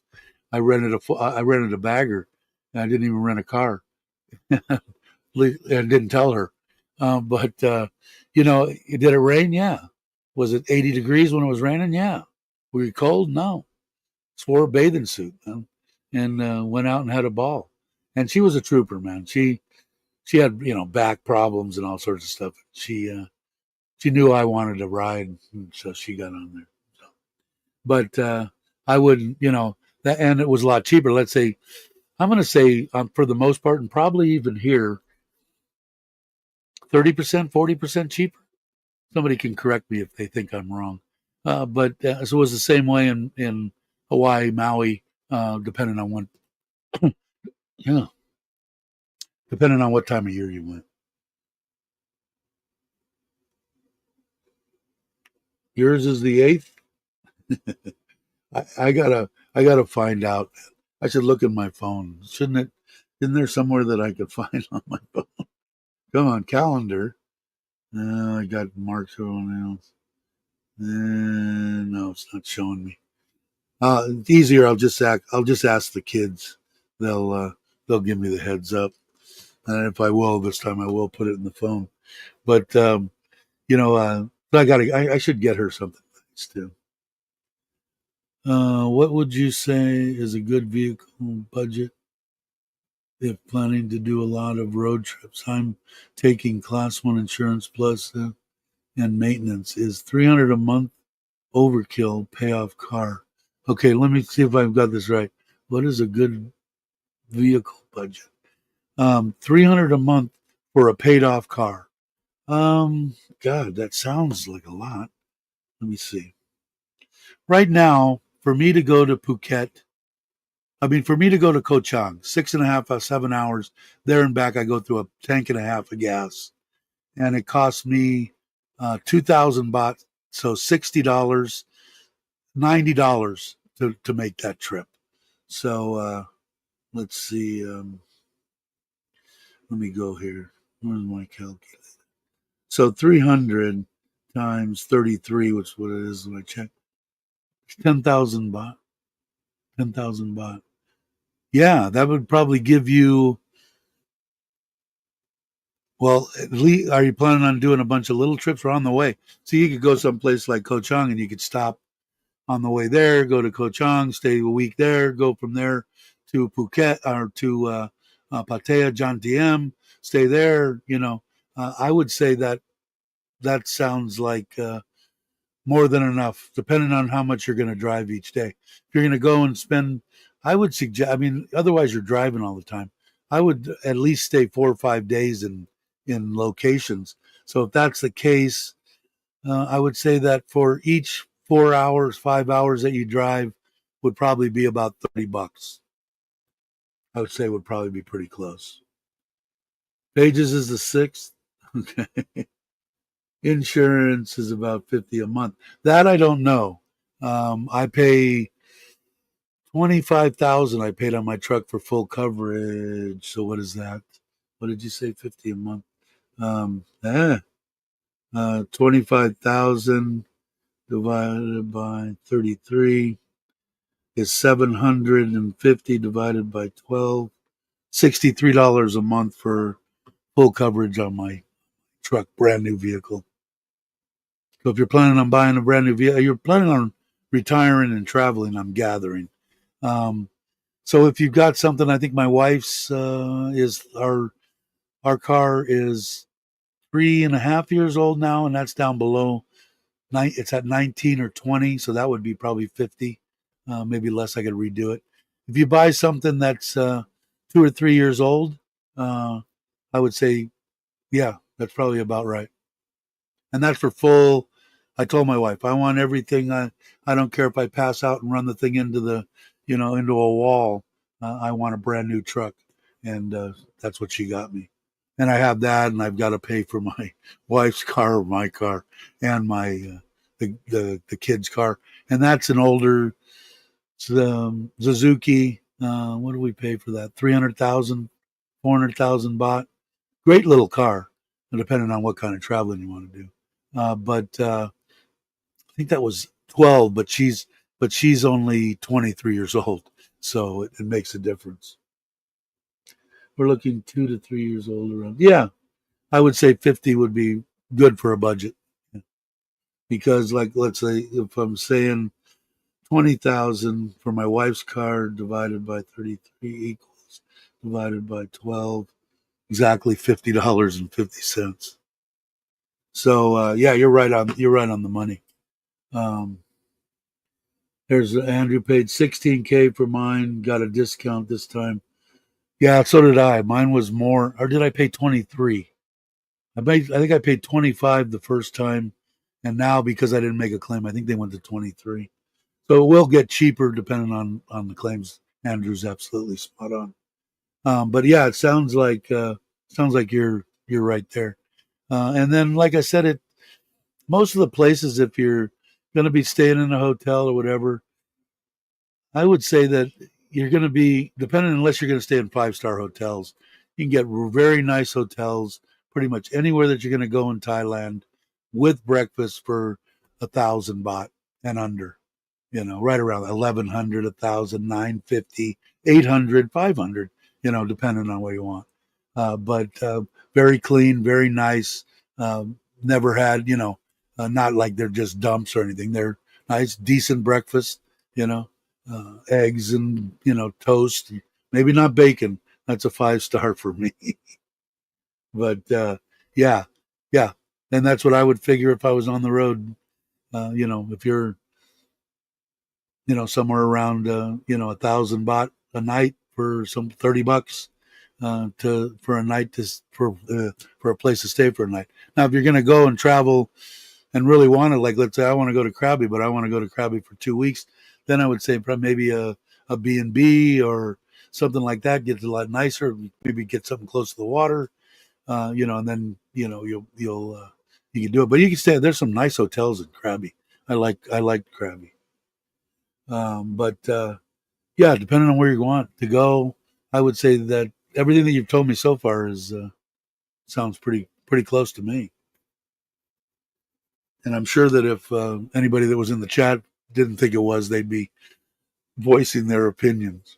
I rented a bagger, and I didn't even rent a car, and didn't tell her. But did it rain? Yeah. Was it 80 degrees when it was raining? Yeah. Were you cold? No. Wore a bathing suit, man, and went out and had a ball. And she was a trooper, man. She had back problems and all sorts of stuff. She knew I wanted to ride, and so she got on there. So, but I wouldn't, that, and it was a lot cheaper. Let's say I'm going to say for the most part, and probably even here, 30%, 40% cheaper. Somebody can correct me if they think I'm wrong. But so it was the same way in Hawaii, Maui, depending on yeah, depending on what time of year you went. Yours is the 8th. I gotta find out. I should look at my phone. Shouldn't it? Isn't there somewhere that I could find on my phone? Come on, calendar. I got marks everyone else. No, it's not showing me. It's easier. I'll just ask the kids. They'll give me the heads up. And if I will this time, I will put it in the phone. But I should get her something nice too. What would you say is a good vehicle budget if planning to do a lot of road trips? I'm taking Class 1 insurance plus and maintenance. Is 300 a month overkill? Pay off car. Okay, let me see if I've got this right. What is a good vehicle budget? 300 a month for a paid off car. God, that sounds like a lot. Let me see. Right now, for me to go to Phuket, for me to go to Koh Chang, 6.5, 7 hours there and back, I go through a tank and a half of gas, and it costs me 2,000 baht, so $60, $90 to make that trip. So let's see. Let me go here. Where's my calculator? So 300 times 33, which is what it is when I check. 10,000 baht. 10,000 baht. Yeah, that would probably give you. Well, at least, are you planning on doing a bunch of little trips or on the way? So you could go someplace like Koh Chang and you could stop on the way there, go to Koh Chang, stay a week there, go from there to Phuket or to Pattaya, Jantiem, stay there. I would say that sounds like more than enough, depending on how much you're going to drive each day. If you're going to go and spend, I would suggest, otherwise you're driving all the time. I would at least stay 4 or 5 days in locations. So if that's the case, I would say that for each 4 hours, 5 hours that you drive would probably be about $30. I would say it would probably be pretty close. Pages is the 6th. Okay. Insurance is about 50 a month. That I don't know. I pay 25,000. I paid on my truck for full coverage. So what is that? What did you say? 50 a month. 25,000 divided by 33 is 750 divided by 12. $63 a month for full coverage on my truck, brand new vehicle. So if you're planning on buying a brand new vehicle, you're planning on retiring and traveling, I'm gathering. So if you've got something, I think my wife's is our car is 3.5 years old now, and that's down below. It's at 19 or 20, so that would be probably 50, maybe less. I could redo it. if you buy something that's 2 or 3 years old, I would say, yeah, that's probably about right. And that's for full. I told my wife, I want everything. I don't care if I pass out and run the thing into into a wall. I want a brand new truck, and that's what she got me. And I have that, and I've got to pay for my wife's car, my car, and my the kid's car, and that's an older Suzuki. What do we pay for that? 300,000, 400,000 baht. Great little car, depending on what kind of traveling you want to do. But I think that was 12, but she's only 23 years old, so it makes a difference. We're looking 2 to 3 years old around. Yeah, I would say 50 would be good for a budget because, like, let's say if I'm saying 20,000 for my wife's car divided by 33 equals divided by 12, exactly $50.50. So yeah, you're right on the money. Um, there's Andrew paid 16K for mine, got a discount this time. Yeah, so did I. Mine was more, or did I pay 23? I think I paid 25 the first time, and now because I didn't make a claim, I think they went to 23. So it will get cheaper depending on the claims. Andrew's absolutely spot on. But yeah, it sounds like you're right there. And then, like I said, it most of the places, if you're going to be staying in a hotel or whatever, I would say that you're going to be dependent unless you're going to stay in 5-star hotels. You can get very nice hotels pretty much anywhere that you're going to go in Thailand with breakfast for 1,000 baht and under. Right around 1,100, 1,000, 950, 800, 500. Depending on what you want. But very clean, very nice. Never had not like they're just dumps or anything. They're nice, decent breakfast. You know, eggs and toast. Maybe not bacon. That's a 5-star for me. But yeah, yeah, and that's what I would figure if I was on the road. If you're somewhere around 1,000 baht a night for some $30 to for a night to for a place to stay for a night. Now, if you're going to go and travel and really want to, like, let's say I want to go to Krabi, but I want to go to Krabi for 2 weeks, then I would say probably maybe a B&B or something like that gets a lot nicer. Maybe get something close to the water, and then you can do it. But you can stay. There's some nice hotels in Krabi. I like Krabi. But yeah, depending on where you want to go, I would say that everything that you've told me so far is sounds pretty close to me. And I'm sure that if anybody that was in the chat didn't think it was, they'd be voicing their opinions.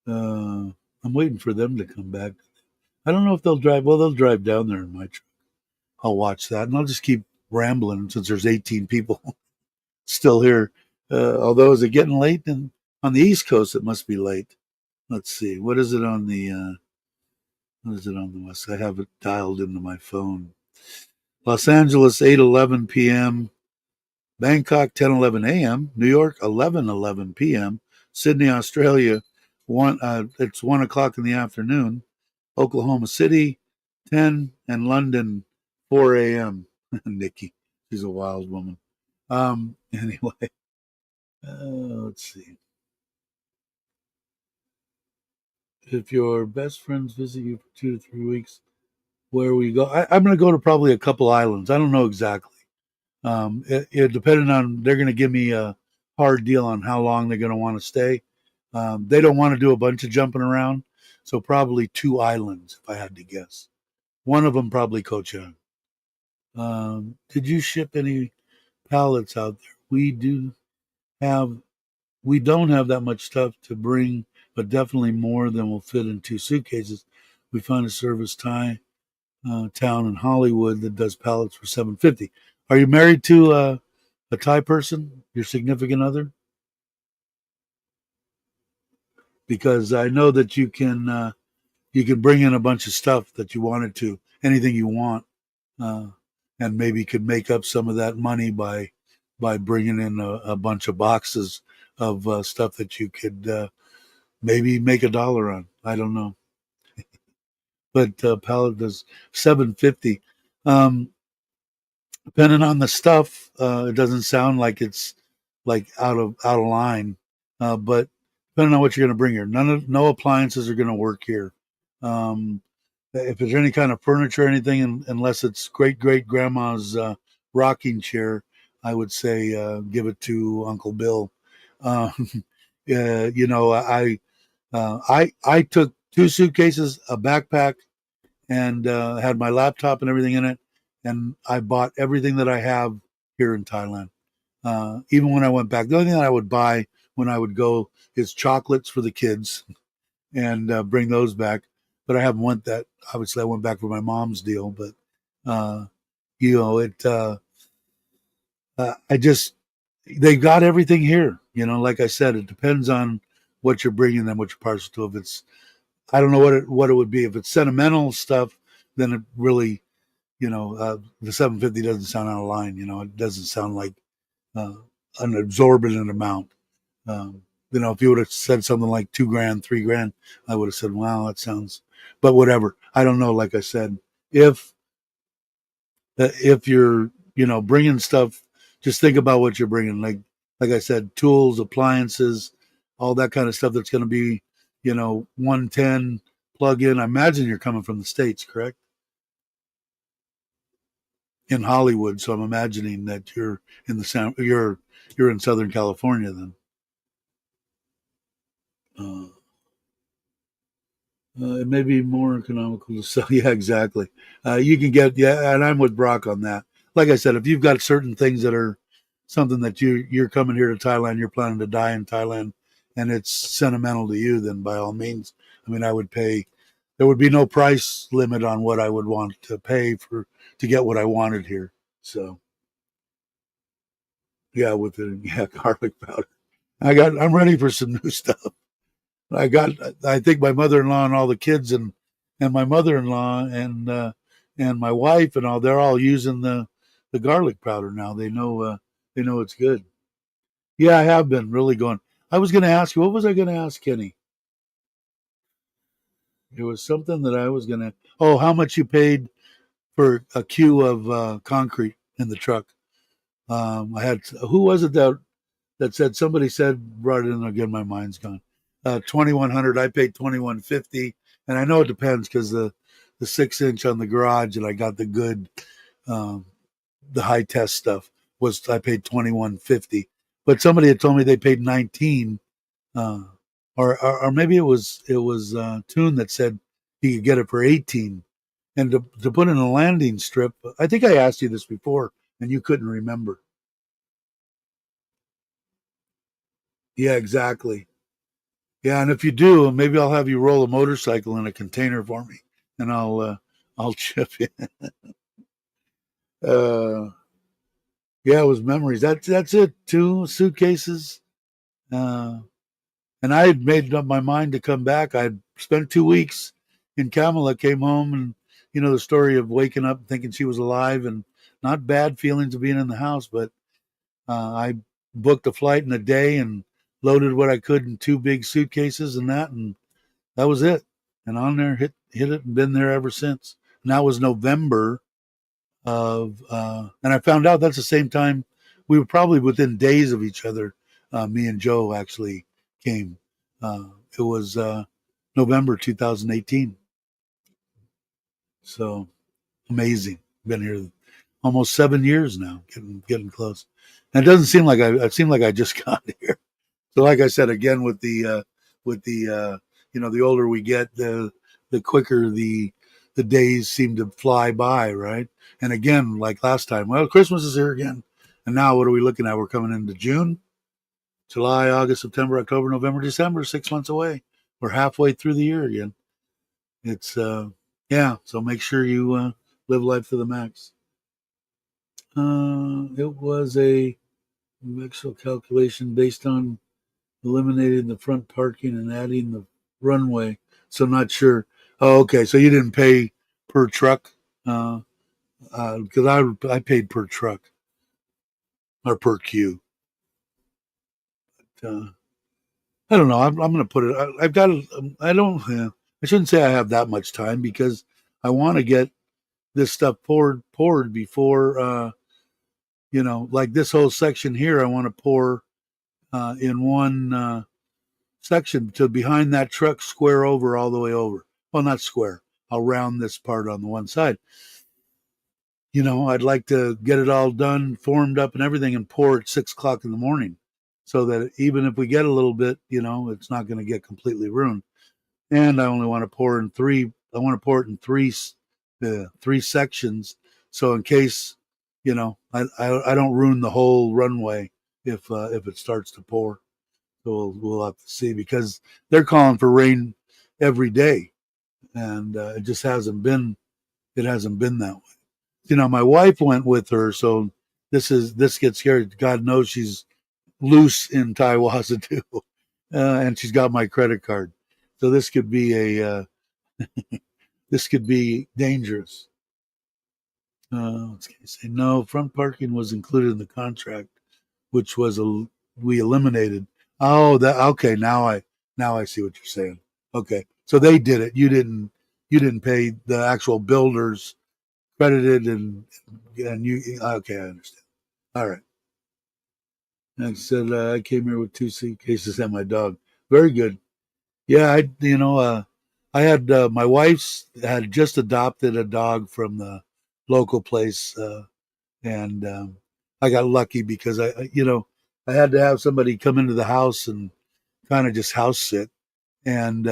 I'm waiting for them to come back. I don't know if they'll drive. Well, they'll drive down there in my truck. I'll watch that, and I'll just keep rambling since there's 18 people still here. Although, is it getting late? And on the East Coast, it must be late. Let's see. What is it on the West? I have it dialed into my phone. Los Angeles, 8:11 p.m. Bangkok, 10:11 a.m. New York, 11:11 p.m. Sydney, Australia, it's 1 o'clock in the afternoon. Oklahoma City, 10, and London, 4 a.m. Nikki, she's a wild woman. Anyway, let's see. If your best friends visit you for 2 to 3 weeks, where we go? I'm going to go to probably a couple islands. I don't know exactly. It depending on they're going to give me a hard deal on how long they're going to want to stay. They don't want to do a bunch of jumping around, so probably 2 islands if I had to guess. One of them probably Koh Chang. Did you ship any pallets out there? Have we don't have that much stuff to bring, but definitely more than will fit in 2 suitcases. We found a service town in Hollywood that does pallets for 750. Are you married to a Thai person, your significant other? Because I know that you can bring in a bunch of stuff that you wanted to, anything you want, uh, and maybe could make up some of that money by bringing in a bunch of boxes of stuff that you could maybe make $1 on. I don't know, but pallet does $7.50. Um, Depending on the stuff, it doesn't sound like it's like out of line. But depending on what you're going to bring here, no appliances are going to work here. Um, if there's any kind of furniture or anything, unless it's great grandma's rocking chair, I would say give it to Uncle Bill. Uh, I took 2 suitcases, a backpack, and had my laptop and everything in it. And I bought everything that I have here in Thailand. Even when I went back, the only thing that I would buy when I would go is chocolates for the kids and bring those back. But I haven't went that. Obviously, I went back for my mom's deal. But uh, it. I just they got everything here. Like I said, it depends on what you're bringing and what you're partial to. If it's I don't know what it would be. If it's sentimental stuff, then it really, the 750 doesn't sound out of line. It doesn't sound like uh, an exorbitant amount. If you would have said something like 2 grand, 3 grand, I would have said, wow, that sounds, but whatever. I don't know. Like I said, if, if you're, bringing stuff, just think about what you're bringing. Like I said, tools, appliances, all that kind of stuff that's going to be, 110 plug in. I imagine you're coming from the States, correct? In Hollywood. So I'm imagining that you're in Southern California then. Uh, it may be more economical to sell. Yeah, exactly. You can get, yeah, and I'm with Brock on that. Like I said, if you've got certain things that are something that you're coming here to Thailand, you're planning to die in Thailand, and it's sentimental to you, then by all means, I mean, I would pay. There would be no price limit on what I would want to pay to get what I wanted here. So yeah, with the garlic powder, I'm ready for some new stuff. I got I think my mother-in-law and all the kids and my mother-in-law and my wife and all they're all using the garlic powder now. They know it's good. Yeah, I have been really going. I was going to ask you, what was I going to ask Kenny? It was something that I was going to. Oh, how much you paid for a cube of concrete in the truck? I had who was it that said somebody said brought it in again. My mind's gone. 2,100. I paid 2,150, and I know it depends because the 6 inch on the garage, and I got the good, um, the high test stuff was I paid 2,150. But somebody had told me they paid 19, uh, or maybe it was Tune that said he could get it for 18, and to put in a landing strip. I think I asked you this before, and you couldn't remember. Yeah, exactly. Yeah, and if you do, maybe I'll have you roll a motorcycle in a container for me, and I'll chip you. Uh, yeah, it was memories. That's it. 2 suitcases, uh, and I had made up my mind to come back. I'd spent 2 weeks in Kamala. Came home, and the story of waking up thinking she was alive, and not bad feelings of being in the house. But I booked a flight in a day and loaded what I could in 2 big suitcases and that was it. And on there, hit it, and been there ever since. And that was November and I found out that's the same time we were probably within days of each other. Me and Joe actually came. It was November 2018. So amazing. Been here almost 7 years now, getting close. And it doesn't seem like it seemed like I just got here. So, like I said again, with the older we get, the quicker the days seem to fly by, right? And again, like last time, well, Christmas is here again, and now what are we looking at? We're coming into June, July, August, September, October, November, December. 6 months away. We're halfway through the year again. It's yeah. So make sure you live life to the max. It was a actual calculation based on eliminating the front parking and adding the runway. So not sure. Oh, okay. So you didn't pay per truck, because I paid per truck or per queue. I don't know. I'm going to put it. I've got. I don't. I shouldn't say I have that much time because I want to get this stuff poured before. Like this whole section here, I want to pour in one section to behind that truck, square over all the way over. Well, not square. I'll round this part on the one side. I'd like to get it all done, formed up and everything, and pour at 6 o'clock in the morning, so that even if we get a little bit, it's not going to get completely ruined. And I only want to pour in three. I want to pour it in three sections, so in case, I don't ruin the whole runway if it starts to pour. So we'll have to see, because they're calling for rain every day, and it just hasn't been. It hasn't been that way. My wife went with her, so this gets scary. God knows she's loose in Taiwan too, and she's got my credit card, so this could be this could be dangerous. Let's say no. Front parking was included in the contract, which we eliminated. Oh, that okay. Now I see what you're saying. Okay, so they did it. You didn't pay the actual builders credited, and you okay. I understand. All right. Like I said, I came here with 2 suitcases and my dog. Very good. Yeah, I had my wife's had just adopted a dog from the local place, and I got lucky because I had to have somebody come into the house and kind of just house sit, and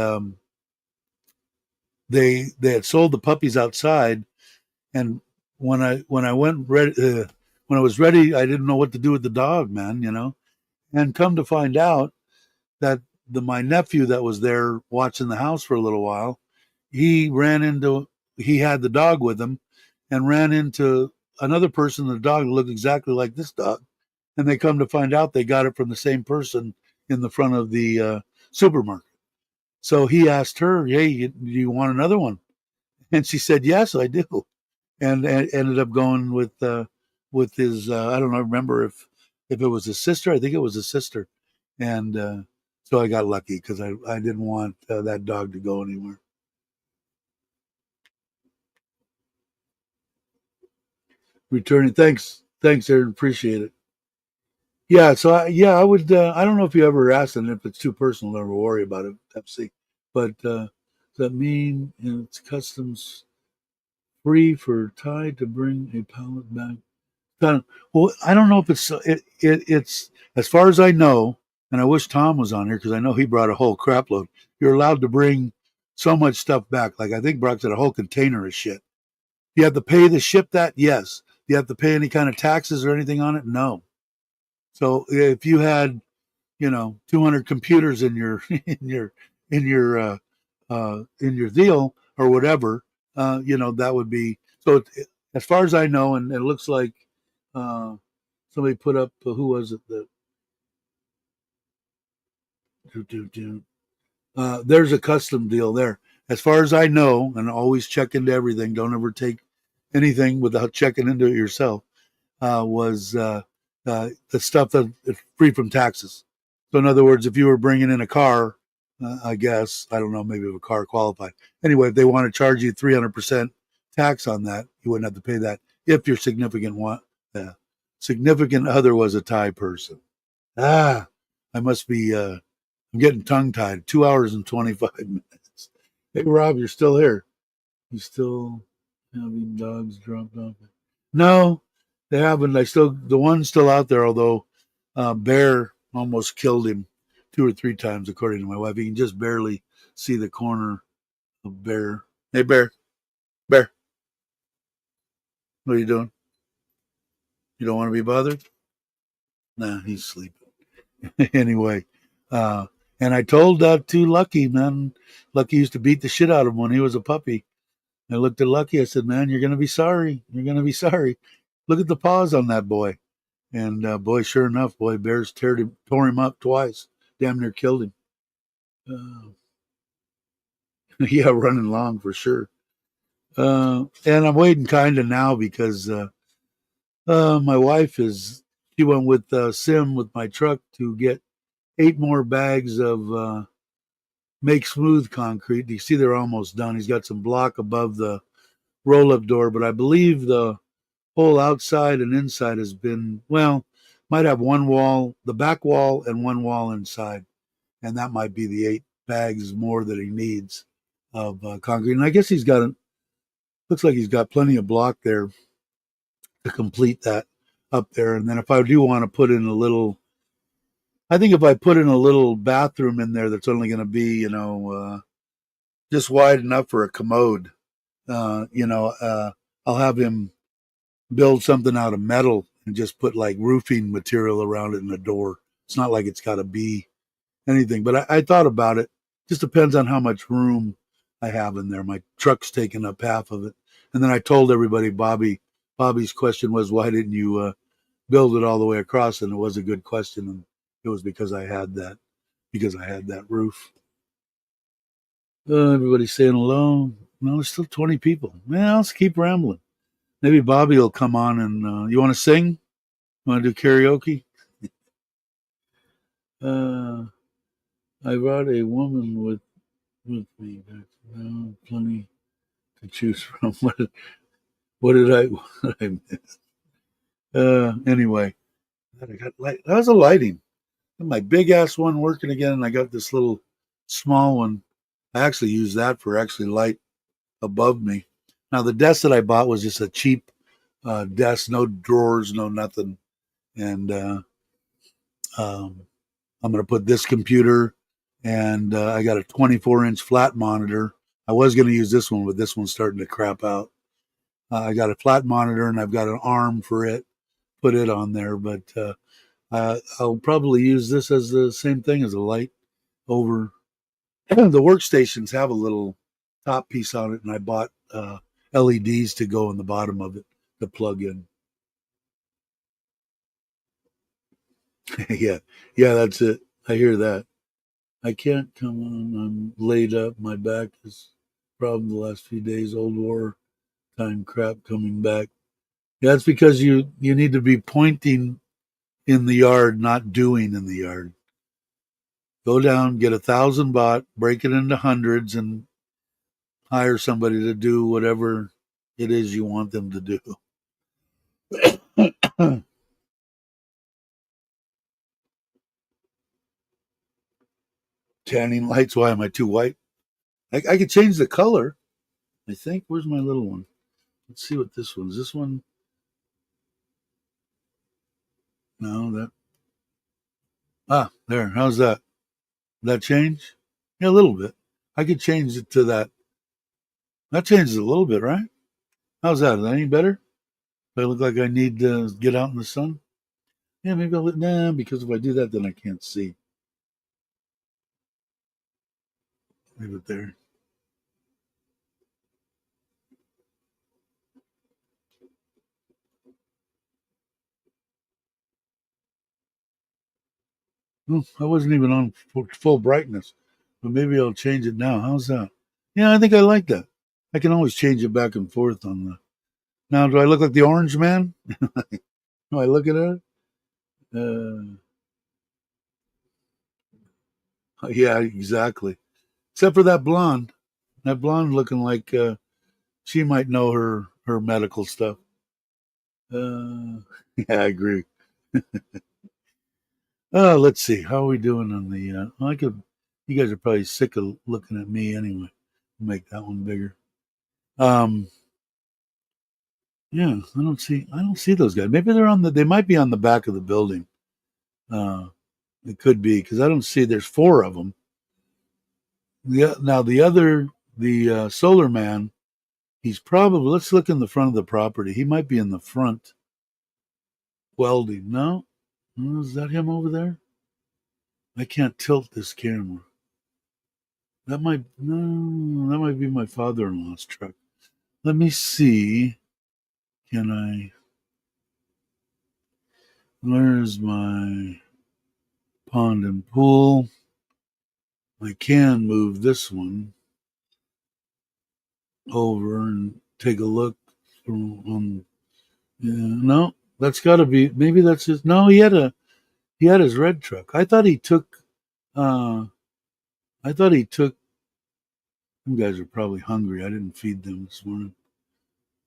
they had sold the puppies outside, and when I went ready, when I was ready, I didn't know what to do with the dog, man. And come to find out that my nephew that was there watching the house for a little while, he ran into he had the dog with him, and ran into another person. The dog looked exactly like this dog, and they come to find out they got it from the same person in the front of the supermarket. So he asked her, "Hey, do you want another one?" And she said, "Yes, I do." And ended up going with his I don't know, remember if it was his sister. I think it was his sister, and so I got lucky because I didn't want that dog to go anywhere. Returning, thanks, Aaron, appreciate it. Yeah, so I would. I don't know if you ever asked, and if it's too personal, never worry about it. Pepsi, but does that mean it's customs free for Ty to bring a pallet back? Kind of, well, I don't know if it's as far as I know, and I wish Tom was on here because I know he brought a whole crap load. You're allowed to bring so much stuff back. Like I think Brock said, a whole container of shit. You have to pay to ship that? Yes. Do you have to pay any kind of taxes or anything on it? No. So if you had, 200 computers in your in your in your deal or whatever, that would be so. As far as I know, and it looks like uh, somebody put up who was it that there's a custom deal there. As far as I know, and always check into everything. Don't ever take anything without checking into it yourself. Was the stuff that is free from taxes. So in other words, if you were bringing in a car, I guess I don't know, maybe if a car qualified. Anyway, if they want to charge you 300% tax on that, you wouldn't have to pay that if your significant other was a Thai person. Ah, I must be. I'm getting tongue tied. 2 hours and 25 minutes. Hey Rob, you're still here. You still having dogs dropped off? No, they haven't. The one's still out there, although Bear almost killed him 2 or 3 times, according to my wife. You can just barely see the corner of Bear. Hey, Bear, Bear, what are you doing? You don't want to be bothered? Nah, he's sleeping. Anyway, uh, and I told to Lucky, man. Lucky used to beat the shit out of him when he was a puppy. I looked at Lucky. I said, "Man, you're gonna be sorry. You're gonna be sorry. Look at the paws on that boy." And boy, sure enough, boy, bears tore him up twice, damn near killed him. Uh, yeah, running long for sure. And I'm waiting kind of now because my wife she went with Sim with my truck to get 8 more bags of make smooth concrete. You see they're almost done. He's got some block above the roll-up door, but I believe the whole outside and inside has been, well, might have one wall, the back wall, and one wall inside. And that might be the 8 bags more that he needs of concrete. And I guess looks like he's got plenty of block there to complete that up there. And then if I do want to put in I think if I put in a little bathroom in there that's only going to be, just wide enough for a commode, I'll have him build something out of metal and just put like roofing material around it in the door. It's not like it's got to be anything, but I thought about it. Just depends on how much room I have in there. My truck's taking up half of it. And then I told everybody Bobby's question was, why didn't you build it all the way across? And it was a good question. And it was because I had that roof. Everybody's saying hello. No, there's still 20 people. Well, let's keep rambling. Maybe Bobby will come on and you want to sing? You want to do karaoke? I brought a woman with me. There's plenty to choose from. What did I miss? Anyway, I got light. That was a lighting. My big ass one working again, and I got this little small one. I actually use that for actually light above me. Now the desk that I bought was just a cheap desk, no drawers, no nothing, and I'm going to put this computer, and I got a 24-inch flat monitor. I was going to use this one, but this one's starting to crap out. I got a flat monitor, and I've got an arm for it, put it on there, but I'll probably use this as the same thing as a light over. The workstations have a little top piece on it, and I bought LEDs to go in the bottom of it to plug in. yeah, that's it. I hear that. I can't come on. I'm laid up. My back is problem the last few days. Old war time crap coming back. Yeah, it's because you need to be pointing in the yard, not doing in the yard. Go down, get 1,000 baht, break it into hundreds, and hire somebody to do whatever it is you want them to do. Tanning lights. Why am I too white? I could change the color. I think. Where's my little one? Let's see what this one is. This one. No, that. There. How's that? Did that change? Yeah, a little bit. I could change it to that. That changes a little bit, right? How's that? Is that any better? Do I look like I need to get out in the sun? Yeah, maybe I'll. Nah, because if I do that, then I can't see. Leave it there. Oh, I wasn't even on full brightness, but maybe I'll change it now. How's that? Yeah, I think I like that. I can always change it back and forth on the. Now, do I look like the orange man? Do I look at it? Yeah, exactly. Except for that blonde. That blonde looking like she might know her medical stuff. Uh, yeah, I agree. Let's see. How are we doing on the? I could. You guys are probably sick of looking at me anyway. Make that one bigger. Um, yeah, I don't see those guys. Maybe they're on the. They might be on the back of the building. Uh, it could be because I don't see. There's 4 of them. Now the solar man. He's probably. Let's look in the front of the property. He might be in the front welding. No, is that him over there? I can't tilt this camera. That might be my father-in-law's truck. Let me see. Can I? Where's my pond and pool? I can move this one over and take a look on. Yeah, no, that's got to be. Maybe that's his. No, he had his red truck. I thought he took I thought he took. You guys are probably hungry. I didn't feed them this morning.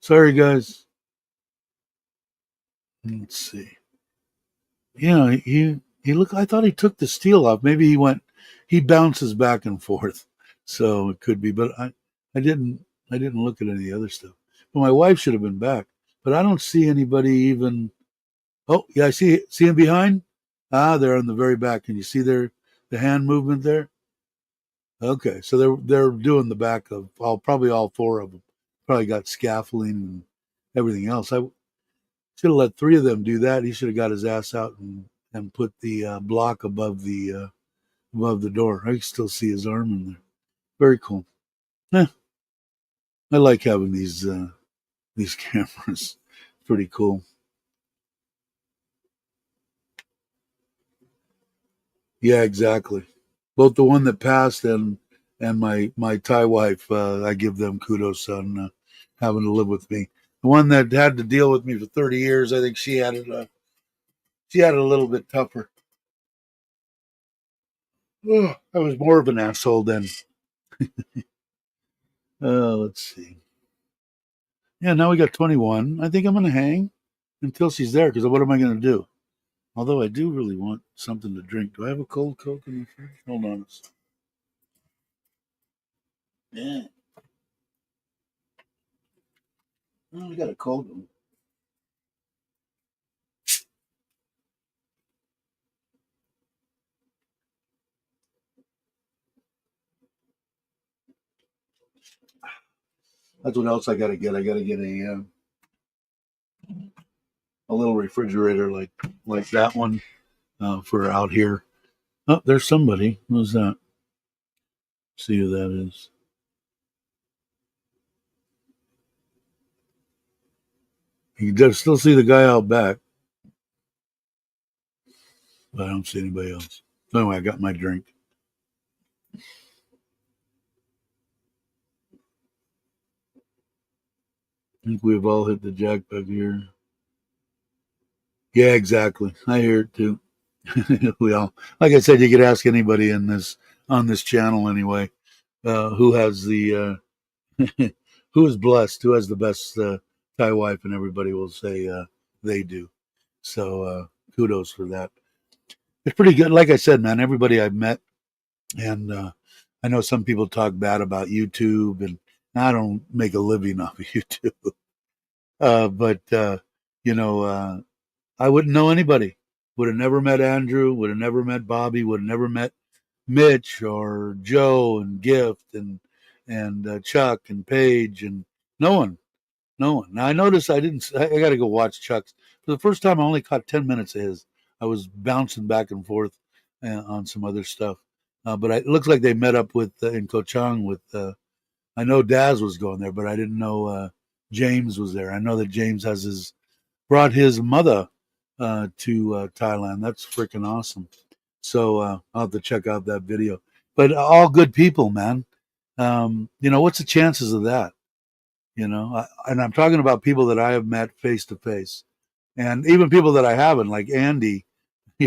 Sorry, guys. Let's see. Yeah, he look. I thought he took the steel off. Maybe he went. He bounces back and forth, so it could be. But I didn't. I didn't look at any of the other stuff. But my wife should have been back. But I don't see anybody even. Oh, yeah, I see him behind. Ah, they're on the very back. Can you see the hand movement there? Okay, so they're doing the back of probably all four of them. Probably got scaffolding and everything else. I should have let three of them do that. He should have got his ass out and put the block above the door. I can still see his arm in there. Very cool. Eh, I like having these cameras. Pretty cool. Yeah, exactly. Both the one that passed and my Thai wife, I give them kudos on having to live with me. The one that had to deal with me for 30 years, I think she had it a little bit tougher. Oh, I was more of an asshole then. Let's see. Yeah, now we got 21. I think I'm gonna hang until she's there because what am I gonna do? Although I do really want something to drink. Do I have a cold Coke in the fridge? Hold on. Yeah, oh, we got a cold one. That's what else I gotta get. I gotta get a little refrigerator like that one for out here. Oh, there's somebody. Who's that? See who that is. You can still see the guy out back, but I don't see anybody else. Anyway, I got my drink. I think we've all hit the jackpot here. Yeah, exactly. I hear it too. We all, like I said, you could ask anybody in this on this channel anyway, who has the who is blessed, who has the best Thai wife, and everybody will say they do. So kudos for that. It's pretty good. Like I said, man, everybody I've met, and I know some people talk bad about YouTube, and I don't make a living off of YouTube, but you know, I wouldn't know anybody. Would have never met Andrew. Would have never met Bobby. Would have never met Mitch or Joe and Gift and Chuck and Paige and no one, no one. Now I noticed I didn't. I got to go watch Chuck's for the first time. I only caught 10 minutes of his. I was bouncing back and forth on some other stuff, but it looks like they met up with in Kochang with. I know Daz was going there, but I didn't know James was there. I know that James has his brought his mother to Thailand. That's freaking awesome. So I'll have to check out that video. But all good people, man. What's the chances of that? And I'm talking about people that I have met face to face, and even people that I haven't, like Andy.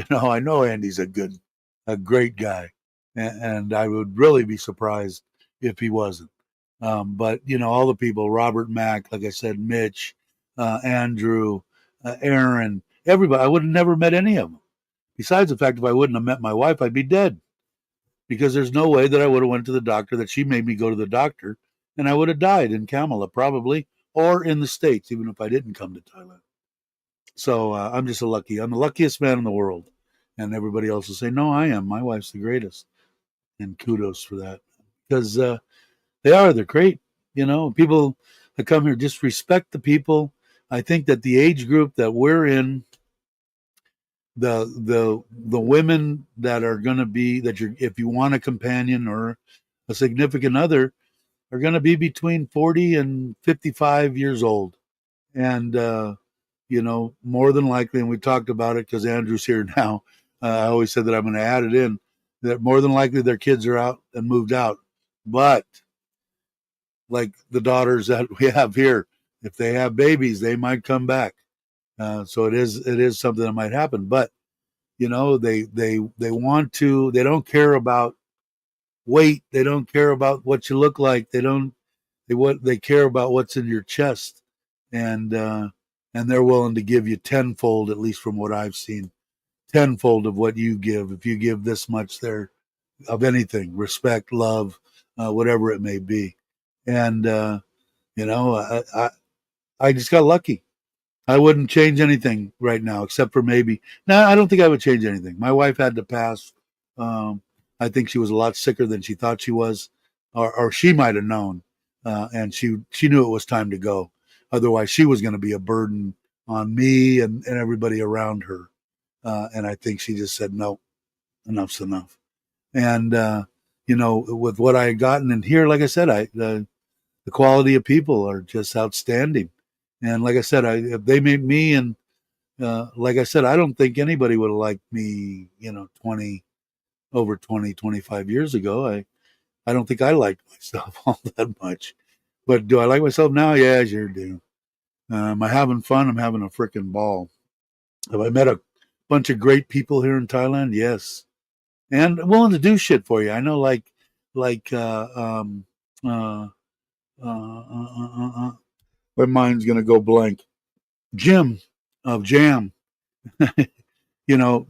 I know Andy's a great guy, and I would really be surprised if he wasn't. But all the people, Robert Mack, like I said, Mitch, Andrew, Aaron, everybody, I would have never met any of them. Besides the fact, if I wouldn't have met my wife, I'd be dead because there's no way that I would have went to the doctor, that she made me go to the doctor, and I would have died in Kamala probably, or in the States, even if I didn't come to Thailand. So I'm just I'm the luckiest man in the world. And everybody else will say, no, I am. My wife's the greatest. And kudos for that. Because they're great. People that come here, just respect the people. I think that the age group that we're in, the women that are going to be that you're if you want a companion or a significant other are going to be between 40 and 55 years old, and more than likely, and we talked about it because Andrew's here now. I always said that I'm going to add it in that more than likely their kids are out and moved out, but like the daughters that we have here, if they have babies they might come back. So it is something that might happen, but They want to. They don't care about weight. They don't care about what you look like. They care about what's in your chest, and they're willing to give you tenfold, at least from what I've seen, tenfold of what you give. If you give this much, there of anything, respect, love, whatever it may be, and you know, I just got lucky. I wouldn't change anything right now, except for maybe. No, I don't think I would change anything. My wife had to pass. Um, I think she was a lot sicker than she thought she was, or she might have known, and she knew it was time to go. Otherwise, she was going to be a burden on me and everybody around her. And I think she just said, no, enough's enough. And with what I had gotten in here, like I said, the quality of people are just outstanding. And like I said, if they made me, and like I said, I don't think anybody would have liked me, 25 years ago. I don't think I liked myself all that much. But do I like myself now? Yeah, I sure do. Am I having fun? I'm having a freaking ball. Have I met a bunch of great people here in Thailand? Yes. And willing to do shit for you. I know, like, uh, my mind's going to go blank. Jim of Jam, you know,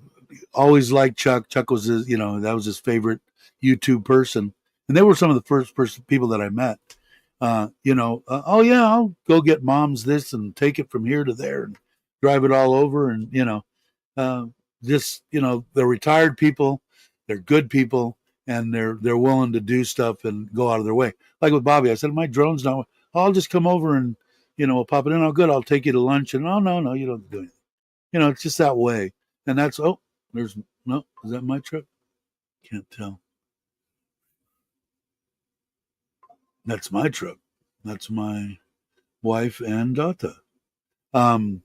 always liked Chuck. Chuck was that was his favorite YouTube person, and they were some of the first people that I met. Oh yeah, I'll go get mom's this and take it from here to there and drive it all over, and uh, just they're retired people, they're good people, and they're willing to do stuff and go out of their way. Like with Bobby, I said my drone's not. I'll just come over and we'll pop it in. Oh, good. I'll take you to lunch. And oh no, you don't do anything. It's just that way. And that's there's no. Is that my truck? Can't tell. That's my truck. That's my wife and daughter. Um,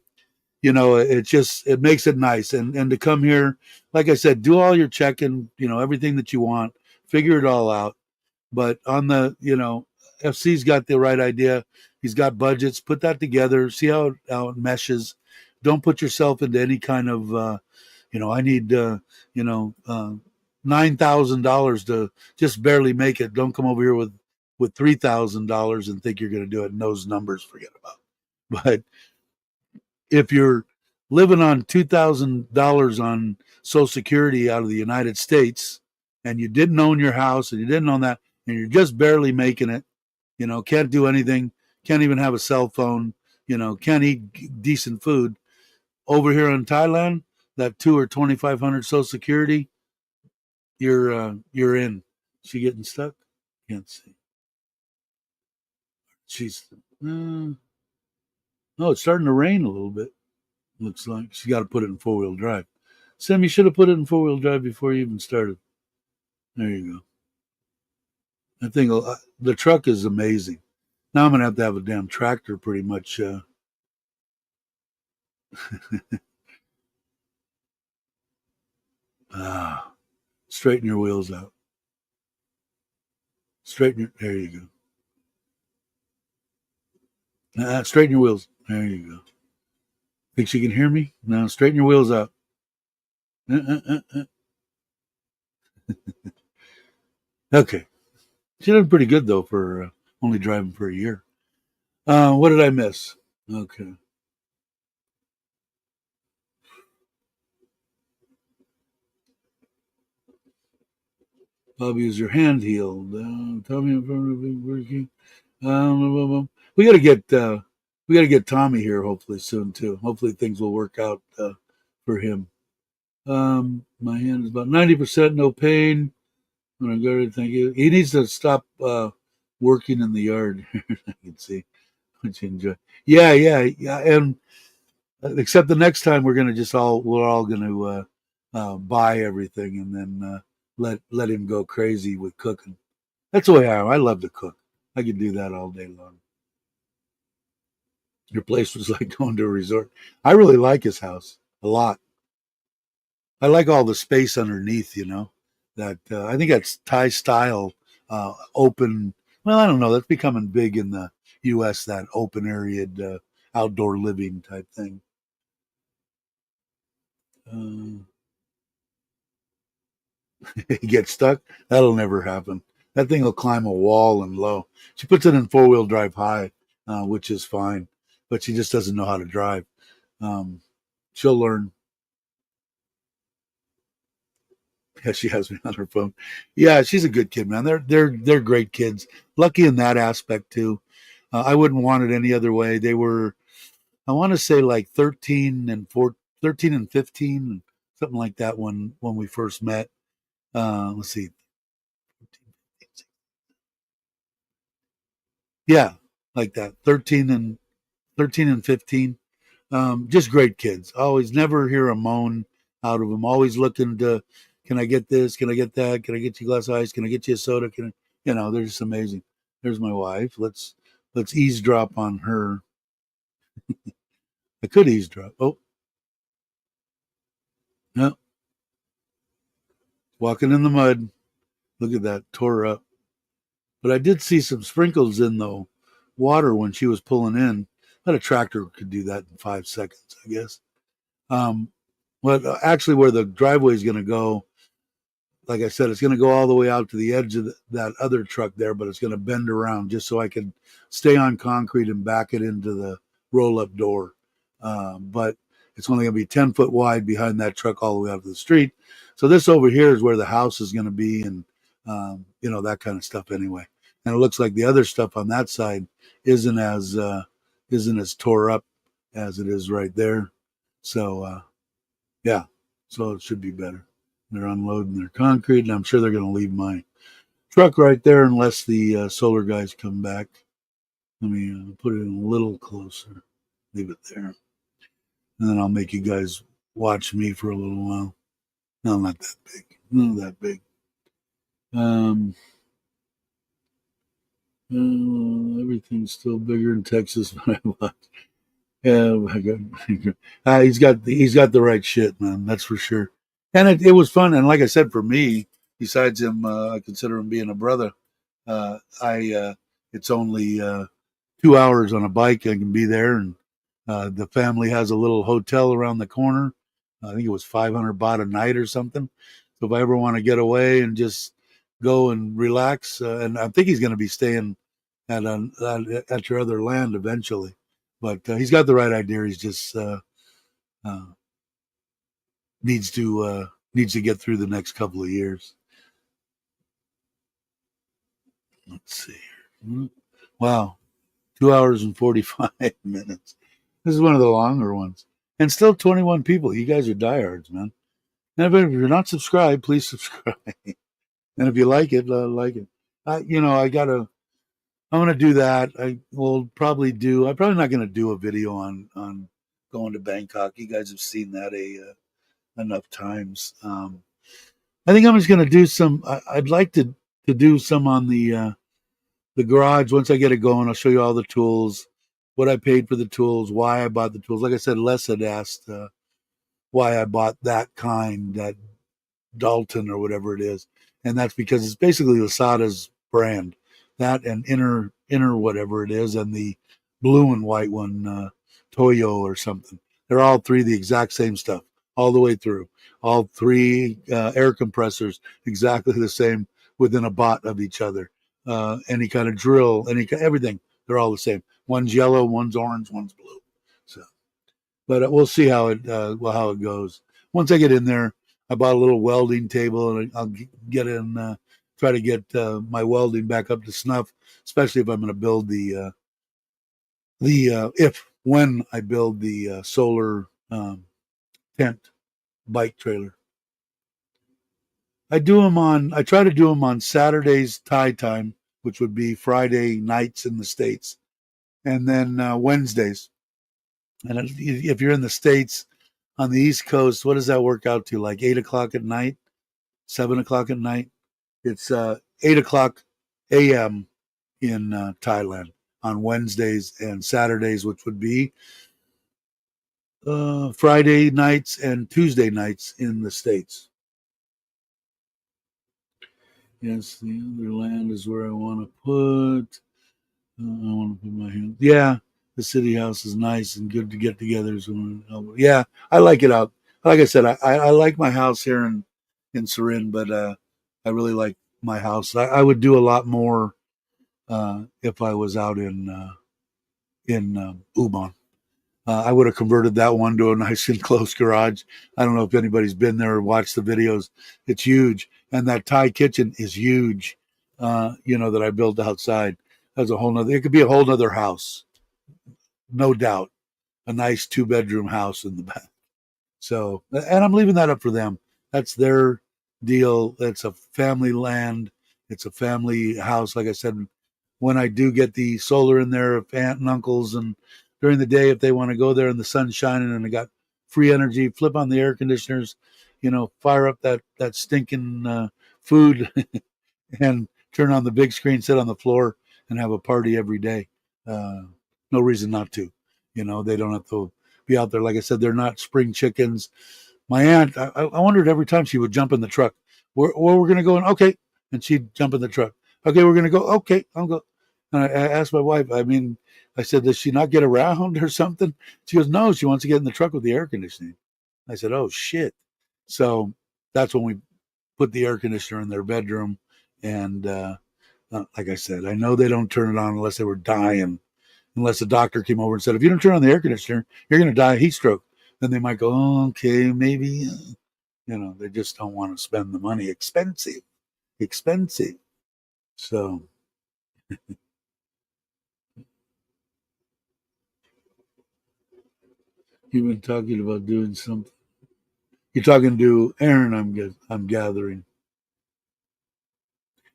it makes it nice, and to come here, like I said, do all your checking, everything that you want, figure it all out. But on the, FC's got the right idea. He's got budgets. Put that together. See how it meshes. Don't put yourself into any kind of, I need, $9,000 to just barely make it. Don't come over here with $3,000 and think you're going to do it. And those numbers, forget about. But if you're living on $2,000 on Social Security out of the United States, and you didn't own your house and you didn't own that, and you're just barely making it, can't do anything, can't even have a cell phone, can't eat decent food. Over here in Thailand, that 2 or 2,500 Social Security, you're in. She getting stuck? Can't see. She's no, it's starting to rain a little bit. Looks like she got to put it in 4-wheel drive. Sam, you should have put it in 4-wheel drive before you even started. There you go. I think the truck is amazing. Now I'm gonna have a damn tractor, pretty much. Ah, straighten your wheels out. There you go. Straighten your wheels. There you go. Think she can hear me? Now straighten your wheels out. Uh, uh, uh, uh. Okay. She did pretty good though for only driving for a year. What did I miss? Okay. Bobby, is your hand healed? Tell me if I'm working. We got to get Tommy here hopefully soon too. Hopefully things will work out for him. My hand is about 90%, no pain. I'm gonna go. Thank you. He needs to stop working in the yard. I can see. What you enjoy. Yeah. And except the next time we're all gonna buy everything and then let him go crazy with cooking. That's the way I am. I love to cook. I could do that all day long. Your place was like going to a resort. I really like his house a lot. I like all the space underneath. That I think that's Thai style, open. Well, I don't know. That's becoming big in the U.S. That open area, outdoor living type thing. Uh, You get stuck. That'll never happen. That thing will climb a wall and low. She puts it in 4-wheel drive high, which is fine, but she just doesn't know how to drive. Um, she'll learn. Yeah, she has me on her phone. Yeah, she's a good kid, man. They're great kids. Lucky in that aspect too. I wouldn't want it any other way. They were, I want to say, like 13 and 15, something like that when we first met. Let's see, yeah, like that, 13 and 15. Just great kids. Always never hear a moan out of them. Always looking to, can I get this? Can I get that? Can I get you a glass of ice? Can I get you a soda? They're just amazing. There's my wife. Let's eavesdrop on her. I could eavesdrop. Oh, no, walking in the mud. Look at that, tore up. But I did see some sprinkles in the water when she was pulling in. But a tractor could do that in 5 seconds, I guess. Um, but actually, where the driveway is going to go, like I said, it's going to go all the way out to the edge of that other truck there, but it's going to bend around just so I can stay on concrete and back it into the roll up door. But it's only going to be 10 foot wide behind that truck all the way out to the street. So this over here is where the house is going to be, and that kind of stuff anyway. And it looks like the other stuff on that side isn't as tore up as it is right there. So yeah, so it should be better. They're unloading their concrete, and I'm sure they're going to leave my truck right there unless the solar guys come back. Let me put it in a little closer. Leave it there. And then I'll make you guys watch me for a little while. No, not that big. Not that big. Everything's still bigger in Texas than I was. Yeah, he's got the right shit, man. That's for sure. And it was fun. And like I said, for me, besides him, I consider him being a brother. I It's only 2 hours on a bike. I can be there, and the family has a little hotel around the corner. I think it was 500 baht a night or something. So if I ever want to get away and just go and relax, and I think he's going to be staying at your other land eventually. But he's got the right idea. He's just uh, needs to get through the next couple of years. Let's see. Wow, 2 hours and 45 minutes. This is one of the longer ones, and still 21 people. You guys are diehards, man. And if you're not subscribed, please subscribe. And if you like it, like it. I gotta. I'm gonna do that. I will probably do. I'm probably not gonna do a video on going to Bangkok. You guys have seen that enough times. I think I'm just gonna do some. I'd like to do some on the garage. Once I get it going, I'll show you all the tools, what I paid for the tools, why I bought the tools. Like I said, Les had asked why I bought that Dalton or whatever it is, and that's because it's basically Lasada's brand. That and inner whatever it is, and the blue and white one, Toyo or something. They're all three the exact same stuff all the way through. All three air compressors exactly the same within a baht of each other. Any kind of drill, everything. They're all the same. One's yellow, one's orange, one's blue. So, but we'll see how it goes. Once I get in there, I bought a little welding table, and I'll get in, try to get my welding back up to snuff, especially if I'm going to build if when I build the solar tent bike trailer. I try to do them on Saturdays Thai time, which would be Friday nights in the States, and then Wednesdays. And if you're in the States on the East Coast, what does that work out to? Like 8 o'clock at night, 7 o'clock at night? It's 8 o'clock a.m. in Thailand on Wednesdays and Saturdays, which would be Friday nights and Tuesday nights in the States. Yes, the other land is where I want to put. I want to put my hand. Yeah, the city house is nice and good to get together. So, yeah, I like it out. Like I said, I like my house here in Surin, but I really like my house. I would do a lot more if I was out in Ubon. I would have converted that one to a nice enclosed garage. I don't know if anybody's been there or watched the videos. It's huge, and that Thai kitchen is huge. That I built outside. That's a whole nother. It could be a whole nother house, no doubt. A nice 2-bedroom house in the back. So, and I'm leaving that up for them. That's their deal. It's a family land. It's a family house. Like I said, when I do get the solar in there, if aunt and uncles, and during the day, if they want to go there and the sun's shining and they got free energy, flip on the air conditioners, fire up that stinking food and turn on the big screen, sit on the floor, and have a party every day. Uh, no reason not to. They don't have to be out there. Like I said, they're not spring chickens. My aunt, I wondered every time she would jump in the truck. Where we're going to go? Okay. And she'd jump in the truck. Okay, we're going to go. Okay, I'll go. And I asked my wife, I said, does she not get around or something? She goes, no, she wants to get in the truck with the air conditioning. I said, oh, shit. So that's when we put the air conditioner in their bedroom. And like I said, I know they don't turn it on unless they were dying, unless the doctor came over and said, if you don't turn on the air conditioner, you're going to die of heat stroke. Then they might go, oh, okay, maybe, they just don't want to spend the money. Expensive. So you've been talking about doing something. You're talking to Aaron, I'm gathering.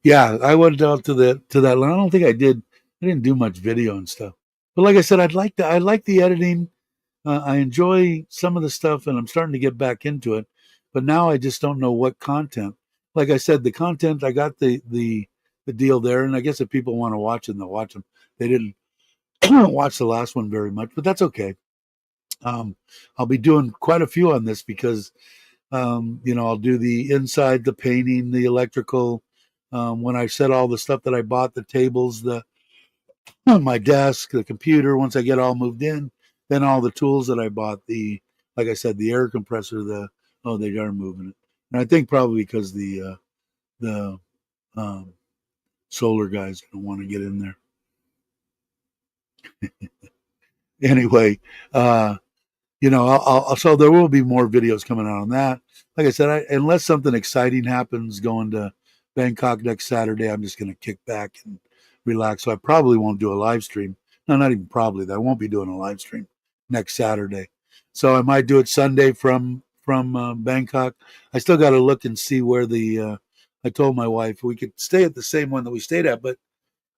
Yeah, I went out to that line. I don't think I did. I didn't do much video and stuff. But like I said, I like the editing. I enjoy some of the stuff, and I'm starting to get back into it. But now I just don't know what content. Like I said, the content I got the deal there, and I guess if people want to watch it, they'll watch them. They didn't watch the last one very much, but that's okay. Um, I'll be doing quite a few on this because I'll do the inside, the painting, the electrical. When I set all the stuff that I bought, the tables, the my desk, the computer, once I get all moved in, then all the tools that I bought, like I said, the air compressor, they are moving it. And I think probably because the um, solar guys don't want to get in there. Anyway, uh, so there will be more videos coming out on that. Like I said, unless something exciting happens going to Bangkok next Saturday, I'm just going to kick back and relax. So I probably won't do a live stream. No, not even probably. I won't be doing a live stream next Saturday. So I might do it Sunday from Bangkok. I still got to look and see where I told my wife we could stay at the same one that we stayed at, but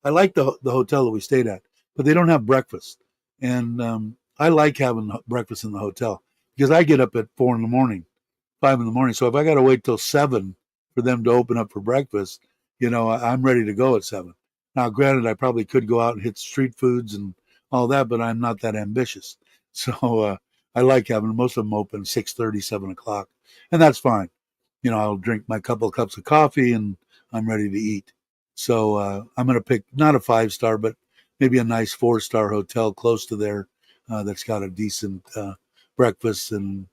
I like the hotel that we stayed at, but they don't have breakfast, and I like having breakfast in the hotel because I get up at 4 in the morning, 5 in the morning. So if I got to wait till 7 for them to open up for breakfast, I'm ready to go at 7. Now, granted, I probably could go out and hit street foods and all that, but I'm not that ambitious. So I like having most of them open 6:30, 7 o'clock, and that's fine. I'll drink my couple of cups of coffee and I'm ready to eat. So I'm going to pick not a 5-star, but maybe a nice 4-star hotel close to there that's got a decent breakfast and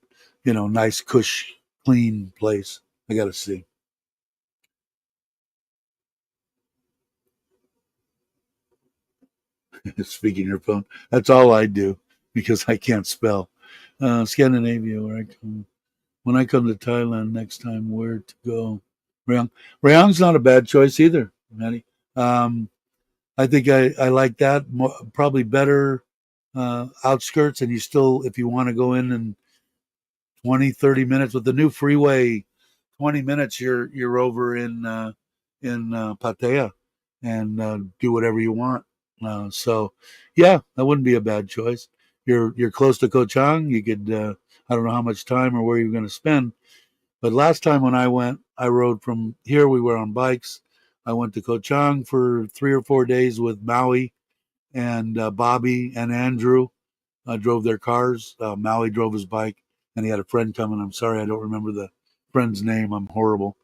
nice cush, clean place. I got to see. Speaking your phone, that's all I do because I can't spell. Scandinavia, where I come. When I come to Thailand next time, where to go? Rayong. Rayong's not a bad choice either, Maddie. Um, I think I like that more, probably better outskirts. And you still, if you want to go in 20, 30 minutes with the new freeway, 20 minutes, you're over in Pattaya and do whatever you want. So, yeah, that wouldn't be a bad choice. You're close to Koh Chang. You could I don't know how much time or where you're going to spend, but last time when I went, I rode from here. We were on bikes. I went to Koh Chang for 3 or 4 days with Maui and Bobby and Andrew. Drove their cars. Maui drove his bike, and he had a friend coming. I'm sorry, I don't remember the friend's name. I'm horrible.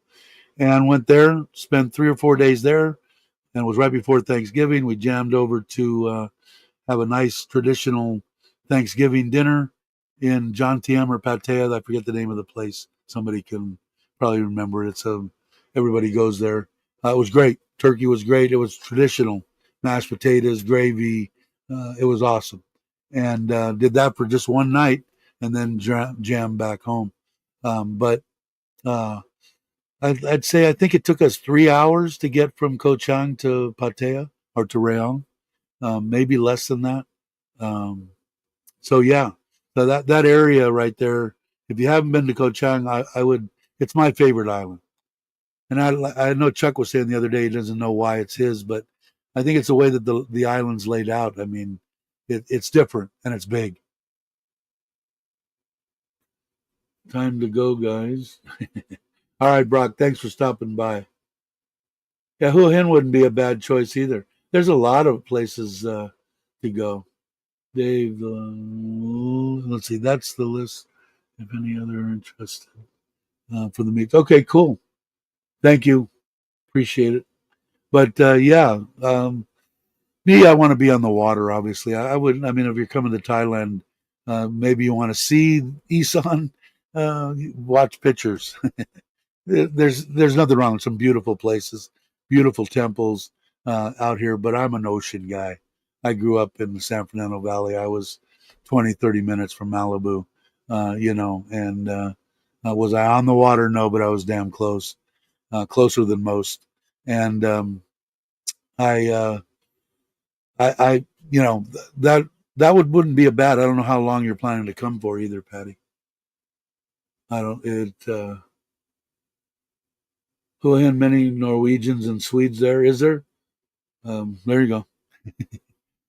And went there, spent 3 or 4 days there, and it was right before Thanksgiving. We jammed over to have a nice traditional Thanksgiving dinner in John Tiem or Pattaya. I forget the name of the place. Somebody can probably remember it. It's everybody goes there. It was great. Turkey was great. It was traditional, mashed potatoes, gravy. It was awesome, and did that for just one night, and then jammed back home. But uh, I'd say I think it took us 3 hours to get from Koh Chang to Pattaya or to Rayong, maybe less than that. Um, so yeah, so that area right there. If you haven't been to Koh Chang, I would. It's my favorite island. And I know Chuck was saying the other day he doesn't know why it's his, but I think it's the way that the island's laid out. I mean, it's different and it's big. Time to go, guys. All right, Brock. Thanks for stopping by. Yeah, Hua Hin wouldn't be a bad choice either. There's a lot of places to go. Dave, let's see. That's the list. If any other are interested for the meet. Okay, cool. Thank you. Appreciate it. But yeah, me, I want to be on the water. Obviously, I wouldn't. I mean, if you're coming to Thailand, maybe you want to see Isan. Watch pictures. There's nothing wrong with some beautiful places, beautiful temples out here. But I'm an ocean guy. I grew up in the San Fernando Valley. I was 20, 30 minutes from Malibu. And was I on the water? No, but I was damn close, closer than most. And I. I, that wouldn't be a bad. I don't know how long you're planning to come for either, Patty. I don't. Who in many Norwegians and Swedes there? Is there? There you go.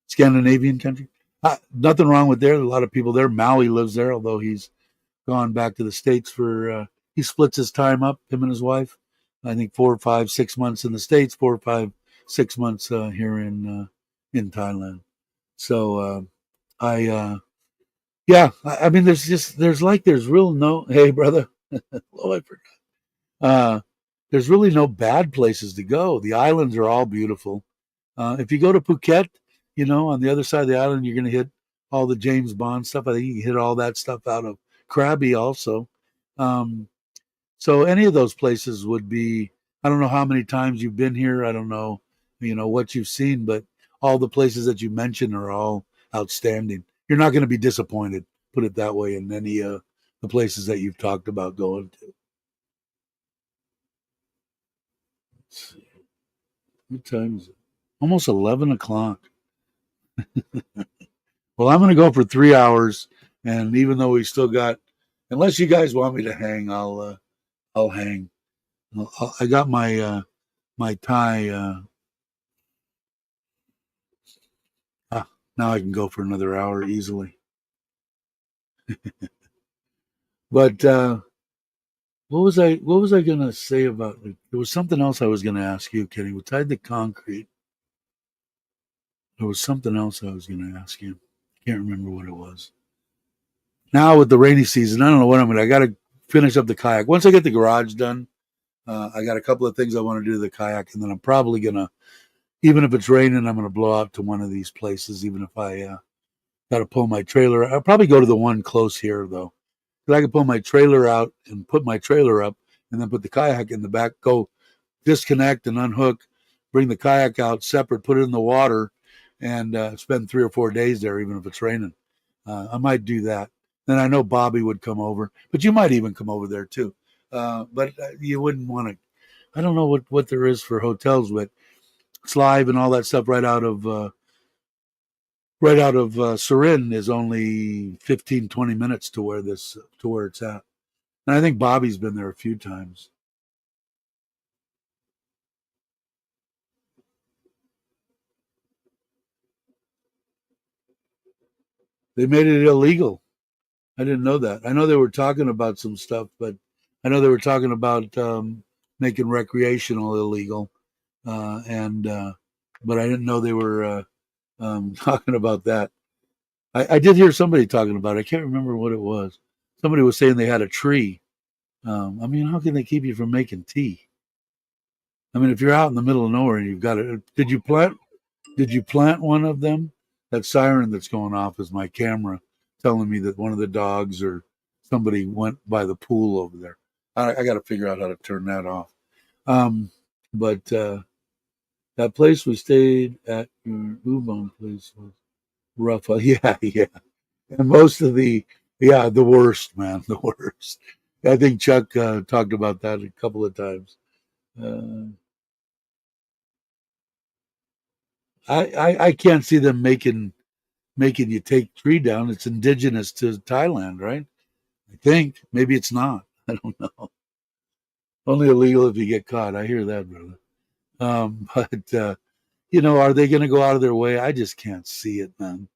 Scandinavian country. Nothing wrong with there. A lot of people there. Maui lives there, although he's gone back to the States for. He splits his time up. Him and his wife. I think 4 or 5, 6 months in the States. 4 or 5, 6 months here in Thailand. So I yeah, I mean there's real no hey brother. Oh, I forgot. There's really no bad places to go. The islands are all beautiful. If you go to Phuket, on the other side of the island, you're going to hit all the James Bond stuff. I think you can hit all that stuff out of Krabi also. Um, so any of those places would be. I don't know how many times you've been here. I don't know, what you've seen, but all the places that you mentioned are all outstanding. You're not going to be disappointed. Put it that way in any the places that you've talked about going to. Let's see. What time is it? Almost 11 o'clock. Well, I'm going to go for 3 hours, and even though we still got, unless you guys want me to hang, I'll hang. I got my Thai. Now I can go for another hour easily. But what was I gonna say about it? There was something else I was gonna ask you, Kenny. We tied the concrete. There was something else I was gonna ask you. Can't remember what it was. Now with the rainy season, I don't know what I'm gonna. I gotta finish up the kayak. Once I get the garage done, I got a couple of things I want to do to the kayak, and then I'm probably gonna, even if it's raining, I'm gonna blow out to one of these places. Even if I got to pull my trailer, I'll probably go to the one close here though. I can pull my trailer out and put my trailer up, and then put the kayak in the back. Go disconnect and unhook, bring the kayak out separate, put it in the water, and spend 3 or 4 days there, even if it's raining. I might do that. Then I know Bobby would come over, but you might even come over there too. But you wouldn't want to. I don't know what there is for hotels, but Slive and all that stuff right out of Surin is only 15, 20 minutes to where it's at. And I think Bobby's been there a few times. They made it illegal. I didn't know that. I know they were talking about some stuff, but I know they were talking about making recreational illegal, and but I didn't know they were talking about that. I did hear somebody talking about it. I can't remember what it was. Somebody was saying they had a tree. I mean, how can they keep you from making tea? I mean, if you're out in the middle of nowhere and you've got it, did you plant? Did you plant one of them? That siren that's going off is my camera telling me that one of the dogs or somebody went by the pool over there. I got to figure out how to turn that off. But that place we stayed at, your Ubon place was rough. Yeah, yeah. And most of the worst, man, the worst. I think Chuck talked about that a couple of times. Uh, I can't see them making you take tree down. It's indigenous to Thailand, right? I think maybe it's not. I don't know. Only illegal if you get caught. I hear that, brother. But are they going to go out of their way? I just can't see it, man.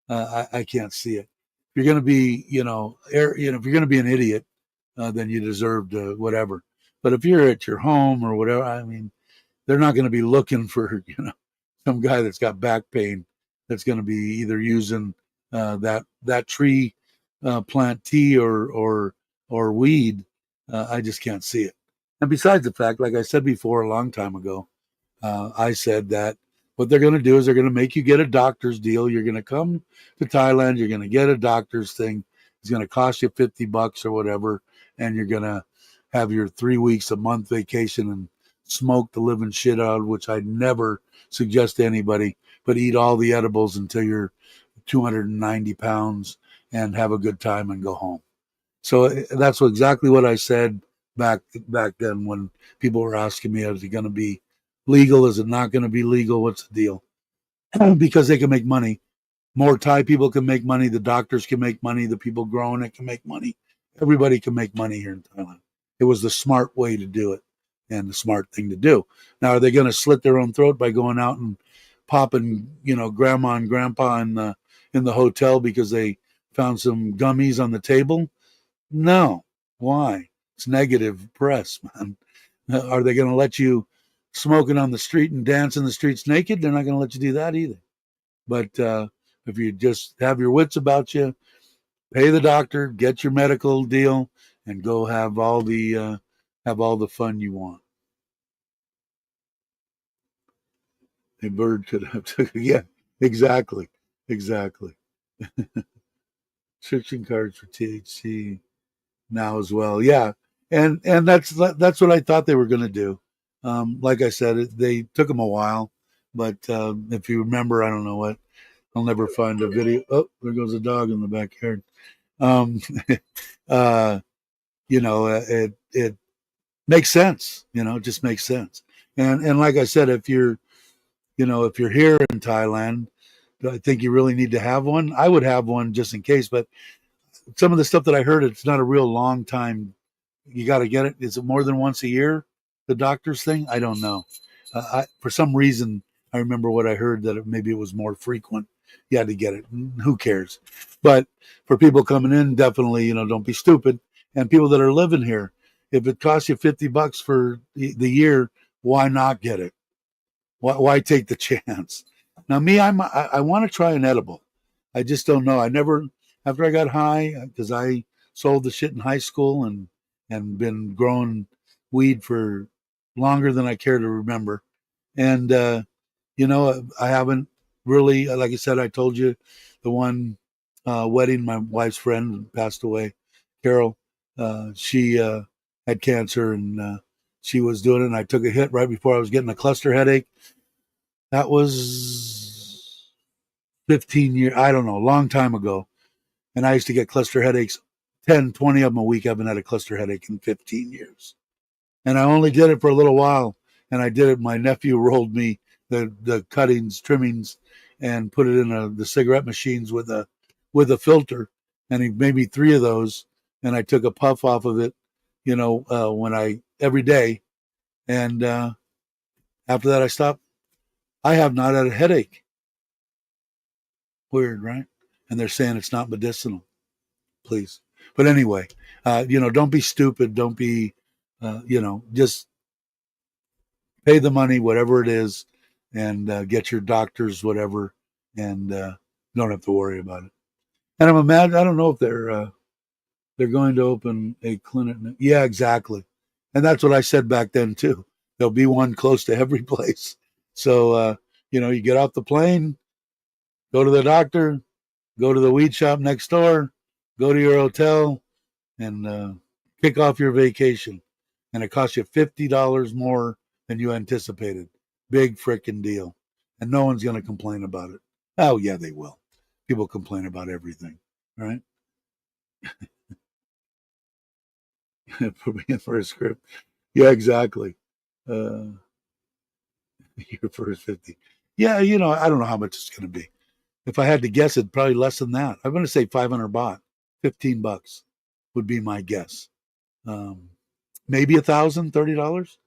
I can't see it. If you're going to be, if you're going to be an idiot, then you deserve to whatever. But if you're at your home or whatever, I mean, they're not going to be looking for, some guy that's got back pain that's going to be either using that tree plant tea or weed. I just can't see it. And besides the fact, like I said before a long time ago, I said that what they're going to do is they're going to make you get a doctor's deal. You're going to come to Thailand. You're going to get a doctor's thing. It's going to cost you $50 or whatever, and you're going to have your 3 weeks a month vacation and smoke the living shit out, which I never suggest to anybody. But eat all the edibles until you're 290 pounds and have a good time and go home. So that's exactly what I said back then when people were asking me, is it going to be legal? Is it not going to be legal? What's the deal? Because they can make money. More Thai people can make money. The doctors can make money. The people growing it can make money. Everybody can make money here in Thailand. It was the smart way to do it and the smart thing to do. Now, are they going to slit their own throat by going out and popping, grandma and grandpa in the hotel because they found some gummies on the table? No. Why? It's negative press, man. Are they going to let you smoking on the street and dance in the streets naked? They're not going to let you do that either. But if you just have your wits about you, pay the doctor, get your medical deal, and go have all the fun you want. A bird could have yeah, exactly, exactly. Restriction cards for THC now as well. Yeah, and that's what I thought they were going to do. Like I said, they took them a while, but if you remember, I don't know what. I'll never find a video. Oh, there goes a dog in the backyard. Um, uh, it makes sense. It just makes sense. And like I said, if you're here in Thailand, I think you really need to have one. I would have one just in case, but some of the stuff that I heard, it's not a real long time. You got to get it. Is it more than once a year? The doctor's thing? I don't know. For some reason, I remember what I heard that maybe it was more frequent. You had to get it. Who cares? But for people coming in, definitely, don't be stupid. And people that are living here, if it costs you $50 for the year, why not get it? Why take the chance? Now, me, I want to try an edible. I just don't know. I never, after I got high, because I sold the shit in high school and been growing weed for longer than I care to remember. And I haven't really, like I said, I told you, the one wedding, my wife's friend passed away, Carol. She had cancer and she was doing it. And I took a hit right before I was getting a cluster headache. That was 15 years, I don't know, a long time ago. And I used to get cluster headaches, 10, 20 of them a week. I haven't had a cluster headache in 15 years. And I only did it for a little while. And I did it. My nephew rolled me the cuttings, trimmings, and put it in the cigarette machines with a filter. And he made me 3 of those. And I took a puff off of it, every day. And after that, I stopped. I have not had a headache. Weird, right? And they're saying it's not medicinal. Please. But anyway, don't be stupid. Don't be, just pay the money, whatever it is, and get your doctors, whatever, and don't have to worry about it. And I'm imagine I don't know if they're going to open a clinic. Yeah, exactly. And that's what I said back then too. There'll be one close to every place. So you get off the plane, go to the doctor, go to the weed shop next door, go to your hotel, and kick off your vacation, and it costs you $50 more than you anticipated. Big frickin' deal. And no one's going to complain about it. Oh, yeah, they will. People complain about everything, right? Put me in for a script. Yeah, exactly. Uh, your first 50. Yeah, I don't know how much it's going to be. If I had to guess, it probably less than that. I'm going to say 500 baht, $15 would be my guess. Um, maybe $1,030.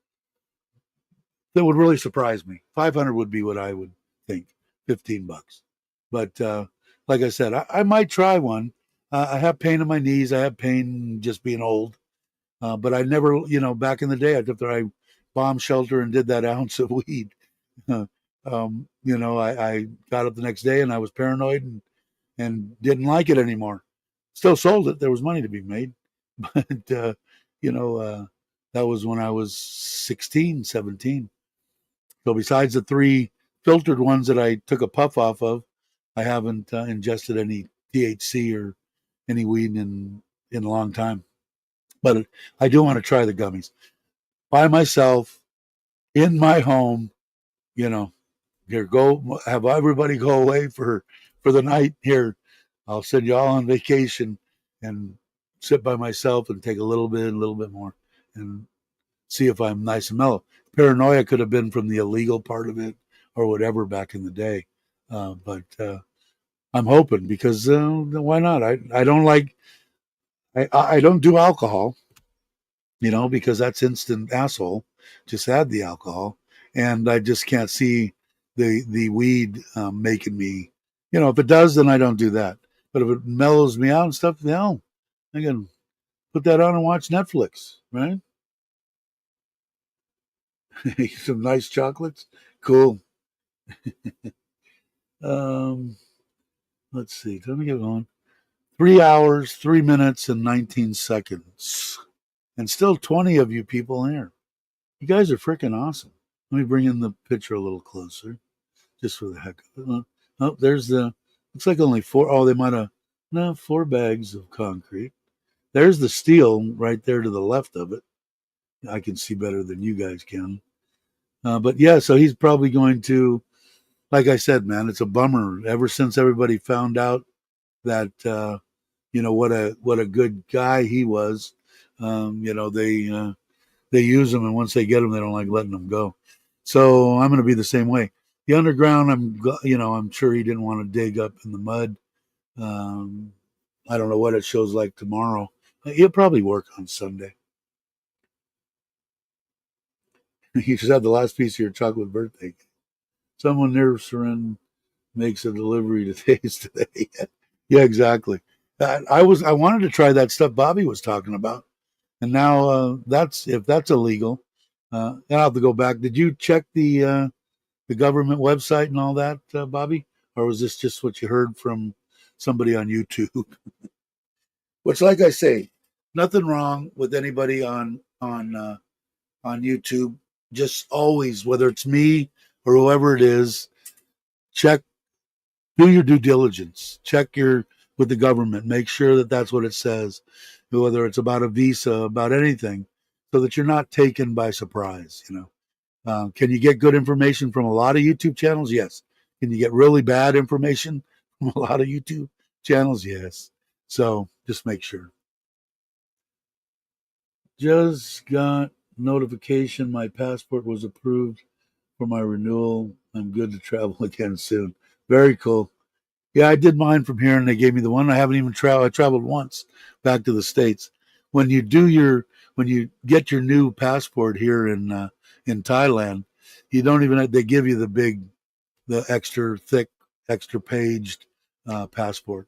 That would really surprise me. 500 would be what I would think. $15. But like I said, I might try one. I have pain in my knees. I have pain just being old. But I never, back in the day, after I bomb shelter and did that ounce of weed, I got up the next day and I was paranoid and didn't like it anymore. Still sold it. There was money to be made. But, you know, uh, that was when I was 16, 17. So besides the 3 filtered ones that I took a puff off of, I haven't ingested any THC or any weed in a long time. But I do want to try the gummies by myself in my home. You know, here, go have everybody go away for the night. Here, I'll send you all on vacation and sit by myself and take a little bit more, and see if I'm nice and mellow. Paranoia could have been from the illegal part of it or whatever back in the day, but I'm hoping because why not? I don't like I don't do alcohol, because that's instant asshole. Just add the alcohol, and I just can't see the weed making me. If it does, then I don't do that. But if it mellows me out and stuff, hell, I can put that on and watch Netflix, right? Some nice chocolates, cool. Um, let's see. Let me get on. 3 hours, 3 minutes, and 19 seconds, and still 20 of you people here. You guys are freaking awesome. Let me bring in the picture a little closer, just for the heck of it. Oh, there's looks like only 4. Oh, they might have, no, 4 bags of concrete. There's the steel right there to the left of it. I can see better than you guys can. But yeah, so he's probably going to, like I said, man, it's a bummer. Ever since everybody found out that, what a good guy he was, they use him, and once they get him, they don't like letting him go. So I'm going to be the same way. The underground, I'm sure he didn't want to dig up in the mud. Um, I don't know what it shows like tomorrow. He'll probably work on Sunday. You just have the last piece of your chocolate birthday cake. Someone near Seren makes a delivery to taste today. Yeah, exactly. I wanted to try that stuff Bobby was talking about, and now that's if that's illegal. I'll have to go back. Did you check the government website and all that, Bobby, or was this just what you heard from somebody on YouTube? Which, like I say, nothing wrong with anybody on YouTube. Just always, whether it's me or whoever it is, check, do your due diligence. Check your with the government. Make sure that that's what it says, whether it's about a visa, about anything, so that you're not taken by surprise. Can you get good information from a lot of YouTube channels? Yes. Can you get really bad information from a lot of YouTube channels? Yes. So just make sure. Just got notification my passport was approved for my renewal. I'm good to travel again soon. Very cool. Yeah, I did mine from here, and they gave me the one. I haven't even traveled. I traveled once back to the States. When you do when you get your new passport here in Thailand, you don't even they give you the extra thick, extra paged passport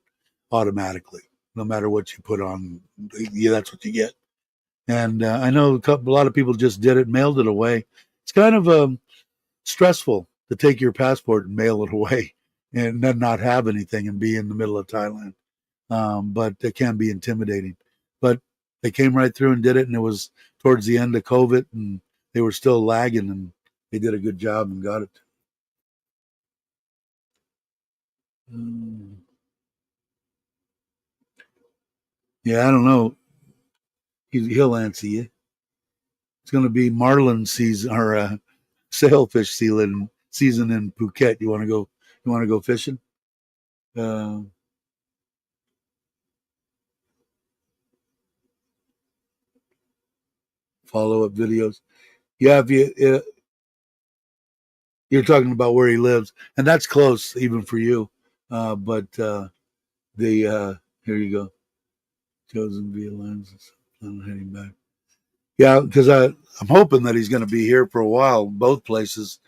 automatically, no matter what you put on. Yeah, that's what you get. And I know a lot of people just did it, mailed it away. It's kind of stressful to take your passport and mail it away and then not have anything and be in the middle of Thailand. But it can be intimidating. But they came right through and did it, and it was towards the end of COVID, and they were still lagging, and they did a good job and got it. Yeah, I don't know. He'll answer you. It's going to be marlin season or sailfish season in Phuket. You want to go? You want to go fishing? Uh, Follow up videos. Yeah, if you're talking about where he lives, and that's close even for you. But the here you go. Chosen via lines. I'm heading back. Yeah, because I'm hoping that he's going to be here for a while. Both places,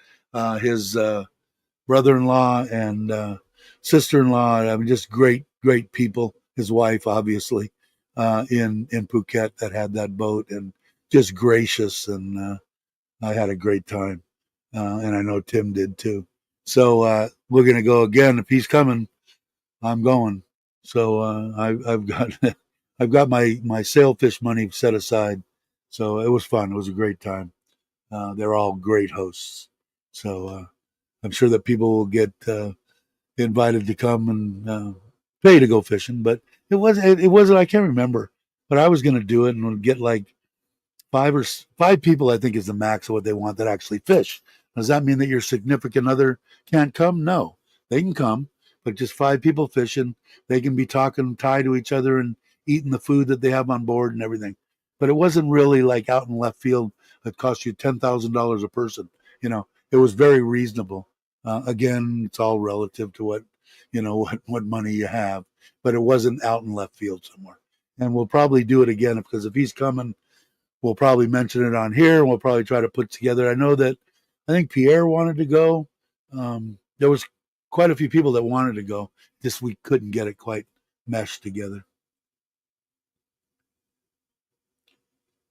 his brother-in-law and sister-in-law. I mean, just great people. His wife, obviously, in Phuket, that had that boat, and just gracious. And I had a great time, and I know Tim did too. So we're going to go again. If he's coming, I'm going. So I've got I've got my sailfish money set aside. So it was fun. It was a great time. They're all great hosts. So I'm sure that people will get invited to come and pay to go fishing. But it wasn't. I can't remember. But I was going to do it and would get like five people. I think is the max of what they want that actually fish. Does that mean that your significant other can't come? No, they can come, but just five people fishing. They can be talking Thai to each other and eating the food that they have on board and everything. But it wasn't really like out in left field that cost you $10,000 a person. It was very reasonable. Again, it's all relative to what money you have, but it wasn't out in left field somewhere. And we'll probably do it again because if he's coming, we'll probably mention it on here, and we'll probably try to put together. I think Pierre wanted to go. There was quite a few people that wanted to go. Just we couldn't get it quite meshed together.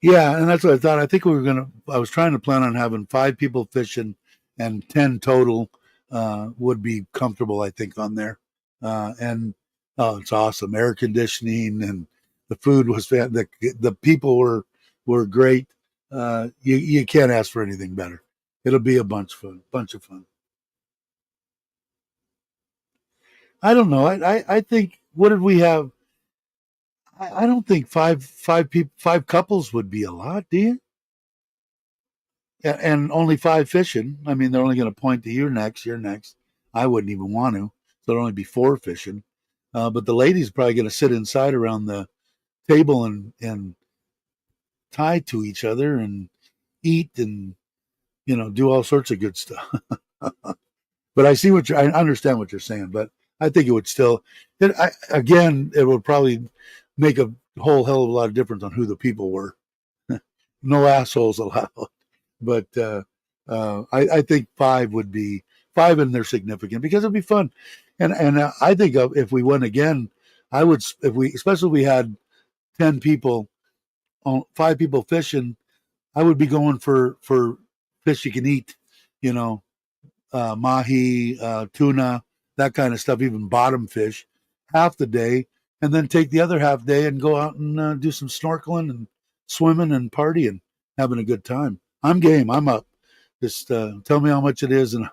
Yeah, and that's what I thought. I think I was trying to plan on having five people fishing and 10 total would be comfortable, I think, on there. And oh, it's awesome. Air conditioning and the food was the people were great. You can't ask for anything better. It'll be a bunch of fun. I don't know. I think what did we have? I don't think five couples would be a lot, do you? And only five fishing. I mean, they're only going to point to you're next, you're next. I wouldn't even want to. So there'll only be four fishing. But the ladies probably going to sit inside around the table and tie to each other and eat and do all sorts of good stuff. But I understand what you're saying. But I think it would still, again, it would probably make a whole hell of a lot of difference on who the people were. No assholes allowed. But I think five would be five, and they're significant because it'd be fun. And I think if we went again, I would especially if we had 10 people, five people fishing. I would be going for fish you can eat, you know, mahi, tuna, that kind of stuff, even bottom fish, half the day, and then take the other half day and go out and do some snorkeling and swimming and partying, having a good time. I'm game. I'm up. Just tell me how much it is, and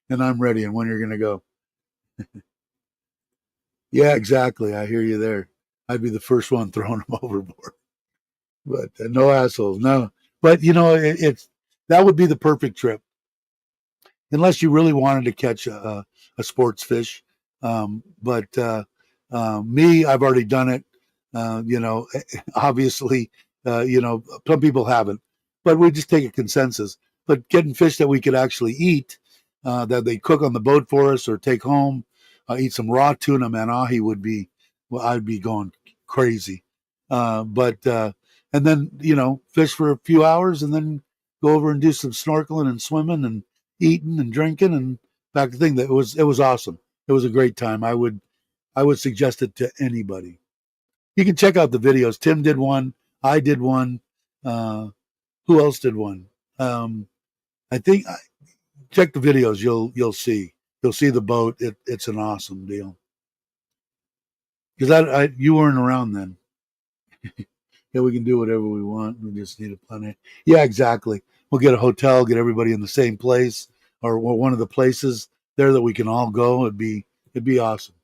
and I'm ready. And when you're gonna go? Yeah, exactly. I hear you there. I'd be the first one throwing them overboard, but no assholes. No, but it's that would be the perfect trip unless you really wanted to catch a sports fish. But me, I've already done it. Obviously, some people haven't, but we just take a consensus. But getting fish that we could actually eat, that they cook on the boat for us or take home, eat some raw tuna, man, ahi would be, well, I'd be going crazy. But and then fish for a few hours and then go over and do some snorkeling and swimming and eating and drinking and back to the thing that it was awesome. It was a great time. I would suggest it to anybody. You can check out the videos. Tim did one. I did one. Uh, who else did one? I think check the videos. You'll see the boat. It's an awesome deal. Because you weren't around then. Yeah, we can do whatever we want. We just need a plan. Yeah, exactly. We'll get a hotel, get everybody in the same place or one of the places there that we can all go. It'd be awesome.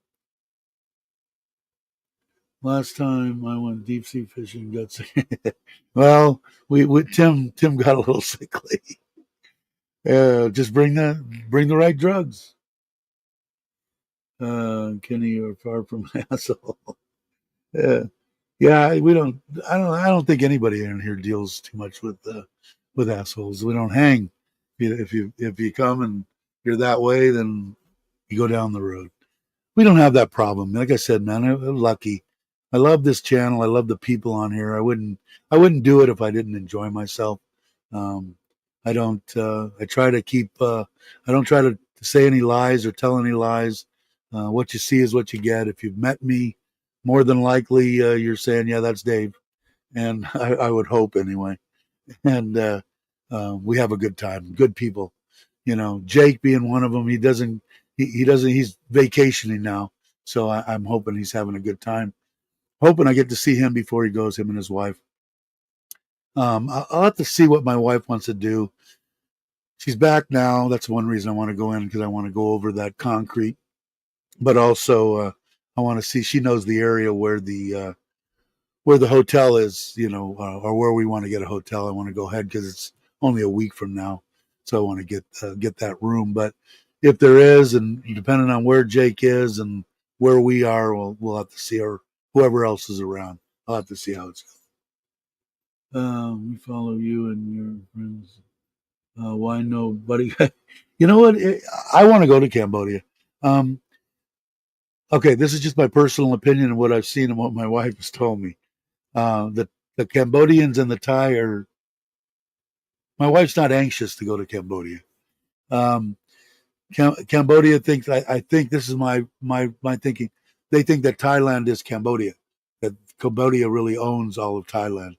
Last time I went deep sea fishing, got sick. Well, we Tim got a little sickly. Just bring the right drugs. Kenny, you're far from an asshole. Uh, yeah, we don't. I don't think anybody in here deals too much with assholes. We don't hang. If you come and you're that way, then you go down the road. We don't have that problem. Like I said, man, I'm lucky. I love this channel. I love the people on here. I wouldn't do it if I didn't enjoy myself. Um, I don't. I try to keep. I don't try to say any lies or tell any lies. What you see is what you get. If you've met me, more than likely you're saying, "Yeah, that's Dave," and I would hope anyway. And we have a good time. Good people. You know, Jake being one of them. He doesn't. He doesn't. He's vacationing now, so I'm hoping he's having a good time. Hoping I get to see him before he goes. Him and his wife. I'll have to see what my wife wants to do. She's back now. That's one reason I want to go in because I want to go over that concrete. But also, I want to see. She knows the area where the hotel is, you know, or where we want to get a hotel. I want to go ahead because it's only a week from now, so I want to get that room. But if there is, and depending on where Jake is and where we are, we'll have to see, or whoever else is around. I'll have to see how it's going. We follow you and your friends. Why nobody? You know what? I want to go to Cambodia. Um, okay, this is just my personal opinion and what I've seen and what my wife has told me. The Cambodians and the Thai are. My wife's not anxious to go to Cambodia. Um, Cambodia thinks. I think this is my thinking. They think that Thailand is Cambodia. That Cambodia really owns all of Thailand,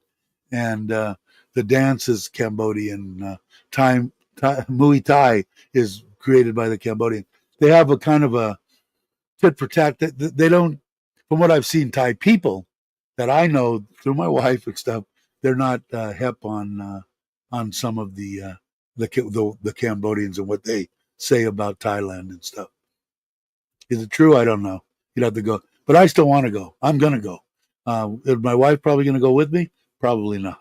and the dance is Cambodian. Muay Thai is created by the Cambodian. They have a kind of a tit for tat. They don't, from what I've seen, Thai people that I know through my wife and stuff, they're not hep on some of the Cambodians and what they say about Thailand and stuff. Is it true? I don't know. You'd have to go, but I still want to go. I'm gonna go. Is my wife probably gonna go with me? Probably not.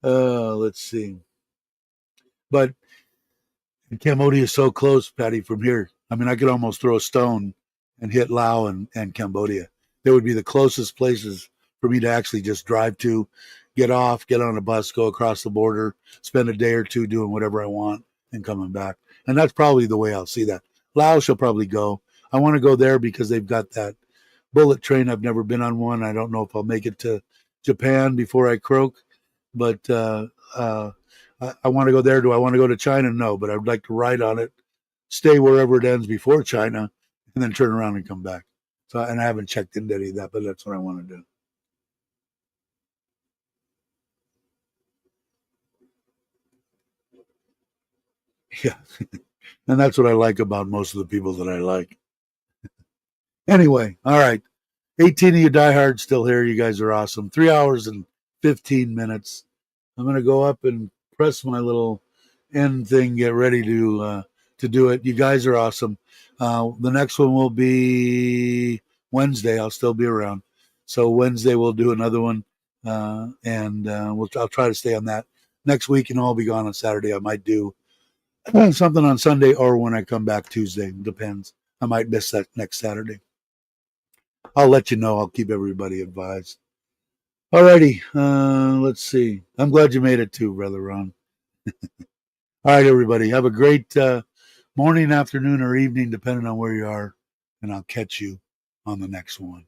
Let's see. But Cambodia is so close, Patty, from here. I mean, I could almost throw a stone and hit Laos and Cambodia. They would be the closest places for me to actually just drive to, get off, get on a bus, go across the border, spend a day or two doing whatever I want and coming back. And that's probably the way I'll see that. Laos will probably go. I want to go there because they've got that bullet train. I've never been on one. I don't know if I'll make it to Japan before I croak, but I want to go there. Do I want to go to China? No, but I'd like to ride on it, stay wherever it ends before China, and then turn around and come back. So, and I haven't checked into any of that, but that's what I want to do. Yeah, and that's what I like about most of the people that I like. Anyway, all right. 18 of you diehards still here. You guys are awesome. 3 hours and 15 minutes. I'm going to go up and press my little end thing, get ready to do it. You guys are awesome. The next one will be Wednesday. I'll still be around. So Wednesday we'll do another one, and I'll try to stay on that. Next week, and I'll be gone on Saturday. I might do something on Sunday or when I come back Tuesday. Depends. I might miss that next Saturday. I'll let you know. I'll keep everybody advised. Alrighty, let's see. I'm glad you made it too, Brother Ron. All right, everybody. Have a great morning, afternoon, or evening, depending on where you are. And I'll catch you on the next one.